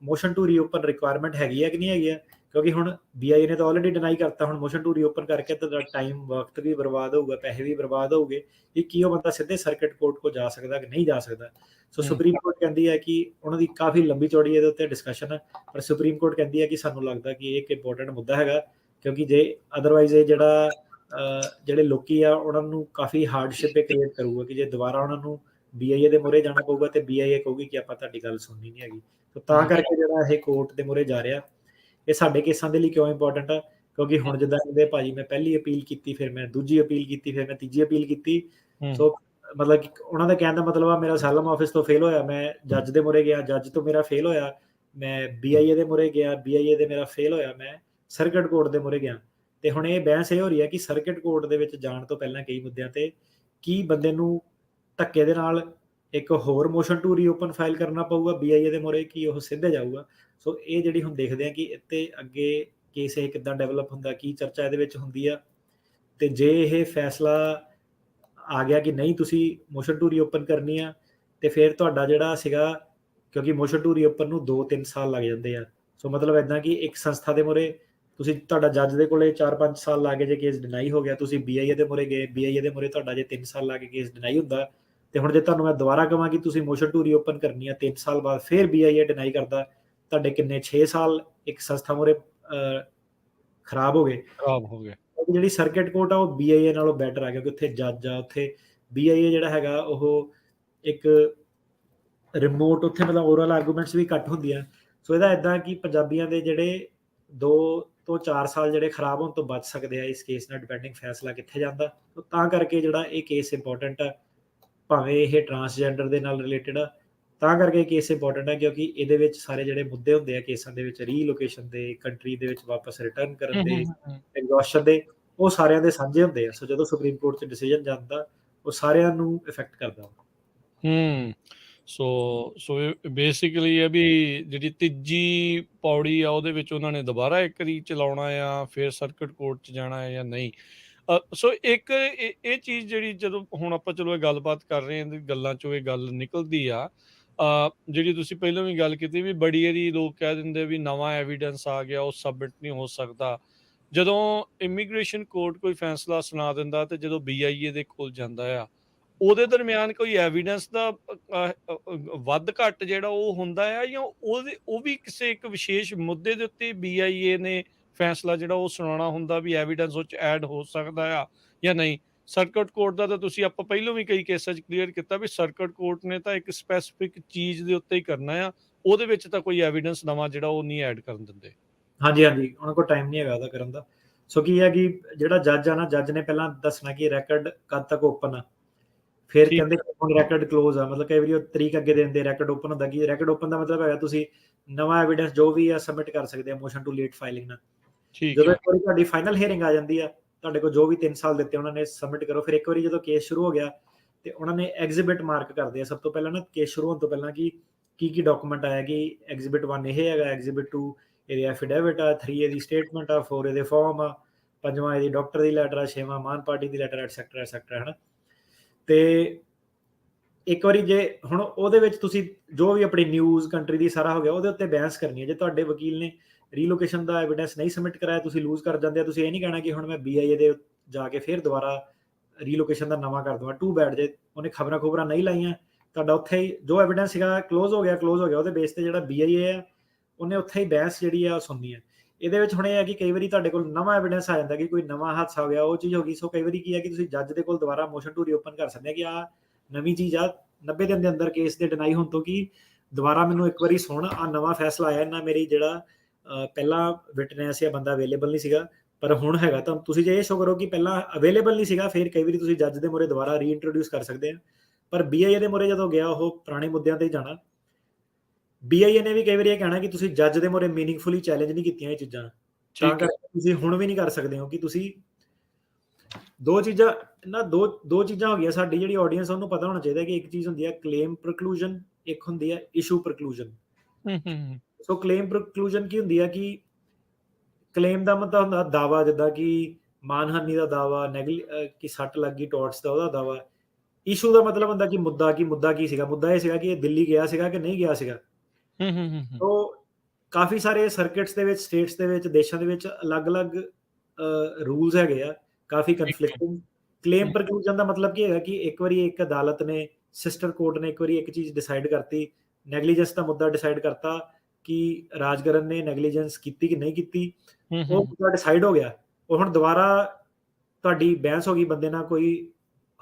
ਮੋਸ਼ਨ ਟੂ ਰੀਓਪਨ ਰਿਕੁਆਇਰਮੈਂਟ ਹੈਗੀ ਹੈ ਕਿ ਨਹੀਂ ਹੈਗੀ ਆ, ਕਿਉਂਕਿ ਹੁਣ BIA ਨੇ ਤਾਂ ਆਲਰੇਡੀ ਡਿਨਾਈ ਕਰਤਾ। ਹੁਣ ਮੋਸ਼ਨ ਟੂ ਰੀਓਪਨ ਕਰਕੇ ਤਾਂ ਟਾਈਮ ਵਕਤ ਵੀ ਬਰਬਾਦ ਹੋਊਗਾ, ਪੈਸੇ ਵੀ ਬਰਬਾਦ ਹੋਊਗੇ ਕਿ ਕੀ ਉਹ ਬੰਦਾ ਸਿੱਧੇ ਸਰਕਟ ਕੋਰਟ ਕੋ ਜਾ ਸਕਦਾ ਕਿ ਨਹੀਂ ਜਾ ਸਕਦਾ। ਸੋ ਸੁਪਰੀਮ ਕੋਰਟ ਕਹਿੰਦੀ ਹੈ ਕਿ ਉਹਨਾਂ ਦੀ ਕਾਫੀ ਲੰਬੀ ਚੌੜੀ ਇਹਦੇ ਉੱਤੇ ਡਿਸਕਸ਼ਨ ਹੈ, ਪਰ ਸੁਪਰੀਮ ਕੋਰਟ ਕਹਿੰਦੀ ਹੈ ਕਿ ਸਾਨੂੰ ਲੱਗਦਾ ਕਿ ਇਹ ਇੱਕ ਇੰਪੋਰਟੈਂਟ ਮੁੱਦਾ ਹੈਗਾ, ਕਿਉਂਕਿ ਜੇ ਅਦਰਵਾਈਜ਼ ਇਹ ਜਿਹੜਾ ਜਿਹੜੇ ਲੋਕੀ ਆ ਉਹਨਾਂ ਨੂੰ ਕਾਫੀ ਹਾਰਡਸ਼ਿਪ ਕ੍ਰੀਏਟ ਕਰੂਗਾ ਕਿ ਜੇ ਦੁਬਾਰਾ ਉਹਨਾਂ ਨੂੰ BIA ਦੇ ਮੂਹਰੇ ਜਾਣਾ ਪਊਗਾ ਤੇ BIA ਕਹੂਗੀ ਕਿ ਆਪਾਂ ਤੁਹਾਡੀ ਗੱਲ ਸੁਣਨੀ ਨਹੀਂ ਹੈਗੀ। ਤਾਂ ਕਰਕੇ ਜਿਹੜਾ ਇਹ ਕੋਰਟ ਦੇ ਮੂਹਰੇ ਜਾ ਰਿਹਾ। ਇਹ ਸਾਡੇ ਕੇਸਾਂ ਦੇ ਲਈ ਕਿਉਂ ਇੰਪੋਰਟੈਂਟ ਆ ਕਿਉਂਕਿ ਹੁਣ ਜਿੱਦਾਂ ਕਹਿੰਦੇ ਭਾਜੀ ਮੈਂ ਪਹਿਲੀ ਅਪੀਲ ਕੀਤੀ, ਫਿਰ ਮੈਂ ਦੂਜੀ ਅਪੀਲ ਕੀਤੀ, ਫਿਰ ਮੈਂ ਤੀਜੀ ਅਪੀਲ ਕੀਤੀ। ਹੂੰ। ਸੋ ਮਤਲਬ ਕਿ ਉਹਨਾਂ ਦਾ ਕਹਿਣ ਦਾ ਮਤਲਬ ਆ ਮੇਰਾ ਅਸਾਲਮ ਆਫਿਸ ਤੋਂ ਫੇਲ ਹੋਇਆ, ਮੈਂ ਜੱਜ ਦੇ ਮੂਹਰੇ ਗਿਆ, ਜੱਜ ਤੋਂ ਮੇਰਾ ਫੇਲ ਹੋਇਆ, ਮੈਂ BIA ਦੇ ਮੂਹਰੇ ਗਿਆ, BIA ਦੇ ਮੇਰਾ ਫੇਲ ਹੋਇਆ, ਮੈਂ ਸਰਕਟ ਕੋਰਟ ਦੇ ਮੂਹਰੇ ਗਿਆ। ਤੇ ਹੁਣ ਇਹ ਬਹਿਸ ਇਹ ਹੋ ਰਹੀ ਹੈ ਕਿ ਸਰਕਟ ਕੋਰਟ ਦੇ ਵਿੱਚ ਜਾਣ ਤੋਂ ਪਹਿਲਾਂ ਕਈ ਮੁੱਦਿਆਂ ਤੇ ਕੀ ਬੰਦੇ ਨੂੰ ਧੱਕੇ ਦੇ ਨਾਲ ਇੱਕ ਹੋਰ ਮੋਸ਼ਨ ਟੂ ਰੀਓਪਨ ਫਾਈਲ ਕਰਨਾ ਪਊਗਾ BIA ਦੇ ਮੂਹਰੇ, ਕਿ ਉਹ ਸਿੱਧੇ ਜਾਊਗਾ। ਸੋ ਇਹ ਜਿਹੜੀ ਹੁਣ ਦੇਖਦੇ ਆ ਕਿ ਇੱਥੇ ਅੱਗੇ ਕੇਸ ਇਹ ਕਿੱਦਾਂ ਡਿਵੈਲਪ ਹੁੰਦਾ, ਕੀ ਚਰਚਾ ਇਹਦੇ ਵਿੱਚ ਹੁੰਦੀ ਆ। ਤੇ ਜੇ ਇਹ ਫੈਸਲਾ ਆ ਗਿਆ ਕਿ ਨਹੀਂ ਤੁਸੀਂ ਮੋਸ਼ਨ ਟੂ ਰੀਓਪਨ ਕਰਨੀ ਆ, ਤੇ ਫਿਰ ਤੁਹਾਡਾ ਜਿਹੜਾ ਸੀਗਾ, ਕਿਉਂਕਿ ਮੋਸ਼ਨ ਟੂ ਰੀਓਪਨ ਨੂੰ 2-3 ਸਾਲ ਲੱਗ ਜਾਂਦੇ ਆ। ਸੋ ਮਤਲਬ ਇਦਾਂ ਕਿ ਇੱਕ ਸੰਸਥਾ ਦੇ ਮੂਹਰੇ ਤੁਸੀਂ, ਤੁਹਾਡਾ ਜੱਜ ਦੇ ਕੋਲੇ 4-5 ਸਾਲ ਲੱਗ ਗਏ ਜੇ ਕੇਸ ਡਿਨਾਈ ਹੋ ਗਿਆ, ਤੁਸੀਂ BIA ਦੇ ਮੂਹਰੇ ਗਏ, BIA ਦੇ ਮੂਹਰੇ ਤੁਹਾਡਾ ਜੇ 3 ਸਾਲ ਲੱਗ ਕੇ ਕੇਸ ਡਿਨਾਈ ਹੁੰਦਾ, ਤੇ ਹੁਣ ਜੇ ਤੁਹਾਨੂੰ ਮੈਂ ਦੁਬਾਰਾ ਕਹਾਂ ਕਿ ਤੁਸੀਂ ਮੋਸ਼ਨ ਟੂ ਰੀਓਪਨ ਕਰਨੀ ਆ 3 ਸਾਲ ਬਾਅਦ, ਫਿਰ BIA ਡਿਨਾਈ ਕਰਦਾ, ਤੁਹਾਡੇ ਕਿੰਨੇ 6 ਸਾਲ ਇੱਕ ਸੰਸਥਾ ਮੂਹਰੇ ਖਰਾਬ ਹੋ ਗਏ। ਖਰਾਬ ਹੋ ਗਏ। ਜਿਹੜੀ ਸਰਕਟ ਕੋਰਟ ਆ ਉਹ BIA ਨਾਲੋਂ ਬੈਟਰ ਆ, ਕਿਉਂਕਿ ਉੱਥੇ ਜੱਜ ਆ, ਉੱਥੇ BIA ਜਿਹੜਾ ਹੈਗਾ ਉਹ ਇੱਕ ਰਿਮੋਟ, ਉੱਥੇ ਮਤਲਬ ਓਰਲ ਆਰਗੂਮੈਂਟਸ ਵੀ ਘੱਟ ਹੁੰਦੀਆਂ। ਸੋ ਇਹਦਾ ਇਦਾਂ ਕਿ ਪੰਜਾਬੀਆਂ ਦੇ ਜਿਹੜੇ 2 ਤੋਂ 4 ਸਾਲ ਜਿਹੜੇ ਖਰਾਬ ਹੋਣ ਤੋਂ ਬਚ ਸਕਦੇ ਆ ਇਸ ਕੇਸ ਨਾਲ, ਡਿਪੈਂਡਿੰਗ ਫੈਸਲਾ ਕਿੱਥੇ ਜਾਂਦਾ। ਤਾਂ ਕਰਕੇ ਜਿਹੜਾ ਇਹ ਕੇਸ ਇੰਪੋਰਟੈਂਟ ਆ, ਭਾਵੇਂ ਇਹ ਟਰਾਂਸਜੈਂਡਰ ਦੇ ਨਾਲ ਰਿਲੇਟਡ ਆ, ਤਾਂ ਕਰਕੇ ਕੇਸ ਇੰਪੋਰਟੈਂਟ ਹੈ ਕਿਉਂਕਿ ਇਹਦੇ ਵਿੱਚ ਸਾਰੇ ਜਿਹੜੇ ਮੁੱਦੇ ਹੁੰਦੇ ਆ ਕੇਸਾਂ ਦੇ ਵਿੱਚ, ਰੀਲੋਕੇਸ਼ਨ ਦੇ, ਕੰਟਰੀ ਦੇ ਵਿੱਚ ਵਾਪਸ ਰਿਟਰਨ ਕਰਨ ਦੇ, ਐਗਜ਼ੌਸ਼ਨ ਦੇ, ਉਹ ਸਾਰਿਆਂ ਦੇ ਸਾਂਝੇ ਹੁੰਦੇ ਆ। ਸੋ ਜਦੋਂ ਸੁਪਰੀਮ ਕੋਰਟ 'ਚ ਡਿਸੀਜਨ ਜਾਂਦਾ, ਉਹ ਸਾਰਿਆਂ ਨੂੰ ਇਫੈਕਟ ਕਰਦਾ। ਸੋ ਬੇਸਿਕਲੀ ਇਹ ਵੀ ਜਿਹੜੀ ਤੀਜੀ ਪੌੜੀ ਆ ਉਹਦੇ ਵਿੱਚ ਉਹਨਾਂ ਨੇ ਦੁਬਾਰਾ ਇੱਕ ਵਾਰੀ ਚਲਾਉਣਾ ਆ, ਫਿਰ ਸਰਕਟ ਕੋਰਟ 'ਚ ਜਾਣਾ ਹੈ ਜਾਂ ਨਹੀਂ। ਸੋ ਇੱਕ ਇਹ ਚੀਜ਼ ਜਿਹੜੀ ਜਦੋਂ ਹੁਣ ਆਪਾਂ ਚਲੋ ਇਹ ਗੱਲਬਾਤ ਕਰ ਰਹੇ ਹਾਂ, ਗੱਲਾਂ 'ਚੋਂ ਇਹ ਗੱਲ ਨਿਕਲਦੀ ਆ, ਜਿਹੜੀ ਤੁਸੀਂ ਪਹਿਲਾਂ ਵੀ ਗੱਲ ਕੀਤੀ ਵੀ ਬੜੀ ਵਾਰੀ ਲੋਕ ਕਹਿ ਦਿੰਦੇ ਵੀ ਨਵਾਂ ਐਵੀਡੈਂਸ ਆ ਗਿਆ, ਉਹ ਸਬਮਿਟ ਨਹੀਂ ਹੋ ਸਕਦਾ। ਜਦੋਂ ਇਮੀਗ੍ਰੇਸ਼ਨ ਕੋਰਟ ਕੋਈ ਫੈਸਲਾ ਸੁਣਾ ਦਿੰਦਾ ਤੇ ਜਦੋਂ BIA ਦੇ ਕੋਲ ਜਾਂਦਾ ਆ, ਉਹਦੇ ਦਰਮਿਆਨ ਕੋਈ ਐਵੀਡੈਂਸ ਦਾ ਵੱਧ ਘੱਟ ਜਿਹੜਾ ਉਹ ਹੁੰਦਾ ਆ, ਜਾਂ ਉਹ ਵੀ ਕਿਸੇ ਇੱਕ ਵਿਸ਼ੇਸ਼ ਮੁੱਦੇ ਦੇ ਉੱਤੇ BIA ਨੇ ਫੈਸਲਾ ਜਿਹੜਾ ਉਹ ਸੁਣਾਉਣਾ ਹੁੰਦਾ ਵੀ ਐਵੀਡੈਂਸ ਉਹ 'ਚ ਐਡ ਹੋ ਸਕਦਾ ਆ ਜਾਂ ਨਹੀਂ। ਸਰਕਟ ਕੋਰਟ ਦਾ ਤਾਂ ਤੁਸੀਂ ਆਪਾਂ ਪਹਿਲਾਂ ਵੀ ਕਈ ਕੇਸਾਂ 'ਚ ਕਲੀਅਰ ਕੀਤਾ ਵੀ ਸਰਕਟ ਕੋਰਟ ਨੇ ਤਾਂ ਇੱਕ ਸਪੈਸੀਫਿਕ ਚੀਜ਼ ਦੇ ਉੱਤੇ ਹੀ ਕਰਨਾ ਆ, ਉਹਦੇ ਵਿੱਚ ਤਾਂ ਕੋਈ ਐਵੀਡੈਂਸ ਨਵਾਂ ਜਿਹੜਾ ਉਹ ਨਹੀਂ ਐਡ ਕਰਨ ਦਿੰਦੇ। ਹਾਂਜੀ, ਉਹਨਾਂ ਕੋਲ ਟਾਈਮ ਨਹੀਂ ਹੈਗਾ ਉਹਦਾ ਕਰਨ ਦਾ। ਸੋ ਕੀ ਹੈ ਕਿ ਜਿਹੜਾ ਜੱਜ ਆ ਨਾ, ਜੱਜ ਨੇ ਪਹਿਲਾਂ ਦੱਸਣਾ ਕਿ ਰੈਕਡ ਕਦ ਤੱਕ ਓਪਨ ਆ, ਫਿਰ ਠੀਕ ਕਹਿੰਦੇ ਹੁਣ ਰੈਕਡ ਕਲੋਜ਼ ਆ, ਮਤਲਬ ਕਈ ਵਾਰੀ ਉਹ ਤਰੀਕ ਅੱਗੇ ਦੇ ਦਿੰਦੇ, ਰੈਕਡ ਓਪਨ ਹੁੰਦਾ। ਕਿ ਰੈਕਡ ਓਪਨ ਦਾ ਮਤਲਬ ਹੈਗਾ ਤੁਸੀਂ ਨਵਾਂ ਐਵੀਡੈਂਸ ਜੋ ਵੀ ਆ ਸਬਮਿਟ ਕਰ ਸਕਦੇ ਆ ਮੋਸ਼ਨ ਟੂ ਲੇਟ ਫਾਈਲਿੰਗ ਨਾਲ। ਠੀਕ ਜਦੋਂ ਹੈ। ਇੱਕ ਵਾਰੀ ਤੁਹਾਡੀ ਫਾਈਨਲ ਹੀਅਰਿੰਗ ਆ ਜਾਂਦੀ ਆ, ਤੁਹਾਡੇ ਕੋਲ ਜੋ ਵੀ 3 ਸਾਲ ਦਿੱਤੇ ਉਹਨਾਂ ਨੇ ਸਬਮਿਟ ਕਰੋ। ਫਿਰ ਇੱਕ ਵਾਰੀ ਜਦੋਂ ਕੇਸ ਸ਼ੁਰੂ ਹੋ ਗਿਆ ਤੇ ਉਹਨਾਂ ਨੇ ਐਗਜ਼ਿਬਿਟ ਮਾਰਕ ਕਰਦੇ ਆ ਸਭ ਤੋਂ ਪਹਿਲਾਂ ਨਾ, ਕੇਸ ਸ਼ੁਰੂ ਹੋਣ ਤੋਂ ਪਹਿਲਾਂ ਕਿ ਕੀ ਡਾਕੂਮੈਂਟ ਆਇਆ, ਕਿ ਐਗਜ਼ਿਬਿਟ 1 ਇਹ ਹੈਗਾ, ਐਗਜ਼ਿਬਿਟ 2 ਇਹਦੀ ਐਫੀਡੇਵਿਟ ਆ, 3 ਇਹਦੀ ਸਟੇਟਮੈਂਟ ਆ, 4 ਇਹਦੇ ਫਾਰਮ ਆ, 5ਵਾਂ ਇਹਦੀ ਡਾਕਟਰ ਦੀ ਲੈਟਰ ਆ, 6ਵਾਂ ਮਾਨ ਪਾਰਟੀ ਦੀ ਲੈਟਰ, ਐਟਸੈਕਟਰਾ ਹੈ ਨਾ। ਤੇ ਇੱਕ ਵਾਰੀ ਜੇ ਹੁਣ ਉਹਦੇ ਵਿੱਚ ਤੁਸੀਂ ਜੋ ਵੀ ਆਪਣੀ ਨਿਊਜ਼ ਕੰਟਰੀ ਦੀ ਸਾਰਾ ਹੋ ਗਿਆ, ਉਹਦੇ ਉੱਤੇ ਬਹਿਸ ਕਰਨੀ ਹੈ। ਜੇ ਤੁਹਾਡੇ ਵਕੀਲ ਨੇ ਰੀਲੋਕੇਸ਼ਨ ਦਾ ਐਵੀਡੈਂਸ ਨਹੀਂ ਸਬਮਿਟ ਕਰਾਇਆ, ਤੁਸੀਂ ਲੂਜ਼ ਕਰ ਜਾਂਦੇ ਆ। ਤੁਸੀਂ ਇਹ ਨਹੀਂ ਕਹਿਣਾ ਕਿ ਹੁਣ ਮੈਂ BIA ਦੇ ਜਾ ਕੇ ਫਿਰ ਦੁਬਾਰਾ ਰੀਲੋਕੇਸ਼ਨ ਦਾ ਨਵਾਂ ਕਰ ਦਵਾਂ। ਟੂ ਬੈਡ, ਜੇ ਉਹਨੇ ਖਬਰਾਂ ਨਹੀਂ ਲਾਈਆਂ, ਤੁਹਾਡਾ ਉੱਥੇ ਹੀ ਜੋ ਐਵੀਡੈਂਸ ਸੀਗਾ ਕਲੋਜ਼ ਹੋ ਗਿਆ। ਉਹਦੇ ਬੇਸ ਤੇ ਜਿਹੜਾ BIA ਆ ਉਹਨੇ ਉੱਥੇ ਹੀ ਬਹਿਸ ਜਿਹੜੀ ਆ ਸੁਣਨੀ ਹੈ। ਇਹਦੇ ਵਿੱਚ ਹੁਣ ਇਹ ਹੈ ਕਿ ਕਈ ਵਾਰੀ ਤੁਹਾਡੇ ਕੋਲ ਨਵਾਂ ਐਵੀਡੈਂਸ ਆ ਜਾਂਦਾ ਕਿ ਕੋਈ ਨਵਾਂ ਹਾਦਸਾ ਹੋ ਗਿਆ, ਉਹ ਚੀਜ਼ ਹੋ ਗਈ। ਸੋ ਕਈ ਵਾਰੀ ਕੀ ਹੈ ਕਿ ਤੁਸੀਂ ਜੱਜ ਦੇ ਕੋਲ ਦੁਬਾਰਾ ਮੋਸ਼ਨ ਟੂ ਰੀਓਪਨ ਕਰ ਸਕਦੇ ਆ ਕਿ ਆ ਨਵੀਂ ਚੀਜ਼ ਆ, 90 ਦਿਨ ਦੇ ਅੰਦਰ ਕੇਸ ਦੇ ਡਿਨਾਈ ਹੋਣ ਤੋਂ ਕਿ ਦੁਬਾਰਾ ਮੈਨੂੰ ਇੱਕ ਵਾਰੀ ਸੁਣ, ਆ ਨਵਾਂ ਫੈਸਲਾ ਆਇਆ ਨਾ, ਮੇਰੀ ਜਿਹੜਾ ਪਹਿਲਾਂ ਵਿਟਨੈਸ ਜਾਂ ਬੰਦਾ ਅਵੇਲੇਬਲ ਨਹੀਂ ਸੀਗਾ ਪਰ ਹੁਣ ਹੈਗਾ। ਤਾਂ ਤੁਸੀਂ ਜੇ ਇਹ ਸ਼ੋ ਕਰੋ ਕਿ ਪਹਿਲਾਂ ਅਵੇਲੇਬਲ ਨਹੀਂ ਸੀਗਾ, ਫਿਰ ਕਈ ਵਾਰੀ ਤੁਸੀਂ ਜੱਜ ਦੇ ਮੂਹਰੇ ਦੁਬਾਰਾ ਰੀਇੰਟਰੋਡਿਊਸ ਕਰ ਸਕਦੇ ਆ। ਪਰ BIA ਦੇ ਮੂਹਰੇ ਜਦੋਂ ਗਿਆ, ਉਹ ਪੁਰਾਣੇ ਮੁੱਦਿਆਂ ਤੇ ਹੀ ਜਾਣਾ। BIA ਨੇ ਵੀ ਕਈ ਵਾਰੀ ਇਹ ਕਹਿਣਾ ਕਿ ਤੁਸੀਂ ਜੱਜ ਦੇ ਮੂਹਰੇ ਮੀਨਿੰਗਫੁਲੀ ਚੈਲੰਜ ਨਹੀਂ ਕੀਤੀਆਂ ਇਹ ਚੀਜ਼ਾਂ, ਤਾਂ ਕਰਕੇ ਤੁਸੀਂ ਹੁਣ ਵੀ ਨਹੀਂ ਕਰ ਸਕਦੇ ਹੋ। ਕਿ ਤੁਸੀਂ ਦੋ ਚੀਜ਼ਾਂ ਹੋ ਗਈਆਂ। ਸਾਡੀ ਜਿਹੜੀ ਆਡੀਅנס ਉਹਨੂੰ ਪਤਾ ਹੋਣਾ ਚਾਹੀਦਾ ਕਿ ਇੱਕ ਚੀਜ਼ ਹੁੰਦੀ ਹੈ ਕਲੇਮ ਪ੍ਰਕਲੂਜਨ, ਇੱਕ ਹੁੰਦੀ ਹੈ ਇਸ਼ੂ ਪ੍ਰਕਲੂਜਨ। ਸੋ ਕਲੇਮ ਪ੍ਰਕਲੂਜਨ ਕੀ ਹੁੰਦੀ ਹੈ ਕਿ ਕਲੇਮ ਦਾ ਮਤਲਬ ਹੁੰਦਾ ਦਾਵਾ, ਜਿੱਦਾਂ ਕਿ ਮਾਨਹਾਨੀ ਦਾ ਦਾਵਾ, ਕਿ ਸੱਟ ਲੱਗੀ ਟੋਰਟਸ ਦਾ ਉਹਦਾ ਦਾਵਾ। ਇਸ਼ੂ ਦਾ ਮਤਲਬ ਹੁੰਦਾ ਕਿ ਮੁੱਦਾ ਕੀ ਸੀਗਾ। ਮੁੱਦਾ ਇਹ ਸੀਗਾ ਕਿ ਇਹ ਦਿੱਲੀ ਗਿਆ ਸੀਗਾ ਕਿ ਨਹੀਂ ਗਿਆ ਸੀਗਾ। ਸੋ ਕਾਫੀ ਸਾਰੇ ਸਰਕਿਟਸ ਦੇ ਵਿੱਚ, ਸਟੇਟਸ ਦੇ ਵਿੱਚ, ਦੇਸ਼ਾਂ ਦੇ ਵਿੱਚ ਅਲੱਗ-ਅਲੱਗ ਰੂਲਸ ਹੈਗੇ ਆ, ਕਾਫੀ ਕਨਫਲਿਕਟਿੰਗ। ਕਲੇਮ ਪ੍ਰਕਲੂਜਨ ਦਾ ਮਤਲਬ ਕੀ ਹੈਗਾ ਕਿ ਇੱਕ ਵਾਰੀ ਇੱਕ ਅਦਾਲਤ ਨੇ, ਸਿਸਟਰ ਕੋਰਟ ਨੇ ਇੱਕ ਵਾਰੀ ਇੱਕ ਚੀਜ਼ ਡਿਸਾਈਡ ਕਰਤੀ, ਨੈਗਲੀਜੈਂਸ ਦਾ ਮੁੱਦਾ ਡਿਸਾਈਡ ਕਰਤਾ ਕਿ ਰਾਜਗਰਨ ਨੇ ਨੈਗਲੀਜੈਂਸ ਕੀਤੀ ਕਿ ਨਹੀਂ ਕੀਤੀ, ਉਹ ਮੁੱਦਾ ਡਿਸਾਈਡ ਹੋ ਗਿਆ। ਉਹ ਹੁਣ ਦੁਬਾਰਾ ਤੁਹਾਡੀ ਬਹਿਸ ਹੋ ਗਈ ਬੰਦੇ ਨਾਲ ਕੋਈ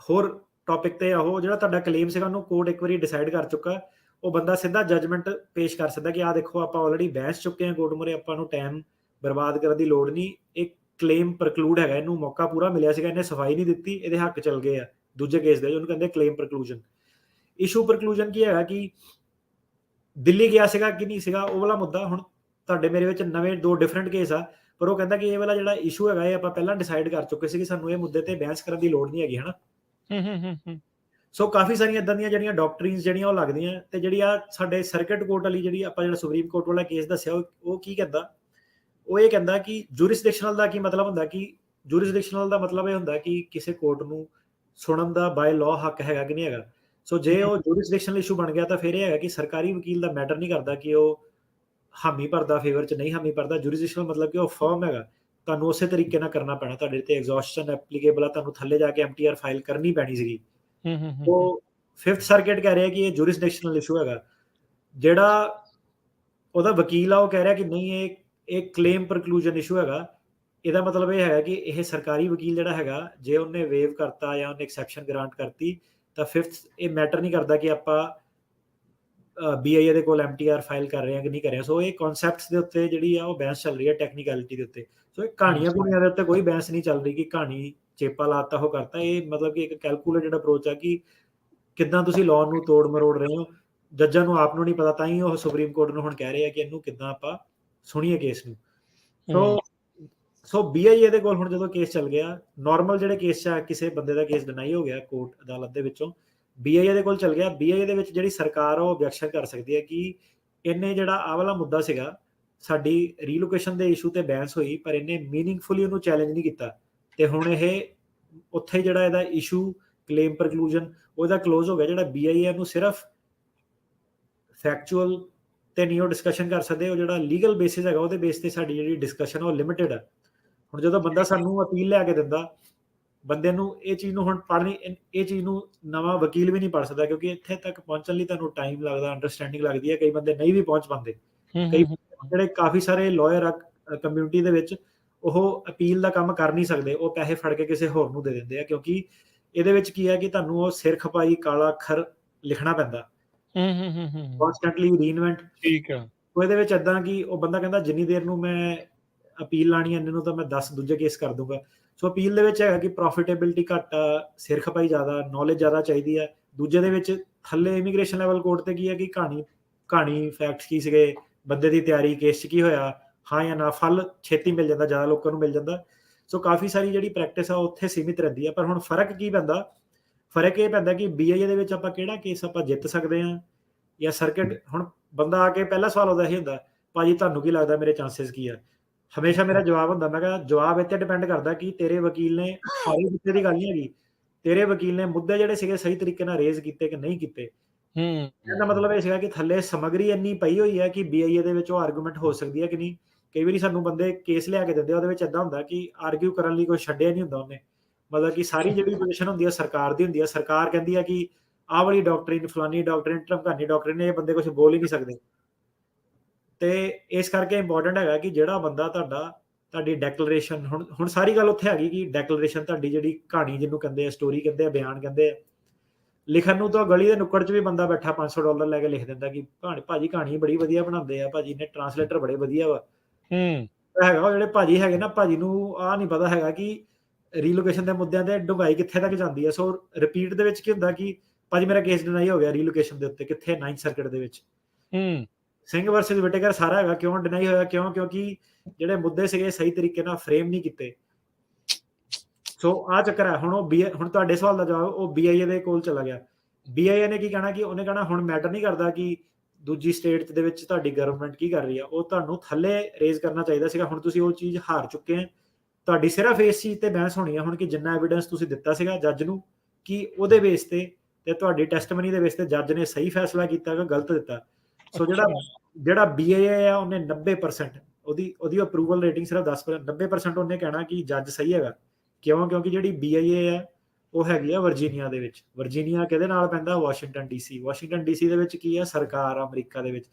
ਹੋਰ ਟੌਪਿਕ ਤੇ, ਉਹ ਜਿਹੜਾ ਤੁਹਾਡਾ ਕਲੇਮ ਸੀਗਾ ਉਹਨੂੰ ਕੋਰਟ ਇੱਕ ਵਾਰੀ ਡਿਸਾਈਡ ਕਰ ਚੁੱਕਾ। ਉਹ ਬੰਦਾ ਸਿੱਧਾ ਜੱਜਮੈਂਟ ਪੇਸ਼ ਕਰ ਸਕਦਾ ਕਿ ਆਹ ਦੇਖੋ ਆਪਾਂ ਆਲਰੇਡੀ ਬਹਿਸ ਚੁੱਕੇ ਹਾਂ ਕੋਰਟ ਮੂਹਰੇ, ਆਪਾਂ ਨੂੰ ਟਾਈਮ ਬਰਬਾਦ ਕਰਨ ਦੀ ਲੋੜ ਨਹੀਂ। ਇੱਕ ਕਲੇਮ ਪ੍ਰਕਲੂਡ ਹੈਗਾ, ਇਹਨੂੰ ਮੌਕਾ ਪੂਰਾ ਮਿਲਿਆ ਸੀਗਾ, ਇਹਨੇ ਸਫਾਈ ਨਹੀਂ ਦਿੱਤੀ, ਇਹਦੇ ਹੱਕ ਚਲ ਗਏ ਆ ਦੂਜੇ ਕੇਸ ਦੇ, ਉਹਨੂੰ ਕਹਿੰਦੇ ਕਲੇਮ ਪ੍ਰਕਲੂਜਨ। ਇਸ਼ੂ ਪ੍ਰਕਲੂਜਨ ਕੀ ਹੈਗਾ ਕਿ ਦਿੱਲੀ ਗਿਆ ਸੀਗਾ ਕਿ ਨਹੀਂ ਸੀਗਾ, ਉਹ ਵਾਲਾ ਮੁੱਦਾ ਹੁਣ ਤੁਹਾਡੇ ਮੇਰੇ ਵਿੱਚ ਨਵੇਂ 2 ਡਿਫਰੈਂਟ ਕੇਸ ਆ, ਪਰ ਉਹ ਕਹਿੰਦਾ ਕਿ ਇਹ ਵਾਲਾ ਜਿਹੜਾ ਇਸ਼ੂ ਹੈਗਾ ਇਹ ਆਪਾਂ ਪਹਿਲਾਂ ਡਿਸਾਈਡ ਕਰ ਚੁੱਕੇ ਸੀ ਕਿ ਸਾਨੂੰ ਇਹ ਮੁੱਦੇ ਤੇ ਬਹਿਸ ਕਰਨ ਦੀ ਲੋੜ ਨਹੀਂ ਹੈਗੀ, ਹਨਾ। ਸੋ ਕਾਫੀ ਸਾਰੀਆਂ ਇਦਾਂ ਦੀਆਂ ਜਿਹੜੀਆਂ ਡਾਕਟਰੀਨਸ ਜਿਹੜੀਆਂ ਉਹ ਲੱਗਦੀਆਂ, ਤੇ ਜਿਹੜੀ ਆ ਸਾਡੇ ਸਰਕਟ ਕੋਰਟ ਵਾਲੀ ਜਿਹੜੀ ਆਪਾਂ ਜਿਹੜਾ ਸੁਪਰੀਮ ਕੋਰਟ ਵਾਲਾ ਕੇਸ ਦੱਸਿਆ, ਉਹ ਕੀ ਕਹਿੰਦਾ, ਉਹ ਇਹ ਕਹਿੰਦਾ ਕਿ ਜੂਰਿਸਡਿਕਸ਼ਨਲ ਦਾ ਕੀ ਮਤਲਬ ਹੁੰਦਾ, ਕਿ ਜੂਰਿਸਡਿਕਸ਼ਨਲ ਦਾ ਮਤਲਬ ਇਹ ਹੁੰਦਾ ਕਿ ਕਿਸੇ ਕੋਰਟ ਨੂੰ ਸੁਣਨ ਦਾ ਬਾਈ ਲਾਅ ਹੱਕ ਹੈਗਾ ਕਿ ਨਹੀਂ ਹੈਗਾ। ਸੋ ਜੇ ਉਹ ਜੂਰਿਸਡਿਕਸ਼ਨਲ ਇਸ਼ੂ ਬਣ ਗਿਆ ਤਾਂ ਫਿਰ ਇਹ ਹੈਗਾ ਕਿ ਸਰਕਾਰੀ ਵਕੀਲ ਦਾ ਮੈਟਰ ਨਹੀਂ ਕਰਦਾ ਕਿ ਉਹ ਹਾਮੀ ਭਰਦਾ ਫੇਵਰ ਚ ਨਹੀਂ ਹਾਮੀ ਭਰਦਾ। ਜੂਰਿਸਡਿਕਸ਼ਨਲ ਮਤਲਬ ਕਿ ਉਹ ਫਰਮ ਹੈਗਾ, ਤੁਹਾਨੂੰ ਉਸੇ ਤਰੀਕੇ ਨਾਲ ਕਰਨਾ ਪੈਣਾ, ਤੁਹਾਡੇ ਤੇ ਐਗਜ਼ੌਸਸ਼ਨ ਐਪਲੀਕੇਬਲ ਆ, ਤੁਹਾਨੂੰ ਥੱਲੇ ਜਾ ਕੇ ਐਮਟੀਆਰ ਫਾਈਲ ਕਰਨੀ ਪੈਣੀ ਸੀਗੀ। ਉਹ 5th ਸਰਕਟ ਕਹਿ ਰਿਹਾ ਕਿ ਇਹ ਜੂਰਿਸਡਿਕਸ਼ਨਲ ਇਸ਼ੂ ਹੈਗਾ। ਜਿਹੜਾ ਉਹਦਾ ਵਕੀਲ ਆ ਉਹ ਕਹਿ ਰਿਹਾ ਕਿ ਨਹੀਂ, ਇਹ ਕਲੇਮ ਪ੍ਰਕਲੂਜਨ ਇਸ਼ੂ ਹੈਗਾ। ਇਹਦਾ ਮਤਲਬ ਇਹ ਹੈਗਾ ਕਿ ਇਹ ਸਰਕਾਰੀ ਵਕੀਲ ਜਿਹੜਾ ਹੈਗਾ, ਜੇ ਉਹਨੇ ਵੇਵ ਕਰਤਾ ਜਾਂ ਉਹਨੇ ਐਕਸੈਪਸ਼ਨ ਗ੍ਰਾਂਟ ਕਰਤੀ ਤਾਂ 5th ਇਹ ਮੈਟਰ ਨਹੀਂ ਕਰਦਾ ਕਿ ਆਪਾਂ BIA ਦੇ ਕੋਲ MTR ਫਾਈਲ ਕਰ ਰਹੇ ਹਾਂ ਕਿ ਨਹੀਂ ਕਰ ਰਹੇ। ਸੋ ਇਹ ਕਨਸੈਪਟਸ ਦੇ ਉੱਤੇ ਜਿਹੜੀ ਆ ਉਹ ਬਹਿਸ ਚੱਲ ਰਹੀ ਹੈ, ਟੈਕਨੀਕੈਲਿਟੀ ਦੇ ਉੱਤੇ। ਸੋ ਇਹ ਕਹਾਣੀਆਂ ਦੇ ਉੱਤੇ ਕੋਈ ਬਹਿਸ ਨਹੀਂ ਚੱਲ ਰਹੀ ਕਿ ਕਹਾਣੀ ਚੇਪਾ ਲਾਤਾ ਉਹ ਕਰਤਾ। ਇਹ ਮਤਲਬ ਕਿ ਇੱਕ ਕੈਲਕੂਲੇਟਡ ਅਪਰੋਚ ਆ ਕਿ ਕਿੱਦਾਂ ਤੁਸੀਂ ਲਾਅ ਨੂੰ ਤੋੜ ਮਰੋੜ ਰਹੇ ਹੋ। ਜੱਜਾਂ ਨੂੰ ਆਪ ਨੂੰ ਨਹੀਂ ਪਤਾ, ਤਾਂ ਹੀ ਉਹ ਸੁਪਰੀਮ ਕੋਰਟ ਨੂੰ ਹੁਣ ਕਹਿ ਰਹੇ ਆ ਕਿ ਇਹਨੂੰ ਕਿੱਦਾਂ ਆਪਾਂ ਸੁਣੀਏ ਕੇਸ ਨੂੰ। ਸੋ BIA ਦੇ ਕੋਲ ਹੁਣ ਜਦੋਂ ਕੇਸ ਚੱਲ ਗਿਆ, ਨਾਰਮਲ ਜਿਹੜੇ ਕੇਸ 'ਚ ਕਿਸੇ ਬੰਦੇ ਦਾ ਕੇਸ ਡਿਨਾਈ ਹੋ ਗਿਆ ਕੋਰਟ ਅਦਾਲਤ ਦੇ ਵਿੱਚੋਂ, BIA ਦੇ ਕੋਲ ਚੱਲ ਗਿਆ। BIA ਦੇ ਵਿੱਚ ਜਿਹੜੀ ਸਰਕਾਰ ਉਹ ਆਬਜੈਕਸ਼ਨ ਕਰ ਸਕਦੀ ਹੈ ਕਿ ਇਹਨੇ ਜਿਹੜਾ ਆਹ ਵਾਲਾ ਮੁੱਦਾ ਸੀਗਾ, ਸਾਡੀ ਰੀਲੋਕੇਸ਼ਨ ਦੇ ਇਸ਼ੂ ਤੇ ਬਹਿਸ ਹੋਈ, ਪਰ ਇਹਨੇ ਮੀਨਿੰਗਫੁਲੀ ਉਹਨੂੰ ਚੈਲੰਜ ਨਹੀਂ ਕੀਤਾ, ਤੇ ਹੁਣ ਇਹ ਉੱਥੇ ਜਿਹੜਾ ਇਹਦਾ ਇਸ਼ੂ ਕਲੇਮ ਪ੍ਰਕਲੂਜਨ ਉਹਦਾ ਕਲੋਜ਼ ਹੋ ਗਿਆ। ਜਿਹੜਾ BIA ਨੂੰ ਸਿਰਫ ਫੈਕਚੁਅਲ ਤੇ ਨਹੀਂ ਉਹ ਡਿਸਕਸ਼ਨ ਕਰ ਸਕਦੇ, ਉਹ ਜਿਹੜਾ ਲੀਗਲ ਬੇਸਿਸ ਹੈਗਾ ਉਹਦੇ ਬੇਸ ਤੇ ਸਾਡੀ ਜਿਹੜੀ ਡਿਸਕਸ਼ਨ ਉਹ ਲਿਮਿਟਡ ਹੈ। ਹੁਣ ਜਦੋਂ ਬੰਦਾ ਸਾਨੂੰ ਅਪੀਲ ਲਿਆ ਕੇ ਦਿੰਦਾ, ਬੰਦੇ ਨੂੰ ਇਹ ਚੀਜ਼ ਨੂੰ ਹੁਣ ਪੜ੍ਹਨੀ, ਇਹ ਚੀਜ਼ ਨੂੰ ਨਵਾਂ ਵਕੀਲ ਵੀ ਨਹੀਂ ਪੜ੍ਹ ਸਕਦਾ, ਕਿਉਂਕਿ ਇੱਥੇ ਤੱਕ ਪਹੁੰਚਣ ਲਈ ਤੁਹਾਨੂੰ ਟਾਈਮ ਲੱਗਦਾ, ਅੰਡਰਸਟੈਂਡਿੰਗ ਲੱਗਦੀ ਹੈ। ਕਈ ਬੰਦੇ ਨਹੀਂ ਵੀ ਪਹੁੰਚ ਪਾਉਂਦੇ। ਕਈ ਜਿਹੜੇ ਕਾਫੀ ਸਾਰੇ ਲਾਇਰ ਆ ਕਮਿਊਨਿਟੀ ਦੇ ਵਿੱਚ, ਉਹ ਅਪੀਲ ਦਾ ਕੰਮ ਕਰ ਨਹੀਂ ਸਕਦੇ, ਉਹ ਪੈਸੇ ਫੜ ਕੇ ਕਿਸੇ ਹੋਰ ਨੂੰ ਦੇ ਦਿੰਦੇ ਆ, ਕਿਉਂਕਿ ਇਹਦੇ ਵਿੱਚ ਕੀ ਹੈ ਕਿ ਤੁਹਾਨੂੰ ਉਹ ਸਿਰ ਖਪਾਈ ਕਾਲਾ ਅੱਖਰ ਲਿਖਣਾ ਪੈਂਦਾ, ਕਨਸਟੈਂਟਲੀ ਰੀਇਨਵੈਂਟ। ਠੀਕ ਹੈ। ਉਹ ਇਹਦੇ ਵਿੱਚ ਏਦਾਂ ਕਿ ਉਹ ਬੰਦਾ ਕਹਿੰਦਾ ਜਿੰਨੀ ਦੇਰ ਨੂੰ ਮੈਂ ਅਪੀਲ ਲਾਣੀ ਹੈ ਇਹਨੂੰ ਤਾਂ ਮੈਂ 10 ਦੂਜੇ ਕੇਸ ਕਰ ਦੂੰਗਾ। ਸੋ ਅਪੀਲ ਦੇ ਵਿੱਚ ਹੈਗਾ ਕਿ ਪ੍ਰੋਫਿਟੇਬਿਲਿਟੀ ਘੱਟ ਆ, ਸਿਰ ਖਪਾਈ ਜ਼ਿਆਦਾ, ਨੌਲੇਜ ਜ਼ਿਆਦਾ ਚਾਹੀਦੀ ਹੈ। ਦੂਜੇ ਦੇ ਵਿੱਚ ਥੱਲੇ ਇਮੀਗ੍ਰੇਸ਼ਨ ਲੈਵਲ ਕੋਰਟ ਤੇ ਕੀ ਹੈ ਕਿ ਕਹਾਣੀ ਫੈਕਟਸ ਕੀ ਸੀਗੇ, ਬੰਦੇ ਦੀ ਤਿਆਰੀ, ਕੇਸ 'ਚ ਕੀ ਹੋਇਆ, ਹਾਂ ਜਾਂ ਨਾ, ਫਲ ਛੇਤੀ ਮਿਲ ਜਾਂਦਾ, ਜ਼ਿਆਦਾ ਲੋਕਾਂ ਨੂੰ ਮਿਲ ਜਾਂਦਾ। ਸੋ ਕਾਫੀ ਸਾਰੀ ਜਿਹੜੀ ਪ੍ਰੈਕਟਿਸ ਆ ਉੱਥੇ ਸੀਮਿਤ ਰਹਿੰਦੀ ਹੈ। ਪਰ ਹੁਣ ਫਰਕ ਕੀ ਪੈਂਦਾ, ਫਰਕ ਇਹ ਪੈਂਦਾ ਕਿ BIA ਦੇ ਵਿੱਚ ਆਪਾਂ ਕਿਹੜਾ ਕੇਸ ਆਪਾਂ ਜਿੱਤ ਸਕਦੇ ਹਾਂ ਜਾਂ ਸਰਕਟ। ਹੁਣ ਬੰਦਾ ਆ ਕੇ ਪਹਿਲਾ ਸਵਾਲ ਉਹਦਾ ਇਹ ਹੁੰਦਾ, ਭਾਜੀ ਤੁਹਾਨੂੰ ਕੀ ਲੱਗਦਾ ਮੇਰੇ ਚਾਂਸਸ ਕੀ ਆ। ਹਮੇਸ਼ਾ ਮੇਰਾ ਜਵਾਬ ਹੁੰਦਾ, ਮੈਂ ਕਿਹਾ ਜਵਾਬ ਇੱਥੇ ਡਿਪੈਂਡ ਕਰਦਾ ਕਿ ਤੇਰੇ ਵਕੀਲ ਨੇ, ਸਾਰੇ ਮੁੱਦੇ ਦੀ ਗੱਲ ਨਹੀਂ ਹੈਗੀ, ਤੇਰੇ ਵਕੀਲ ਨੇ ਮੁੱਦੇ ਜਿਹੜੇ ਸੀਗੇ ਸਹੀ ਤਰੀਕੇ ਨਾਲ ਰੇਜ਼ ਕੀਤੇ ਕਿ ਨਹੀਂ ਕੀਤੇ। ਇਹਦਾ ਮਤਲਬ ਇਹ ਸੀਗਾ ਕਿ ਥੱਲੇ ਸਮੱਗਰੀ ਇੰਨੀ ਪਈ ਹੋਈ ਹੈ ਕਿ BIA ਦੇ ਵਿੱਚ ਉਹ ਆਰਗੂਮੈਂਟ ਹੋ ਸਕਦੀ ਹੈ ਕਿ ਨਹੀਂ। ਕਈ ਵਾਰੀ ਸਾਨੂੰ ਬੰਦੇ ਕੇਸ ਲਿਆ ਕੇ ਦਿੰਦੇ, ਉਹਦੇ ਵਿੱਚ ਏਦਾਂ ਹੁੰਦਾ ਕਿ ਆਰਗਿਊ ਕਰਨ ਲਈ ਕੋਈ ਛੱਡਿਆ ਨਹੀਂ ਹੁੰਦਾ ਉਹਨੇ। ਮਤਲਬ ਕਿ ਸਾਰੀ ਜਿਹੜੀ ਪੋਜੀਸ਼ਨ ਹੁੰਦੀ ਹੈ ਸਰਕਾਰ ਦੀ ਹੁੰਦੀ ਹੈ। ਸਰਕਾਰ ਕਹਿੰਦੀ ਹੈ ਕਿ ਆਹ ਵਾਲੀ ਡਾਕਟਰੀਨ, ਫਲਾਨੀ ਡਾਕਟਰੀਨ, ਢਮਕਾਨੀ ਡਾਕਟਰੀਨ, ਇਹ ਬੰਦੇ ਕੁਝ ਬੋਲ ਹੀ ਨਹੀਂ ਸਕਦੇ। ਤੇ ਇਸ ਕਰਕੇ ਇੰਪੋਰਟੈਂਟ ਹੈਗਾ ਕਿ ਜਿਹੜਾ ਬੰਦਾ ਤੁਹਾਡੀ ਡੈਕਲਰੇਸ਼ਨ, ਹੁਣ ਸਾਰੀ ਗੱਲ ਉੱਥੇ ਹੈਗੀ ਕਿ ਡੈਕਲਰੇਸ਼ਨ ਤੁਹਾਡੀ ਜਿਹੜੀ ਕਹਾਣੀ ਜਿਹਨੂੰ ਕਹਿੰਦੇ ਆ, ਸਟੋਰੀ ਕਹਿੰਦੇ ਆ, ਬਿਆਨ ਕਹਿੰਦੇ ਆ, ਲਿਖਣ ਨੂੰ ਤਾਂ ਗਲੀ ਦੇ ਨੁੱਕੜ 'ਚ ਵੀ ਬੰਦਾ ਬੈਠਾ $500 ਲੈ ਕੇ ਲਿਖ ਦਿੰਦਾ ਕਿ ਭਾਜੀ ਕਹਾਣੀ ਬੜੀ ਵਧੀਆ ਬਣਾਉਂਦੇ ਆ, ਭਾਜੀ ਨੇ ਟਰਾਂਸਲੇਟਰ ਬੜੇ ਵਧੀਆ ਵਾ ਹੈਗਾ। ਉਹ ਜਿਹੜੇ ਭਾਜੀ ਹੈਗੇ ਨਾ, ਭਾਜੀ ਨੂੰ ਆਹ ਨਹੀਂ ਪਤਾ ਹੈਗਾ ਕਿ ਰੀਲੋਕੇਸ਼ਨ ਦੇ ਮੁੱਦਿਆਂ ਤੇ ਡੁੰਗਾਈ ਕਿੱਥੇ ਤੱਕ ਜਾਂਦੀ ਹੈ। ਸੋ ਰਿਪੀਟ ਦੇ ਵਿੱਚ ਕੀ ਹੁੰਦਾ ਕਿ ਭਾਜੀ ਮੇਰਾ ਕੇਸ ਡਿਨਾਈ ਹੋ ਗਿਆ ਰੀਲੋਕੇਸ਼ਨ ਦੇ ਉੱਤੇ, ਕਿੱਥੇ 9th ਸਰਕਟ ਦੇ ਵਿੱਚ ਸਿੰਘ ਵਰਸਸ ਵਿਟੇਕਰ ਸਾਰਾ ਹੈਗਾ। ਕਿਉਂ ਡਿਨਾਈ ਹੋਇਆ, ਕਿਉਂਕਿ ਜਿਹੜੇ ਮੁੱਦੇ ਸੀਗੇ ਸਹੀ ਤਰੀਕੇ ਨਾਲ ਫਰੇਮ ਨਹੀਂ ਕੀਤੇ। ਸੋ ਆਹ ਚੱਕਰ ਹੈ। ਹੁਣ ਤੁਹਾਡੇ ਸਵਾਲ ਦਾ ਜਵਾਬ ਉਹ BIA ਦੇ ਕੋਲ ਚਲਾ ਗਿਆ। BIA ਨੇ ਕੀ ਕਹਿਣਾ ਕਿ ਉਹਨੇ ਕਹਿਣਾ ਹੁਣ ਮੈਟਰ ਨਹੀਂ ਕਰਦਾ ਕਿ ਦੂਜੀ ਸਟੇਟ ਦੇ ਵਿੱਚ ਤੁਹਾਡੀ ਗਵਰਨਮੈਂਟ ਕੀ ਕਰ ਰਹੀ ਆ, ਉਹ ਤੁਹਾਨੂੰ ਥੱਲੇ ਰੇਜ਼ ਕਰਨਾ ਚਾਹੀਦਾ ਸੀਗਾ। ਹੁਣ ਤੁਸੀਂ ਉਹ ਚੀਜ਼ ਹਾਰ ਚੁੱਕੇ ਆ, ਤੁਹਾਡੀ ਸਿਰਫ ਇਸ ਚੀਜ਼ ਤੇ ਬਹਿਸ ਹੋਣੀ ਹੈ ਹੁਣ ਕਿ ਜਿੰਨਾ ਐਵੀਡੈਂਸ ਤੁਸੀਂ ਦਿੱਤਾ ਸੀਗਾ ਜੱਜ ਨੂੰ, ਕਿ ਉਹਦੇ ਬੇਸ ਤੇ ਤੁਹਾਡੀ ਟੈਸਟਮਨੀ ਦੇ ਬੇਸ ਤੇ ਜੱਜ ਨੇ ਸਹੀ ਫੈਸਲਾ ਕੀਤਾ ਕਿ ਗਲਤ ਦਿੱਤਾ। ਸੋ ਜਿਹੜਾ BIA ਆ ਉਹਨੇ 90% ਉਹਦੀ ਅਪਰੂਵਲ ਰੇਟਿੰਗ ਸਿਰਫ 10%, 90% ਉਹਨੇ ਕਹਿਣਾ ਕਿ ਜੱਜ ਸਹੀ ਹੈਗਾ। ਕਿਉਂਕਿ ਜਿਹੜੀ BIA ਆ ਉਹ ਹੈਗੀ ਆ ਵਰਜੀਨੀਆ ਦੇ ਵਿੱਚ। ਵਰਜੀਨੀਆ ਕਿਹਦੇ ਨਾਲ ਪੈਂਦਾ, ਵਾਸ਼ਿੰਗਟਨ DC। ਵਾਸ਼ਿੰਗਟਨ DC ਦੇ ਵਿੱਚ ਕੀ ਆ, ਸਰਕਾਰ ਆ ਅਮਰੀਕਾ ਦੇ ਵਿੱਚ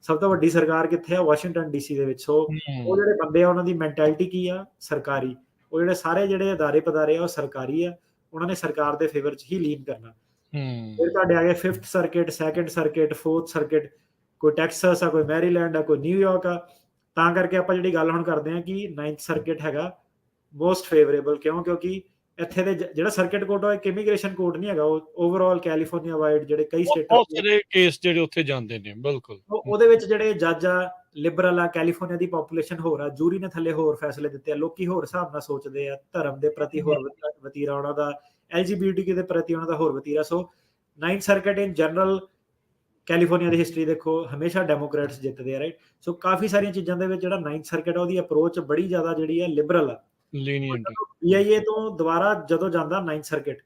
ਸਭ ਤੋਂ ਵੱਡੀ ਸਰਕਾਰ ਕਿੱਥੇ ਆ, ਵਾਸ਼ਿੰਗਟਨ DC ਦੇ ਵਿੱਚ। ਸੋ ਉਹ ਜਿਹੜੇ ਬੰਦੇ ਆ ਉਹਨਾਂ ਦੀ ਮੈਂਟੈਲਿਟੀ ਕੀ ਆ, ਸਰਕਾਰੀ। ਉਹ ਜਿਹੜੇ ਸਾਰੇ ਜਿਹੜੇ ਅਦਾਰੇ ਪਦਾਰੇ ਆ ਉਹ ਸਰਕਾਰੀ ਆ, ਉਹਨਾਂ ਨੇ ਸਰਕਾਰ ਦੇ ਫੇਵਰ 'ਚ ਹੀ ਲੀਨ ਕਰਨਾ। ਫਿਰ ਤੁਹਾਡੇ ਆ ਗਏ 5th circuit, 2nd circuit, 4th circuit, ਕੋਈ ਟੈਕਸਸ ਆ, ਕੋਈ ਮੈਰੀਲੈਂਡ ਆ, ਕੋਈ ਨਿਊਯਾਰਕ ਆ। ਤਾਂ ਕਰਕੇ ਆਪਾਂ ਜਿਹੜੀ ਗੱਲ ਹੁਣ ਕਰਦੇ ਹਾਂ ਕਿ 9th ਸਰਕਟ ਹੈਗਾ ਮੋਸਟ ਫੇਵਰੇਬਲ ਕਿਉਂ? ਕਿਉਂਕਿ ਇੱਥੇ ਦੇ ਜਿਹੜਾ ਸਰਕਟ ਕੋਰਟ ਆ ਇੱਕ ਇਮੀਗ੍ਰੇਸ਼ਨ ਕੋਰਟ ਨਹੀਂ ਹੈਗਾ, ਉਹ ਓਵਰਆਲ ਕੈਲੀਫੋਰਨੀਆ ਵਾਈਡ ਜਿਹੜੇ ਕਈ ਬਹੁਤ ਸਟੇਟਾਂ ਬਹੁਤ ਦੇ ਸਾਰੇ ਕੇਸ ਜਿਹੜੇ ਉੱਥੇ ਜਾਂਦੇ ਨੇ, ਬਿਲਕੁਲ। ਉਹਦੇ ਵਿੱਚ ਜਿਹੜੇ ਜੱਜ ਆ ਲਿਬਰਲ ਆ, ਕੈਲੀਫੋਰਨੀਆ ਦੀ ਪੋਪੂਲੇਸ਼ਨ ਹੋਰ ਆ, ਜੂਰੀ ਨੇ ਥੱਲੇ ਹੋਰ ਫੈਸਲੇ ਦਿੱਤੇ ਆ, ਲੋਕੀ ਹੋਰ ਹਿਸਾਬ ਨਾਲ ਸੋਚਦੇ ਆ, ਧਰਮ ਦੇ ਪ੍ਰਤੀ ਹੋਰ ਵਤੀਰਾ ਉਹਨਾਂ ਦਾ, ਐਲਜੀਬੀਟੀਕਿਊ ਦੇ ਪ੍ਰਤੀ ਉਹਨਾਂ ਦਾ ਹੋਰ ਵਤੀਰਾ। ਸੋ 9th circuit in general California the history ਦੇਖੋ ਹਮੇਸ਼ਾ ਡੈਮੋਕ੍ਰੇਟਸ ਜਿੱਤਦੇ ਆ, ਰਾਈਟ। ਸੋ ਕਾਫੀ ਸਾਰੀਆਂ ਚੀਜ਼ਾਂ ਦੇ ਵਿੱਚ ਜਿਹੜਾ 9th ਸਰਕਟ ਆ ਉਹਦੀ ਅਪਰੋਚ ਬੜੀ ਜ਼ਿਆਦਾ ਜਿਹੜੀ ਆ ਲਿਬਰਲ ਆ। ਲੀਨੀਅੰਟ। BIA ਤੋਂ ਦੁਬਾਰਾ ਜਦੋਂ ਜਾਂਦਾ 9th ਸਰਕਟ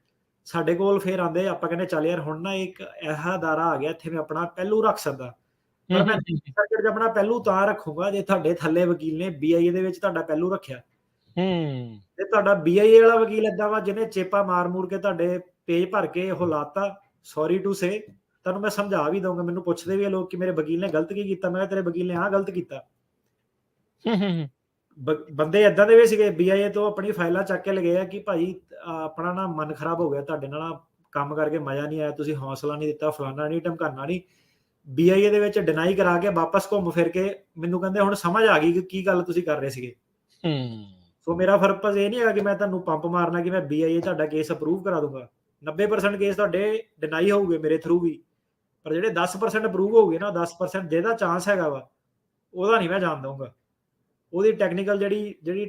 ਸਾਡੇ ਕੋਲ ਫੇਰ ਆਂਦੇ, ਆਪਾਂ ਕਹਿੰਦੇ ਚੱਲ ਯਾਰ ਹੁਣ ਨਾ ਇੱਕ ਇਹੋ ਅਦਾਰਾ ਆ ਗਿਆ ਇੱਥੇ ਮੈਂ ਆਪਣਾ ਪਹਿਲੂ ਰੱਖ ਸਕਦਾ, ਪਰ ਮੈਂ ਸਰਕਟ 'ਚ ਆਪਣਾ ਪਹਿਲੂ ਤਾਂ ਰੱਖੂਗਾ ਜੇ ਤੁਹਾਡੇ ਥੱਲੇ ਵਕੀਲ ਨੇ BIA ਦੇ ਵਿੱਚ ਤੁਹਾਡਾ ਪਹਿਲੂ ਰੱਖਿਆ। ਤੇ ਤੁਹਾਡਾ BIA ਵਾਲਾ ਵਕੀਲ ਏਦਾਂ ਵਾ ਜਿਹਨੇ ਚੇਪਾ ਮਾਰ ਕੇ ਤੁਹਾਡੇ ਪੇਜ ਭਰ ਕੇ ਉਹ ਲਾਤਾ, ਸੌਰੀ ਟੂ ਸੇ ਤੁਹਾਨੂੰ ਮੈਂ ਸਮਝਾ ਵੀ ਦਊਂਗਾ। ਮੈਨੂੰ ਪੁੱਛਦੇ ਵੀ ਆ ਲੋਕ ਕਿ ਮੇਰੇ ਵਕੀਲ ਨੇ ਗਲਤ ਕੀ ਕੀਤਾ, ਮੈਂ ਕਿਹਾ ਤੇਰੇ ਵਕੀਲ ਨੇ ਆਹ ਗਲਤ ਕੀਤਾ। ਬੰਦੇ ਏਦਾਂ ਦੇ ਵੀ ਸੀਗੇ BIA ਤੋਂ ਆਪਣੀ ਫਾਈਲਾਂ ਚੱਕ ਕੇ ਲਗਏ ਆ ਕਿ ਭਾਈ ਆਪਣਾ ਨਾ ਮਨ ਖਰਾਬ ਹੋ ਗਿਆ, ਤੁਹਾਡੇ ਨਾਲ ਕੰਮ ਕਰਕੇ ਮਜ਼ਾ ਨਹੀਂ ਆਇਆ, ਤੁਸੀਂ ਹੌਸਲਾ ਨਹੀਂ ਦਿੱਤਾ, ਫਲਾਨਾ ਨਹੀਂ, ਢਮਕਾਨਾ ਨਹੀਂ। BIA ਦੇ ਵਿੱਚ ਡਿਨਾਈ ਕਰਾ ਕੇ ਵਾਪਸ ਘੁੰਮ ਫਿਰ ਕੇ ਮੈਨੂੰ ਕਹਿੰਦੇ ਹੁਣ ਸਮਝ ਆ ਗਈ ਕਿ ਕੀ ਗੱਲ ਤੁਸੀਂ ਕਰ ਰਹੇ ਸੀਗੇ। ਸੋ ਮੇਰਾ ਪਰਪਸ ਇਹ ਨਹੀਂ ਹੈਗਾ ਕਿ ਮੈਂ ਤੁਹਾਨੂੰ ਪੰਪ ਮਾਰਨਾ ਕਿ ਮੈਂ BIA ਤੁਹਾਡਾ ਕੇਸ ਅਪਰੂਵ ਕਰਾ ਦੂੰਗਾ। 90% ਕੇਸ ਤੁਹਾਡੇ ਡਿਨਾਈ ਹੋਊਗੇ ਮੇਰੇ ਥਰੂ ਵੀ, ਪਰ ਜਿਹੜੇ 10% ਅਪਰੂਵ ਹੋਊਗੇ ਨਾ, 10% ਜਿਹਦਾ ਚਾਂਸ ਹੈਗਾ ਵਾ ਉਹਦਾ ਨਹੀਂ ਮੈਂ ਜਾਣ ਦਊਂਗਾ। ਉਹਦੀ ਟੈਕਨੀਕਲ ਜਿਹੜੀ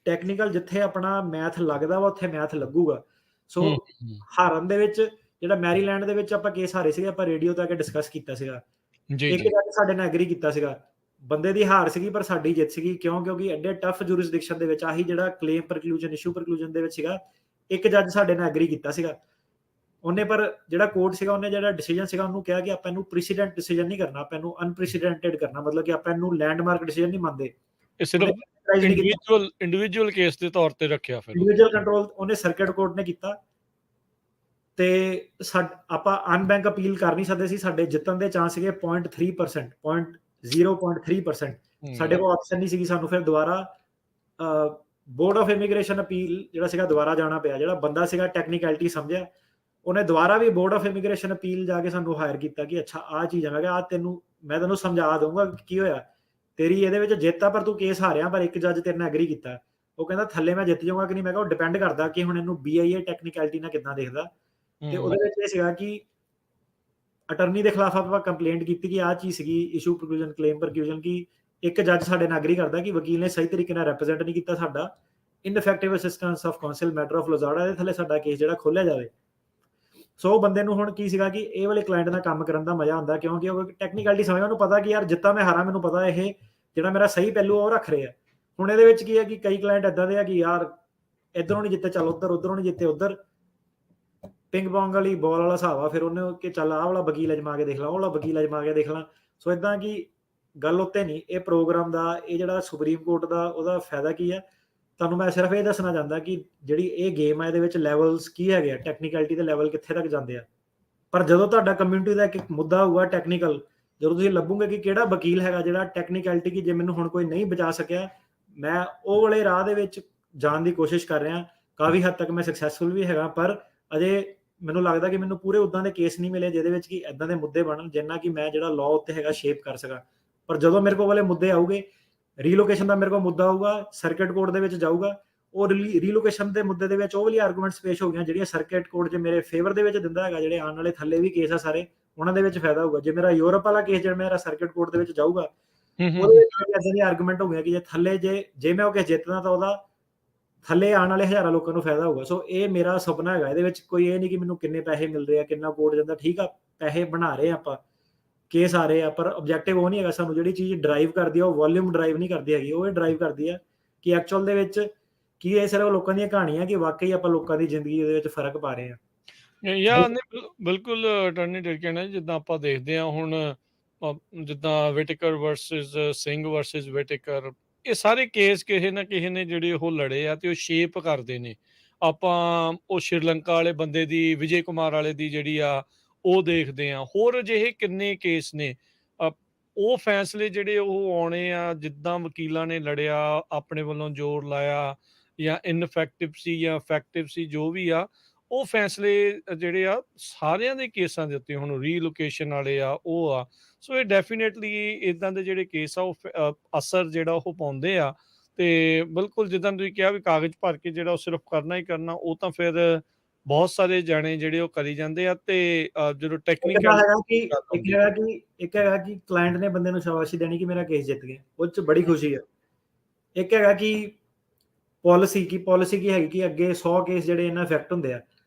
ਟੈਕਨੀਕਲ ਜਿੱਥੇ ਆਪਣਾ ਮੈਥ ਲੱਗਦਾ ਵਾ ਉੱਥੇ ਮੈਥ ਲੱਗੂਗਾ। ਸੋ ਹਾਰਨ ਦੇ ਵਿੱਚ ਜਿਹੜਾ ਮੈਰੀਲੈਂਡ ਦੇ ਵਿੱਚ ਆਪਾਂ ਕੇਸ ਹਾਰੇ ਸੀਗੇ, ਆਪਾਂ ਰੇਡੀਓ ਤੇ ਆ ਕੇ ਡਿਸਕਸ ਕੀਤਾ ਸੀਗਾ। ਇੱਕ ਜੱਜ ਸਾਡੇ ਨਾਲ ਐਗਰੀ ਕੀਤਾ ਸੀਗਾ, ਬੰਦੇ ਦੀ ਹਾਰ ਸੀਗੀ ਪਰ ਸਾਡੀ ਜਿੱਤ ਸੀਗੀ। ਕਿਉਂ? ਕਿਉਂਕਿ ਐਡੇ ਟਫ ਜੁਰਿਸਡਿਕਸ਼ਨ ਦੇ ਵਿੱਚ ਆਹੀ ਜਿਹੜਾ ਕਲੇਮ ਪ੍ਰਕਲੂਜਨ, ਇਸ਼ੂ ਪ੍ਰਕਲੂਜਨ ਦੇ ਵਿੱਚ ਸੀਗਾ, ਇੱਕ ਜੱਜ ਸਾਡੇ ਨਾਲ ਐਗਰੀ ਕੀਤਾ ਸੀਗਾ। ਉਹਨੇ ਪਰ ਜਿਹੜਾ ਕੋਰਟ ਸੀਗਾ ਉਹਨੇ ਜਿਹੜਾ ਡਿਸੀਜਨ ਸੀਗਾ ਉਹਨੂੰ ਕਿਹਾ ਕਿ ਆਪਾਂ ਇਹਨੂੰ ਪ੍ਰੈਸੀਡੈਂਟ ਡਿਸੀਜਨ ਨਹੀਂ ਕਰਨਾ, ਆਪਾਂ ਇਹਨੂੰ ਅਨਪ੍ਰੈਸੀਡੈਂਟਡ ਕਰਨਾ, ਮਤਲਬ ਕਿ ਆਪਾਂ ਇਹਨੂੰ ਲੈਂਡਮਾਰਕ ਡਿਸੀਜਨ ਨਹੀਂ ਮੰਨਦੇ। ਇਹ ਸਿਰਫ ਇੰਡੀਵਿਜੂਅਲ ਕੇਸ ਦੇ ਤੌਰ ਤੇ ਰੱਖਿਆ, ਫਿਰ ਇੰਡੀਵਿਜੂਅਲ ਕੰਟਰੋਲ ਉਹਨੇ ਸਰਕਟ ਕੋਰਟ ਨੇ ਕੀਤਾ। ਤੇ ਆਪਾਂ ਅਨਬੈਂਕ ਅਪੀਲ ਕਰ ਨਹੀਂ ਸਕਦੇ ਸੀ, ਸਾਡੇ ਜਿੱਤਣ ਦੇ ਚਾਂਸ ਸੀਗੇ 0.3%, 0.3%। ਸਾਡੇ ਕੋਲ ਆਪਸ਼ਨ ਨਹੀਂ ਸੀਗੀ, ਸਾਨੂੰ ਫਿਰ ਦੁਬਾਰਾ ਬੋਰਡ ਆਫ ਇਮੀਗ੍ਰੇਸ਼ਨ ਅਪੀਲ ਜਿਹੜਾ ਸੀਗਾ ਦੁਬਾਰਾ ਜਾਣਾ ਪਿਆ। ਜਿਹੜਾ ਬੰਦਾ ਸੀਗਾ ਟੈਕਨੀਕੈਲਿਟੀ ਸਮਝਿਆ, ਉਹਨੇ ਦੁਬਾਰਾ ਵੀ ਬੋਰਡ ਆਫ ਇਮੀਗ੍ਰੇਸ਼ਨ ਅਪੀਲ ਜਾ ਕੇ ਸਾਨੂੰ ਹਾਇਰ ਕੀਤਾ ਕਿ ਅੱਛਾ ਆਹ ਚੀਜ਼ ਆ। ਮੈਂ ਕਿਹਾ ਮੈਂ ਤੈਨੂੰ ਸਮਝਾ ਦਊਂਗਾ ਕੀ ਹੋਇਆ, ਤੇਰੀ ਇਹਦੇ ਵਿੱਚ ਜਿੱਤ ਆ ਪਰ ਤੂੰ ਕੇਸ ਹਾਰਿਆ, ਪਰ ਇੱਕ ਜੱਜ ਤੇਰੇ ਨਾਲ ਐਗਰੀ ਕੀਤਾ। ਉਹ ਕਹਿੰਦਾ ਥੱਲੇ ਮੈਂ ਜਿੱਤ ਜਾਊਂਗਾ ਕਿ ਨਹੀਂ। ਮੈਂ ਕਿਹਾ ਉਹ ਡਿਪੈਂਡ ਕਰਦਾ ਕਿ ਹੁਣ ਇਹਨੂੰ BIA ਟੈਕਨੀਕੈਲਿਟੀ ਨਾਲ ਕਿੱਦਾਂ ਦੇਖਦਾ। ਤੇ ਉਹਦੇ ਵਿੱਚ ਇਹ ਸੀਗਾ ਕਿ ਅਟਰਨੀ ਦੇ ਖਿਲਾਫ ਆਪਾਂ ਕੰਪਲੇਂਟ ਕੀਤੀ ਕਿ ਆਹ ਚੀਜ਼ ਸੀਗੀ ਇਸ਼ੂ ਪ੍ਰਕਲੂਜਨ, ਕਲੇਮ ਪ੍ਰਕਲੂਜਨ, ਕਿ ਇੱਕ ਜੱਜ ਸਾਡੇ ਨਾਲ ਐਗਰੀ ਕਰਦਾ ਕਿ ਵਕੀਲ ਨੇ ਸਹੀ ਤਰੀਕੇ ਨਾਲ ਰੈਪਰੈਜ਼ੈਂਟ ਨਹੀਂ ਕੀਤਾ ਸਾਡਾ, ineffective assistance of counsel matter of Lozada ਦੇ ਥੱਲੇ ਸਾਡਾ ਕੇਸ ਜਿਹੜਾ ਖੋਲਿਆ ਜਾਵੇ। ਸੋ ਬੰਦੇ ਨੂੰ ਹੁਣ ਕੀ ਸੀਗਾ ਕਿ ਇਹ ਵਾਲੇ ਕਲਾਇੰਟ ਨਾਲ ਕੰਮ ਕਰਨ ਦਾ ਮਜ਼ਾ ਹੁੰਦਾ, ਕਿਉਂਕਿ ਉਹ ਟੈਕਨੀਕੈਲਿਟੀ ਸਮਝਦਾ, ਉਹਨੂੰ ਪਤਾ ਕਿ ਯਾਰ ਜਿੱਤਾਂ ਮੈਂ ਹਾਰਾਂ ਮੈਨੂੰ ਪਤਾ ਇਹ ਜਿਹੜਾ ਮੇਰਾ ਸਹੀ ਪਹਿਲੂ ਉਹ ਰੱਖ ਰਹੇ ਆ। ਹੁਣ ਇਹਦੇ ਵਿੱਚ ਕੀ ਹੈ ਕਿ ਕਈ ਕਲਾਇੰਟ ਏਦਾਂ ਦੇ ਆ ਕਿ ਯਾਰ ਇੱਧਰੋਂ ਨਹੀਂ ਜਿੱਤੇ ਚੱਲ ਉੱਧਰ, ਉੱਧਰੋਂ ਨਹੀਂ ਜਿੱਤੇ ਉੱਧਰ, ਪਿੰਗ ਪੋਂਗ ਵਾਲੀ ਬਾਲ ਵਾਲਾ ਹਿਸਾਬ ਆ। ਫਿਰ ਉਹਨੇ ਕਿ ਚੱਲ ਆਹ ਵਾਲਾ ਵਕੀਲ ਅਜਮਾ ਕੇ ਦੇਖ ਲਾ, ਉਹ ਵਾਲਾ ਵਕੀਲ ਅਜਮਾ ਕੇ ਦੇਖ ਲਾ। ਸੋ ਇਦਾਂ ਕਿ ਗੱਲ ਉੱਤੇ ਨਹੀਂ, ਇਹ ਪ੍ਰੋਗਰਾਮ ਦਾ, ਇਹ ਜਿਹੜਾ ਸੁਪਰੀਮ ਕੋਰਟ ਦਾ ਉਹਦਾ ਫਾਇਦਾ ਕੀ ਆ, ਤੁਹਾਨੂੰ ਮੈਂ ਸਿਰਫ ਇਹ ਦੱਸਣਾ ਚਾਹੁੰਦਾ ਕਿ ਜਿਹੜੀ ਇਹ ਗੇਮ ਆ ਇਹਦੇ ਵਿੱਚ ਲੈਵਲਸ ਕੀ ਹੈਗੇ ਆ, ਟੈਕਨੀਕੈਲਿਟੀ ਦੇ ਲੈਵਲ ਕਿੱਥੇ ਤੱਕ ਜਾਂਦੇ ਆ। ਪਰ ਜਦੋਂ ਤੁਹਾਡਾ ਕਮਿਊਨਿਟੀ ਦਾ ਇੱਕ ਮੁੱਦਾ ਹੋਊਗਾ ਟੈਕਨੀਕਲ, ਜਦੋਂ ਤੁਸੀਂ ਲੱਭੋਗੇ ਕਿ ਕਿਹੜਾ ਵਕੀਲ ਹੈਗਾ ਜਿਹੜਾ ਟੈਕਨੀਕੈਲਿਟੀ ਕਿ ਜੇ ਮੈਨੂੰ ਹੁਣ ਕੋਈ ਨਹੀਂ ਬਚਾ ਸਕਿਆ, ਮੈਂ ਉਹ ਵਾਲੇ ਰਾਹ ਦੇ ਵਿੱਚ ਜਾਣ ਦੀ ਕੋਸ਼ਿਸ਼ ਕਰ ਰਿਹਾ। ਕਾਫੀ ਹੱਦ ਤੱਕ ਮੈਂ ਸਕਸੈਸਫੁਲ ਵੀ ਹੈਗਾ, ਪਰ ਅਜੇ ਮੈਨੂੰ ਲੱਗਦਾ ਕਿ ਮੈਨੂੰ ਪੂਰੇ ਉਦਾਂ ਦੇ ਕੇਸ ਨਹੀਂ ਮਿਲੇ ਜਿਹਦੇ ਵਿੱਚ ਕਿ ਇਦਾਂ ਦੇ ਮੁੱਦੇ ਬਣਨ ਜਿੰਨਾ ਕਿ ਮੈਂ ਜਿਹੜਾ ਲਾਅ ਉੱਤੇ ਹੈਗਾ ਸ਼ੇਪ ਕਰ ਸਕਾਂ। ਪਰ ਜਦੋਂ ਮੇਰੇ ਕੋਲ ਵਾਲੇ ਮੁੱਦੇ ਆਉਗੇ, ਰੀਲੋਕੇਸ਼ਨ ਦਾ ਮੇਰੇ ਕੋਲ ਮੁੱਦਾ ਆਊਗਾ, ਸਰਕਟ ਕੋਰਟ ਦੇ ਵਿੱਚ ਜਾਊਗਾ, ਉਹ ਰੀਲੋਕੇਸ਼ਨ ਦੇ ਮੁੱਦੇ ਦੇ ਵਿੱਚ ਉਹ ਵਾਲੀ ਆਰਗੂਮੈਂਟਸ ਪੇਸ਼ ਹੋ ਗਈਆਂ ਜਿਹੜੀਆਂ ਸਰਕਟ ਕੋਰਟ 'ਚ ਮੇਰੇ ਫੇਵਰ ਦੇ ਵਿੱਚ ਦਿੰਦਾ ਹੈਗਾ। ਜਿਹੜੇ ਆਉਣ ਵਾਲੇ ਥੱਲੇ ਵੀ ਕੇਸ ਆ ਸਾਰੇ, ਉਹਨਾਂ ਦੇ ਵਿੱਚ ਫਾਇਦਾ ਹੋਊਗਾ। ਜੇ ਮੇਰਾ ਯੂਰਪ ਵਾਲਾ ਕੇਸ ਜਿਹੜਾ ਮੇਰਾ ਸਰਕਟ ਕੋਰਟ ਦੇ ਵਿੱਚ ਜਾਊਗਾ, ਉਹਦੇ ਵਿੱਚ ਇਦਾਂ ਦੀ ਆਰਗੂਮੈਂਟ ਹੋ ਗਿਆ ਕਿ ਜੇ ਥੱਲੇ ਜੇ ਮੈਂ ਉਹ ਕੇਸ ਜਿੱਤਦਾ ਤਾਂ ਉਹਦਾ ਥੱਲੇ ਆਉਣ ਵਾਲੇ ਹਜ਼ਾਰਾਂ ਲੋਕਾਂ ਨੂੰ ਫਾਇਦਾ ਹੋਊਗਾ। ਸੋ ਇਹ ਮੇਰਾ ਸੁਪਨਾ ਹੈਗਾ। ਇਹਦੇ ਵਿੱਚ ਕੋਈ ਇਹ ਨਹੀਂ ਕਿ ਮੈਨੂੰ ਕਿੰਨੇ ਪੈਸੇ ਮਿਲ ਰਹੇ ਆ, ਕਿੰਨਾ ਕੋਰਟ ਜਾਂਦਾ, ਠੀਕ ਆ ਪੈਸੇ ਬਣਾ ਰਹੇ ਆਪਾਂ, ਕੇਸ ਆ ਰਹੇ ਆ, ਪਰ ਆਬਜੈਕਟਿਵ ਉਹ ਨਹੀਂ ਹੈਗਾ। ਸਾਨੂੰ ਜਿਹੜੀ ਚੀਜ਼ ਡਰਾਈਵ ਕਰਦੀ ਆ ਉਹ ਵੋਲਿਊਮ ਡਰਾਈਵ ਨਹੀਂ ਕਰਦੀ ਹੈਗੀ, ਉਹ ਇਹ ਡਰਾਈਵ ਕਰਦੀ ਆ ਕਿ ਐਕਚੁਅਲ ਦੇ ਵਿੱਚ ਕੀ ਇਹ ਸਿਰਫ ਲੋਕਾਂ ਦੀਆਂ ਕਹਾਣੀਆਂ ਕਿ ਵਾਕਈ ਆਪਾਂ ਲੋਕਾਂ ਦੀ ਜ਼ਿੰਦਗੀ ਦੇ ਵਿੱਚ ਫਰਕ ਪਾ ਰਹੇ ਆ। ਯਾਰ ਬਿਲਕੁਲ ਅਟਾਰਨੀ ਡਿਰਕਨ ਹੈ। ਜਿੱਦਾਂ ਆਪਾਂ ਦੇਖਦੇ ਹਾਂ ਹੁਣ ਜਿੱਦਾਂ Whitaker versus Singh versus Whitaker, ਇਹ ਸਾਰੇ ਕੇਸ ਕਿਸੇ ਨਾ ਕਿਸੇ ਨੇ ਜਿਹੜੇ ਉਹ ਲੜੇ ਆ ਤੇ ਉਹ ਸ਼ੇਪ ਕਰਦੇ ਨੇ। ਆਪਾਂ ਉਹ ਸ਼੍ਰੀਲੰਕਾ ਵਾਲੇ ਬੰਦੇ ਦੀ, ਵਿਜੇ ਕੁਮਾਰ ਵਾਲੇ ਦੀ ਜਿਹੜੀ ਆ ਉਹ ਦੇਖਦੇ ਆ। ਹੋਰ ਅਜਿਹੇ ਕਿੰਨੇ ਕੇਸ ਨੇ, ਉਹ ਫੈਸਲੇ ਜਿਹੜੇ ਉਹ ਆਉਣੇ ਆ, ਜਿੱਦਾਂ ਵਕੀਲਾਂ ਨੇ ਲੜਿਆ, ਆਪਣੇ ਵੱਲੋਂ ਜ਼ੋਰ ਲਾਇਆ, ਜਾਂ ਇਨਫੈਕਟਿਵ ਸੀ ਜਾਂ ਇਫੈਕਟਿਵ ਸੀ, ਜੋ ਵੀ ਆ, ਉਹ ਫੈਸਲੇ ਜਿਹੜੇ ਆ ਸਾਰਿਆਂ ਦੇ ਕੇਸਾਂ ਦੇ ਉੱਤੇ ਹੁਣ ਰੀਲੋਕੇਸ਼ਨ ਵਾਲੇ ਆ ਉਹ ਆ। ਸੋ ਇਹ ਡੈਫੀਨੇਟਲੀ ਇਦਾਂ ਦੇ ਜਿਹੜੇ ਕੇਸ ਆ ਉਹ ਅਸਰ ਜਿਹੜਾ ਉਹ ਪਾਉਂਦੇ ਆ। ਤੇ ਬਿਲਕੁਲ ਜਿੱਦਾਂ ਤੁਸੀਂ ਕਿਹਾ ਵੀ ਕਾਗਜ਼ ਭਰ ਕੇ ਜਿਹੜਾ ਉਹ ਸਿਰਫ ਕਰਨਾ ਹੀ ਕਰਨਾ, ਉਹ ਤਾਂ ਫਿਰ ਬਹੁਤ ਸਾਰੇ ਜਾਣੇ ਜਿਹੜੇ ਉਹ ਕਰੀ ਜਾਂਦੇ ਆ ਤੇ ਜਦੋਂ ਇੱਕ ਤਾਂ ਟੈਕਨੀਕਲ ਹੈਗਾ ਕਿ ਗੱਲ ਇੱਕ ਆਉਂਦੀ ਹੈਗਾ ਕਿ ਇੱਕ ਹੈਗਾ ਕਿ ਕਲਾਇੰਟ ਨੇ ਬੰਦੇ ਨੂੰ ਸ਼ਾਬਾਸ਼ੀ ਦੇਣੀ ਕਿ ਮੇਰਾ ਕੇਸ ਜਿੱਤ ਗਿਆ, ਉਹ 'ਚ ਬੜੀ ਖੁਸ਼ੀ ਹੈ। ਇੱਕ ਹੈਗਾ ਕਿ ਪਾਲਿਸੀ ਕੀ ਹੈਗੀ ਕਿ ਅੱਗੇ 100 ਕੇਸ ਜਿਹੜੇ ਇਹਨਾਂ ਇਫੈਕਟ ਹੁੰਦੇ ਆ,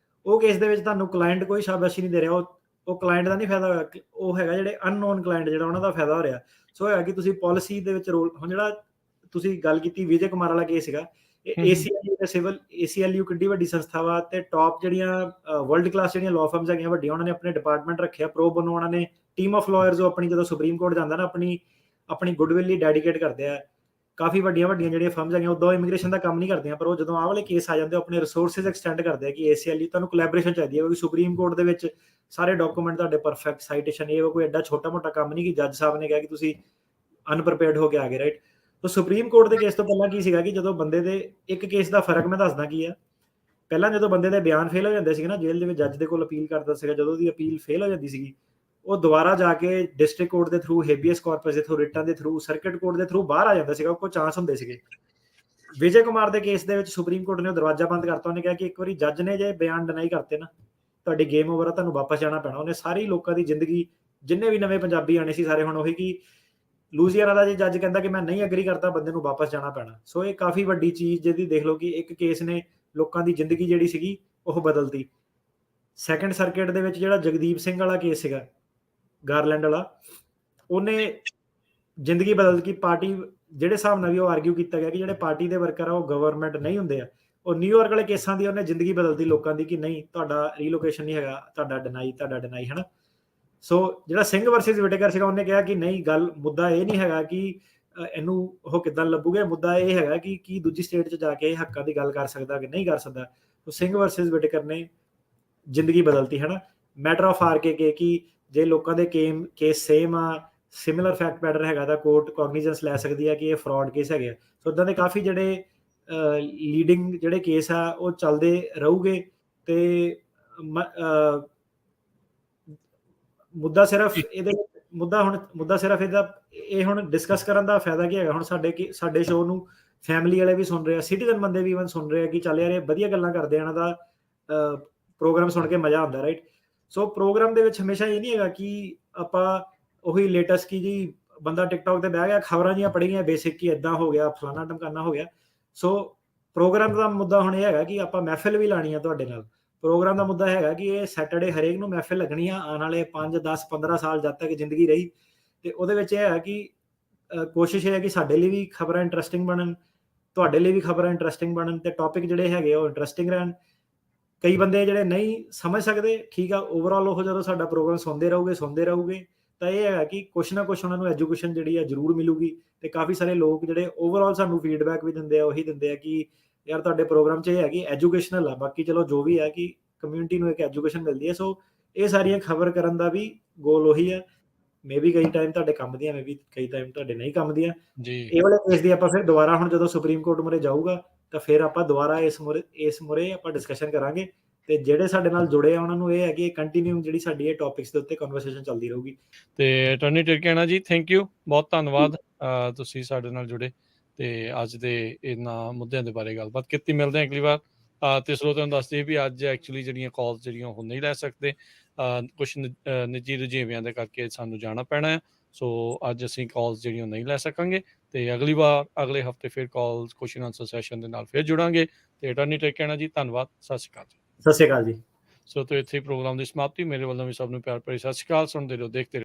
ਉਹ ਕੇਸ ਦੇ ਵਿੱਚ ਤੁਹਾਨੂੰ ਕਲਾਇੰਟ ਕੋਈ ਸ਼ਾਬਾਸ਼ੀ ਨਹੀਂ ਦੇ ਰਿਹਾ, ਉਹ ਕਲਾਇੰਟ ਦਾ ਨਹੀਂ ਫਾਇਦਾ ਹੋਇਆ, ਉਹ ਹੈਗਾ ਜਿਹੜੇ ਅਨਨੋਨ ਕਲਾਇੰਟ ਜਿਹੜਾ ਉਹਨਾਂ ਦਾ ਫਾਇਦਾ ਹੋ ਰਿਹਾ। ਸੋ ਹੈਗਾ ਕਿ ਤੁਸੀਂ ਪਾਲਿਸੀ ਦੇ ਵਿੱਚ ਰੋਲ, ਹੁਣ ਜਿਹੜਾ ਤੁਸੀਂ ਗੱਲ ਕੀਤੀ ਵਿਜੇ ਕੁਮਾਰ ਵਾਲਾ ਕੇਸ ਸੀਗਾ, ਇਹ ਹੂੰ, ਹੂੰ। ਏਸੀਐਲਯੂ ਤੇ ਸਿਵਲ, ਏਸੀਐਲਯੂ ਕਿੱਡੀ ਵੱਡੀ ਸੰਸਥਾ ਵਾ ਤੇ ਟੌਪ ਜਿਹੜੀਆਂ ਵਰਲਡ ਕਲਾਸ ਜਿਹੜੀਆਂ ਲਾਅ ਫਰਮਸ ਹੈਗੀਆਂ ਵੱਡੀਆਂ, ਉਹਨਾਂ ਨੇ ਆਪਣੇ ਡਿਪਾਰਟਮੈਂਟ ਰੱਖਿਆ ਪ੍ਰੋ ਬੋਨੋ, ਉਹਨਾਂ ਨੇ ਟੀਮ ਆਫ ਲਾਇਰਸ ਜੋ ਆਪਣੀ ਜਦੋਂ ਸੁਪਰੀਮ ਕੋਰਟ ਜਾਂਦਾ ਨਾ ਆਪਣੀ ਗੁੱਡਵਿਲ ਲਈ ਡੈਡੀਕੇਟ ਕਰਦੇ ਆ। ਕਾਫੀ ਵੱਡੀਆਂ ਜਿਹੜੀਆਂ ਫਰਮਸ ਹੈਗੀਆਂ ਉਦੋਂ ਇਮੀਗ੍ਰੇਸ਼ਨ ਦਾ ਕੰਮ ਨਹੀਂ ਕਰਦੀਆਂ, ਪਰ ਉਹ ਜਦੋਂ ਆਹ ਵਾਲੇ ਕੇਸ ਆ ਜਾਂਦੇ ਆਪਣੇ ਰਿਸੋਰਸਿਸ ਐਕਸਟੈਂਡ ਕਰਦੇ ਆ ਕਿ ਏਸੀਐਲਯੂ ਤੁਹਾਨੂੰ ਕੋਲੈਬੋਰੇਸ਼ਨ ਚਾਹੀਦੀ ਹੈ, ਕਿਉਂਕਿ ਸੁਪਰੀਮ ਕੋਰਟ ਦੇ ਵਿੱਚ ਸਾਰੇ ਡਾਕੂਮੈਂਟ ਤੁਹਾਡੇ ਪਰਫੈਕਟ ਸਾਈਟੇਸ਼ਨ, ਇਹ ਕੋਈ ਐਡਾ ਛੋਟਾ ਮੋਟਾ ਕੰਮ ਨਹੀਂ ਕਿ ਜੱਜ ਸਾਹਿਬ ਨੇ ਕਿਹਾ ਕਿ ਤੁਸੀਂ ਅਨਪ੍ਰੀਪੇਅਰਡ ਹੋ ਕੇ ਆ ਗਏ, ਰਾਈਟ। ਤਾਂ ਸੁਪਰੀਮ ਕੋਰਟ ਦੇ ਕੇਸ ਤੋਂ ਪਹਿਲਾਂ ਕੀ ਸੀਗਾ ਕਿ ਜਦੋਂ ਬੰਦੇ ਦੇ ਇੱਕ ਕੇਸ ਦਾ ਫਰਕ ਮੈਂ ਦੱਸਦਾ ਕੀ ਆ। ਪਹਿਲਾਂ ਜਦੋਂ ਬੰਦੇ ਦੇ ਬਿਆਨ ਫੇਲ ਹੋ ਜਾਂਦੇ ਸੀਗੇ ਨਾ, ਜੇਲ੍ਹ ਦੇ ਵਿੱਚ ਜੱਜ ਦੇ ਕੋਲ ਅਪੀਲ ਕਰਦਾ ਸੀਗਾ, ਜਦੋਂ ਉਹਦੀ ਅਪੀਲ ਫੇਲ ਹੋ ਜਾਂਦੀ ਸੀਗੀ, ਉਹ ਦੁਬਾਰਾ ਜਾ ਕੇ ਡਿਸਟ੍ਰਿਕਟ ਕੋਰਟ ਦੇ ਥਰੂ, ਹੇਬੀਅਸ ਕਾਰਪਸ ਦੇ ਥਰੂ, ਰਿਟਾਂ ਦੇ ਥਰੂ, ਸਰਕਟ ਕੋਰਟ ਦੇ ਥਰੂ ਬਾਹਰ ਆ ਜਾਂਦਾ ਸੀਗਾ, ਕੋਈ ਚਾਂਸ ਹੁੰਦੇ ਸੀਗੇ। ਵਿਜੇ ਕੁਮਾਰ ਦੇ ਕੇਸ ਦੇ ਵਿੱਚ ਸੁਪਰੀਮ ਕੋਰਟ ਨੇ ਉਹ ਦਰਵਾਜ਼ਾ ਬੰਦ ਕਰਤਾ, ਉਹਨੇ ਕਿਹਾ ਕਿ ਇੱਕ ਵਾਰੀ ਜੱਜ ਨੇ ਜੇ ਬਿਆਨ ਡਿਨਾਈ ਕਰਤੇ ਨਾ, ਤੁਹਾਡੀ ਗੇਮ ਓਵਰ ਆ, ਤੁਹਾਨੂੰ ਵਾਪਸ ਜਾਣਾ ਪੈਣਾ। ਉਹਨੇ ਸਾਰੀ ਲੋਕਾਂ ਦੀ ਜ਼ਿੰਦਗੀ, ਜਿੰਨੇ ਵੀ ਨਵੇਂ ਪੰਜਾਬੀ ਆਣੇ ਸੀ ਸਾਰੇ, ਹੁਣ ਉਹੀ ਕਿ ਲੂਜ਼ੀਆਨਾ ਦਾ ਜੇ ਜੱਜ ਕਹਿੰਦਾ ਕਿ ਮੈਂ ਨਹੀਂ ਐਗਰੀ ਕਰਦਾ, ਬੰਦੇ ਨੂੰ ਵਾਪਸ ਜਾਣਾ ਪੈਣਾ। ਸੋ ਇਹ ਕਾਫੀ ਵੱਡੀ ਚੀਜ਼ ਜਿਹਦੀ ਦੇਖ ਲਓ ਕਿ ਇੱਕ ਕੇਸ ਨੇ ਲੋਕਾਂ ਦੀ ਜ਼ਿੰਦਗੀ ਜਿਹੜੀ ਸੀਗੀ ਉਹ ਬਦਲਤੀ। ਸੈਕੰਡ ਸਰਕਿਟ ਦੇ ਵਿੱਚ ਜਿਹੜਾ ਜਗਦੀਪ ਸਿੰਘ ਵਾਲਾ ਕੇਸ ਸੀਗਾ, ਗਾਰਲੈਂਡ ਵਾਲਾ, ਉਹਨੇ ਜ਼ਿੰਦਗੀ ਬਦਲਤੀ। ਪਾਰਟੀ ਜਿਹੜੇ ਹਿਸਾਬ ਨਾਲ ਵੀ ਉਹ ਆਰਗੂ ਕੀਤਾ ਗਿਆ ਕਿ ਜਿਹੜੇ ਪਾਰਟੀ ਦੇ ਵਰਕਰ ਆ ਉਹ ਗਵਰਨਮੈਂਟ ਨਹੀਂ ਹੁੰਦੇ ਆ, ਉਹ ਨਿਊਯਾਰਕ ਵਾਲੇ ਕੇਸਾਂ ਦੀ ਉਹਨੇ ਜ਼ਿੰਦਗੀ ਬਦਲਤੀ ਲੋਕਾਂ ਦੀ ਕਿ ਨਹੀਂ ਤੁਹਾਡਾ ਰੀਲੋਕੇਸ਼ਨ ਨਹੀਂ ਹੈਗਾ, ਤੁਹਾਡਾ ਡਿਨਾਈ ਹੈ ਨਾ। ਸੋ ਜਿਹੜਾ ਸਿੰਘ ਵਰਸਸ ਵਿਟੇਕਰ ਸੀਗਾ, ਉਹਨੇ ਕਿਹਾ ਕਿ ਨਹੀਂ, ਗੱਲ ਮੁੱਦਾ ਇਹ ਨਹੀਂ ਹੈਗਾ ਕਿ ਇਹਨੂੰ ਉਹ ਕਿੱਦਾਂ ਲੱਭੂਗੇ, ਮੁੱਦਾ ਇਹ ਹੈਗਾ ਕਿ ਕੀ ਦੂਜੀ ਸਟੇਟ 'ਚ ਜਾ ਕੇ ਹੱਕਾਂ ਦੀ ਗੱਲ ਕਰ ਸਕਦਾ ਕਿ ਨਹੀਂ ਕਰ ਸਕਦਾ। ਸੋ ਸਿੰਘ ਵਰਸਸ ਵਿਟੇਕਰ ਨੇ ਜ਼ਿੰਦਗੀ ਬਦਲਤੀ ਹੈ ਨਾ। ਮੈਟਰ ਆਫ ਆਰ ਕੇ ਕਿ ਜੇ ਲੋਕਾਂ ਦੇ ਕੇਸ ਸੇਮ ਆ, ਸਿਮਿਲਰ ਫੈਕਟ ਪੈਟਰਨ ਹੈਗਾ ਤਾਂ ਕੋਰਟ ਕੋਗਨੀਜੈਂਸ ਲੈ ਸਕਦੀ ਹੈ ਕਿ ਇਹ ਫਰਾਡ ਕੇਸ ਹੈਗੇ। ਸੋ ਇਦਾਂ ਦੇ ਕਾਫੀ ਜਿਹੜੇ ਲੀਡਿੰਗ ਜਿਹੜੇ ਕੇਸ ਆ ਉਹ ਚੱਲਦੇ ਰਹੂਗੇ। ਤੇ ਮੁੱਦਾ ਸਿਰਫ ਇਹਦਾ ਇਹ ਹੁਣ ਡਿਸਕਸ ਕਰਨ ਦਾ ਫਾਇਦਾ ਕੀ ਹੈਗਾ। ਹੁਣ ਸਾਡੇ ਸ਼ੋਅ ਨੂੰ ਫੈਮਿਲੀ ਵਾਲੇ ਵੀ ਸੁਣ ਰਹੇ ਆ, ਸਿਟੀਜ਼ਨ ਬੰਦੇ ਵੀ ਇਵਨ ਸੁਣ ਰਹੇ ਆ ਕਿ ਚੱਲ ਯਾਰ ਇਹ ਵਧੀਆ ਗੱਲਾਂ ਕਰਦੇ ਆ, ਇਹਨਾਂ ਦਾ ਪ੍ਰੋਗਰਾਮ ਸੁਣ ਕੇ ਮਜ਼ਾ ਆਉਂਦਾ, ਰਾਈਟ। ਸੋ ਪ੍ਰੋਗਰਾਮ ਦੇ ਵਿੱਚ ਹਮੇਸ਼ਾ ਇਹ ਨਹੀਂ ਹੈਗਾ ਕਿ ਆਪਾਂ ਉਹੀ ਲੇਟੈਸਟ ਕੀ ਜੀ ਬੰਦਾ ਟਿਕਟੌਕ ਤੇ ਬਹਿ ਗਿਆ, ਖਬਰਾਂ ਜੀਆਂ ਪੜ੍ਹੀਆਂ ਬੇਸਿਕ ਕੀ ਇਦਾਂ ਹੋ ਗਿਆ, ਫਲਾਣਾ ਢਮਕਾਨਾ ਹੋ ਗਿਆ। ਸੋ ਪ੍ਰੋਗਰਾਮ ਦਾ ਮੁੱਦਾ ਹੁਣ ਇਹ ਹੈਗਾ ਕਿ ਆਪਾਂ ਮਹਿਫਿਲ ਵੀ ਲਾਣੀ ਆ ਤੁਹਾਡੇ ਨਾਲ। ਪ੍ਰੋਗਰਾਮ ਦਾ ਮੁੱਦਾ ਹੈਗਾ ਕਿ ਇਹ ਸੈਟਰਡੇ ਹਰੇਕ ਨੂੰ ਮਹਿਫਿਲ ਲੱਗਣੀ ਆ, ਆਉਣ ਵਾਲੇ 5 10 15 ਸਾਲ ਜਦ ਤੱਕ ਜ਼ਿੰਦਗੀ ਰਹੀ। ਤੇ ਉਹਦੇ ਵਿੱਚ ਇਹ ਹੈ ਕਿ ਕੋਸ਼ਿਸ਼ ਇਹ ਹੈ ਕਿ ਸਾਡੇ ਲਈ ਵੀ ਖਬਰਾਂ ਇੰਟਰਸਟਿੰਗ ਬਣਨ, ਤੁਹਾਡੇ ਲਈ ਵੀ ਖਬਰਾਂ ਇੰਟਰਸਟਿੰਗ ਬਣਨ, ਤੇ ਟੌਪਿਕ ਜਿਹੜੇ ਹੈਗੇ ਉਹ ਇੰਟਰਸਟਿੰਗ ਰਹਿਣ। ਕਈ ਬੰਦੇ ਜਿਹੜੇ ਨਹੀਂ ਸਮਝ ਸਕਦੇ, ਠੀਕ ਆ, ਓਵਰਆਲ ਉਹ ਜਦੋਂ ਸਾਡਾ ਪ੍ਰੋਗਰਾਮ ਸੁਣਦੇ ਰਹੋਗੇ ਤਾਂ ਇਹ ਹੈਗਾ ਕਿ ਕੁਛ ਨਾ ਕੁਛ ਉਹਨਾਂ ਨੂੰ ਐਜੂਕੇਸ਼ਨ ਜਿਹੜੀ ਆ ਜ਼ਰੂਰ ਮਿਲੂਗੀ। ਤੇ ਕਾਫੀ ਸਾਰੇ ਲੋਕ ਜਿਹੜੇ ਓਵਰਆਲ ਸਾਨੂੰ ਫੀਡਬੈਕ ਵੀ ਦਿੰਦੇ ਆ, ਉਹੀ ਦਿੰਦੇ ਆ ਕਿ ਯਾਰ ਤੁਹਾਡੇ ਪ੍ਰੋਗਰਾਮ 'ਚ ਇਹ ਹੈ ਕਿ ਐਜੂਕੇਸ਼ਨਲ ਆ, ਬਾਕੀ ਚਲੋ ਜੋ ਵੀ ਹੈ ਕਿ ਕਮਿਊਨਿਟੀ ਨੂੰ ਇੱਕ ਐਜੂਕੇਸ਼ਨ ਮਿਲਦੀ ਹੈ। ਸੋ ਇਹ ਸਾਰੀਆਂ ਖਬਰ ਕਰਨ ਦਾ ਵੀ ਗੋਲ ਉਹੀ ਆ। ਮੇਬੀ ਕਈ ਟਾਈਮ ਤੁਹਾਡੇ ਕੰਮ ਦੀਆਂ, ਮੇਬੀ ਕਈ ਟਾਈਮ ਤੁਹਾਡੇ ਨਹੀਂ ਕੰਮ ਦੀਆਂ ਜੀ। ਇਹ ਵਾਲੇ ਕੇਸ ਦੀ ਆਪਾਂ ਫਿਰ ਦੁਬਾਰਾ ਹੁਣ ਜਦੋਂ ਸੁਪਰੀਮ ਕੋਰਟ ਮੁਰੇ ਜਾਊਗਾ ਤਾਂ ਫਿਰ ਆਪਾਂ ਦੁਬਾਰਾ ਇਸ ਮੁਰੇ ਆਪਾਂ ਡਿਸਕਸ਼ਨ ਕਰਾਂਗੇ। ਤੇ ਜਿਹੜੇ ਸਾਡੇ ਨਾਲ ਜੁੜੇ ਆ ਉਹਨਾਂ ਨੂੰ ਇਹ ਹੈ ਕਿ ਕੰਟੀਨਿਊ ਜਿਹੜੀ ਸਾਡੀ ਇਹ ਟੌਪਿਕਸ ਦੇ ਉੱਤੇ ਕਨਵਰਸੇਸ਼ਨ ਚੱਲਦੀ ਰਹੂਗੀ। ਤੇ ਅਟਾਰਨੀ ਟਿਰਕੇਣਾ ਜੀ, ਥੈਂਕ ਯੂ, ਬਹੁਤ ਧੰਨਵਾਦ। ਤੁਸੀਂ ਸਾਡੇ ਨਾਲ ਜੁੜੇ ਤੇ ਅੱਜ ਦੇ ਇਹਨਾਂ ਮੁੱਦਿਆਂ ਦੇ ਬਾਰੇ ਗੱਲਬਾਤ ਕੀਤੀ। ਮਿਲਦੇ ਹਾਂ ਅਗਲੀ ਵਾਰ। ਤੇ ਸਰੋਤਿਆਂ ਨੂੰ ਦੱਸ ਦਈਏ ਵੀ ਅੱਜ ਐਕਚੁਅਲੀ ਜਿਹੜੀਆਂ ਕਾਲਸ ਜਿਹੜੀਆਂ ਉਹ ਨਹੀਂ ਲੈ ਸਕਦੇ, ਕੁਛ ਨਿੱਜੀ ਰੁਝੇਵਿਆਂ ਦੇ ਕਰਕੇ ਸਾਨੂੰ ਜਾਣਾ ਪੈਣਾ ਹੈ। ਸੋ ਅੱਜ ਅਸੀਂ ਕਾਲਸ ਜਿਹੜੀਆਂ ਨਹੀਂ ਲੈ ਸਕਾਂਗੇ ਤੇ ਅਗਲੀ ਵਾਰ ਅਗਲੇ ਹਫਤੇ ਫਿਰ ਕਾਲਸ ਕੁਐਸਚਨ ਆਨਸਰ ਸੈਸ਼ਨ ਦੇ ਨਾਲ ਫਿਰ ਜੁੜਾਂਗੇ। ਤੇ ਅਟਾਰਨੀ ਟਿਰਕੇਣਾ ਜੀ, ਧੰਨਵਾਦ, ਸਤਿ ਸ਼੍ਰੀ ਅਕਾਲ ਜੀ। ਸਤਿ ਸ਼੍ਰੀ ਅਕਾਲ ਜੀ। ਸੋ ਤੇ ਇੱਥੇ ਪ੍ਰੋਗਰਾਮ ਦੀ ਸਮਾਪਤੀ। ਮੇਰੇ ਵੱਲੋਂ ਵੀ ਸਭ ਨੂੰ ਪਿਆਰ ਭਰੀ ਸਤਿ ਸ਼੍ਰੀ ਅਕਾਲ। ਸੁਣਦੇ ਰਹੋ, ਦੇਖਦੇ ਰਹੋ।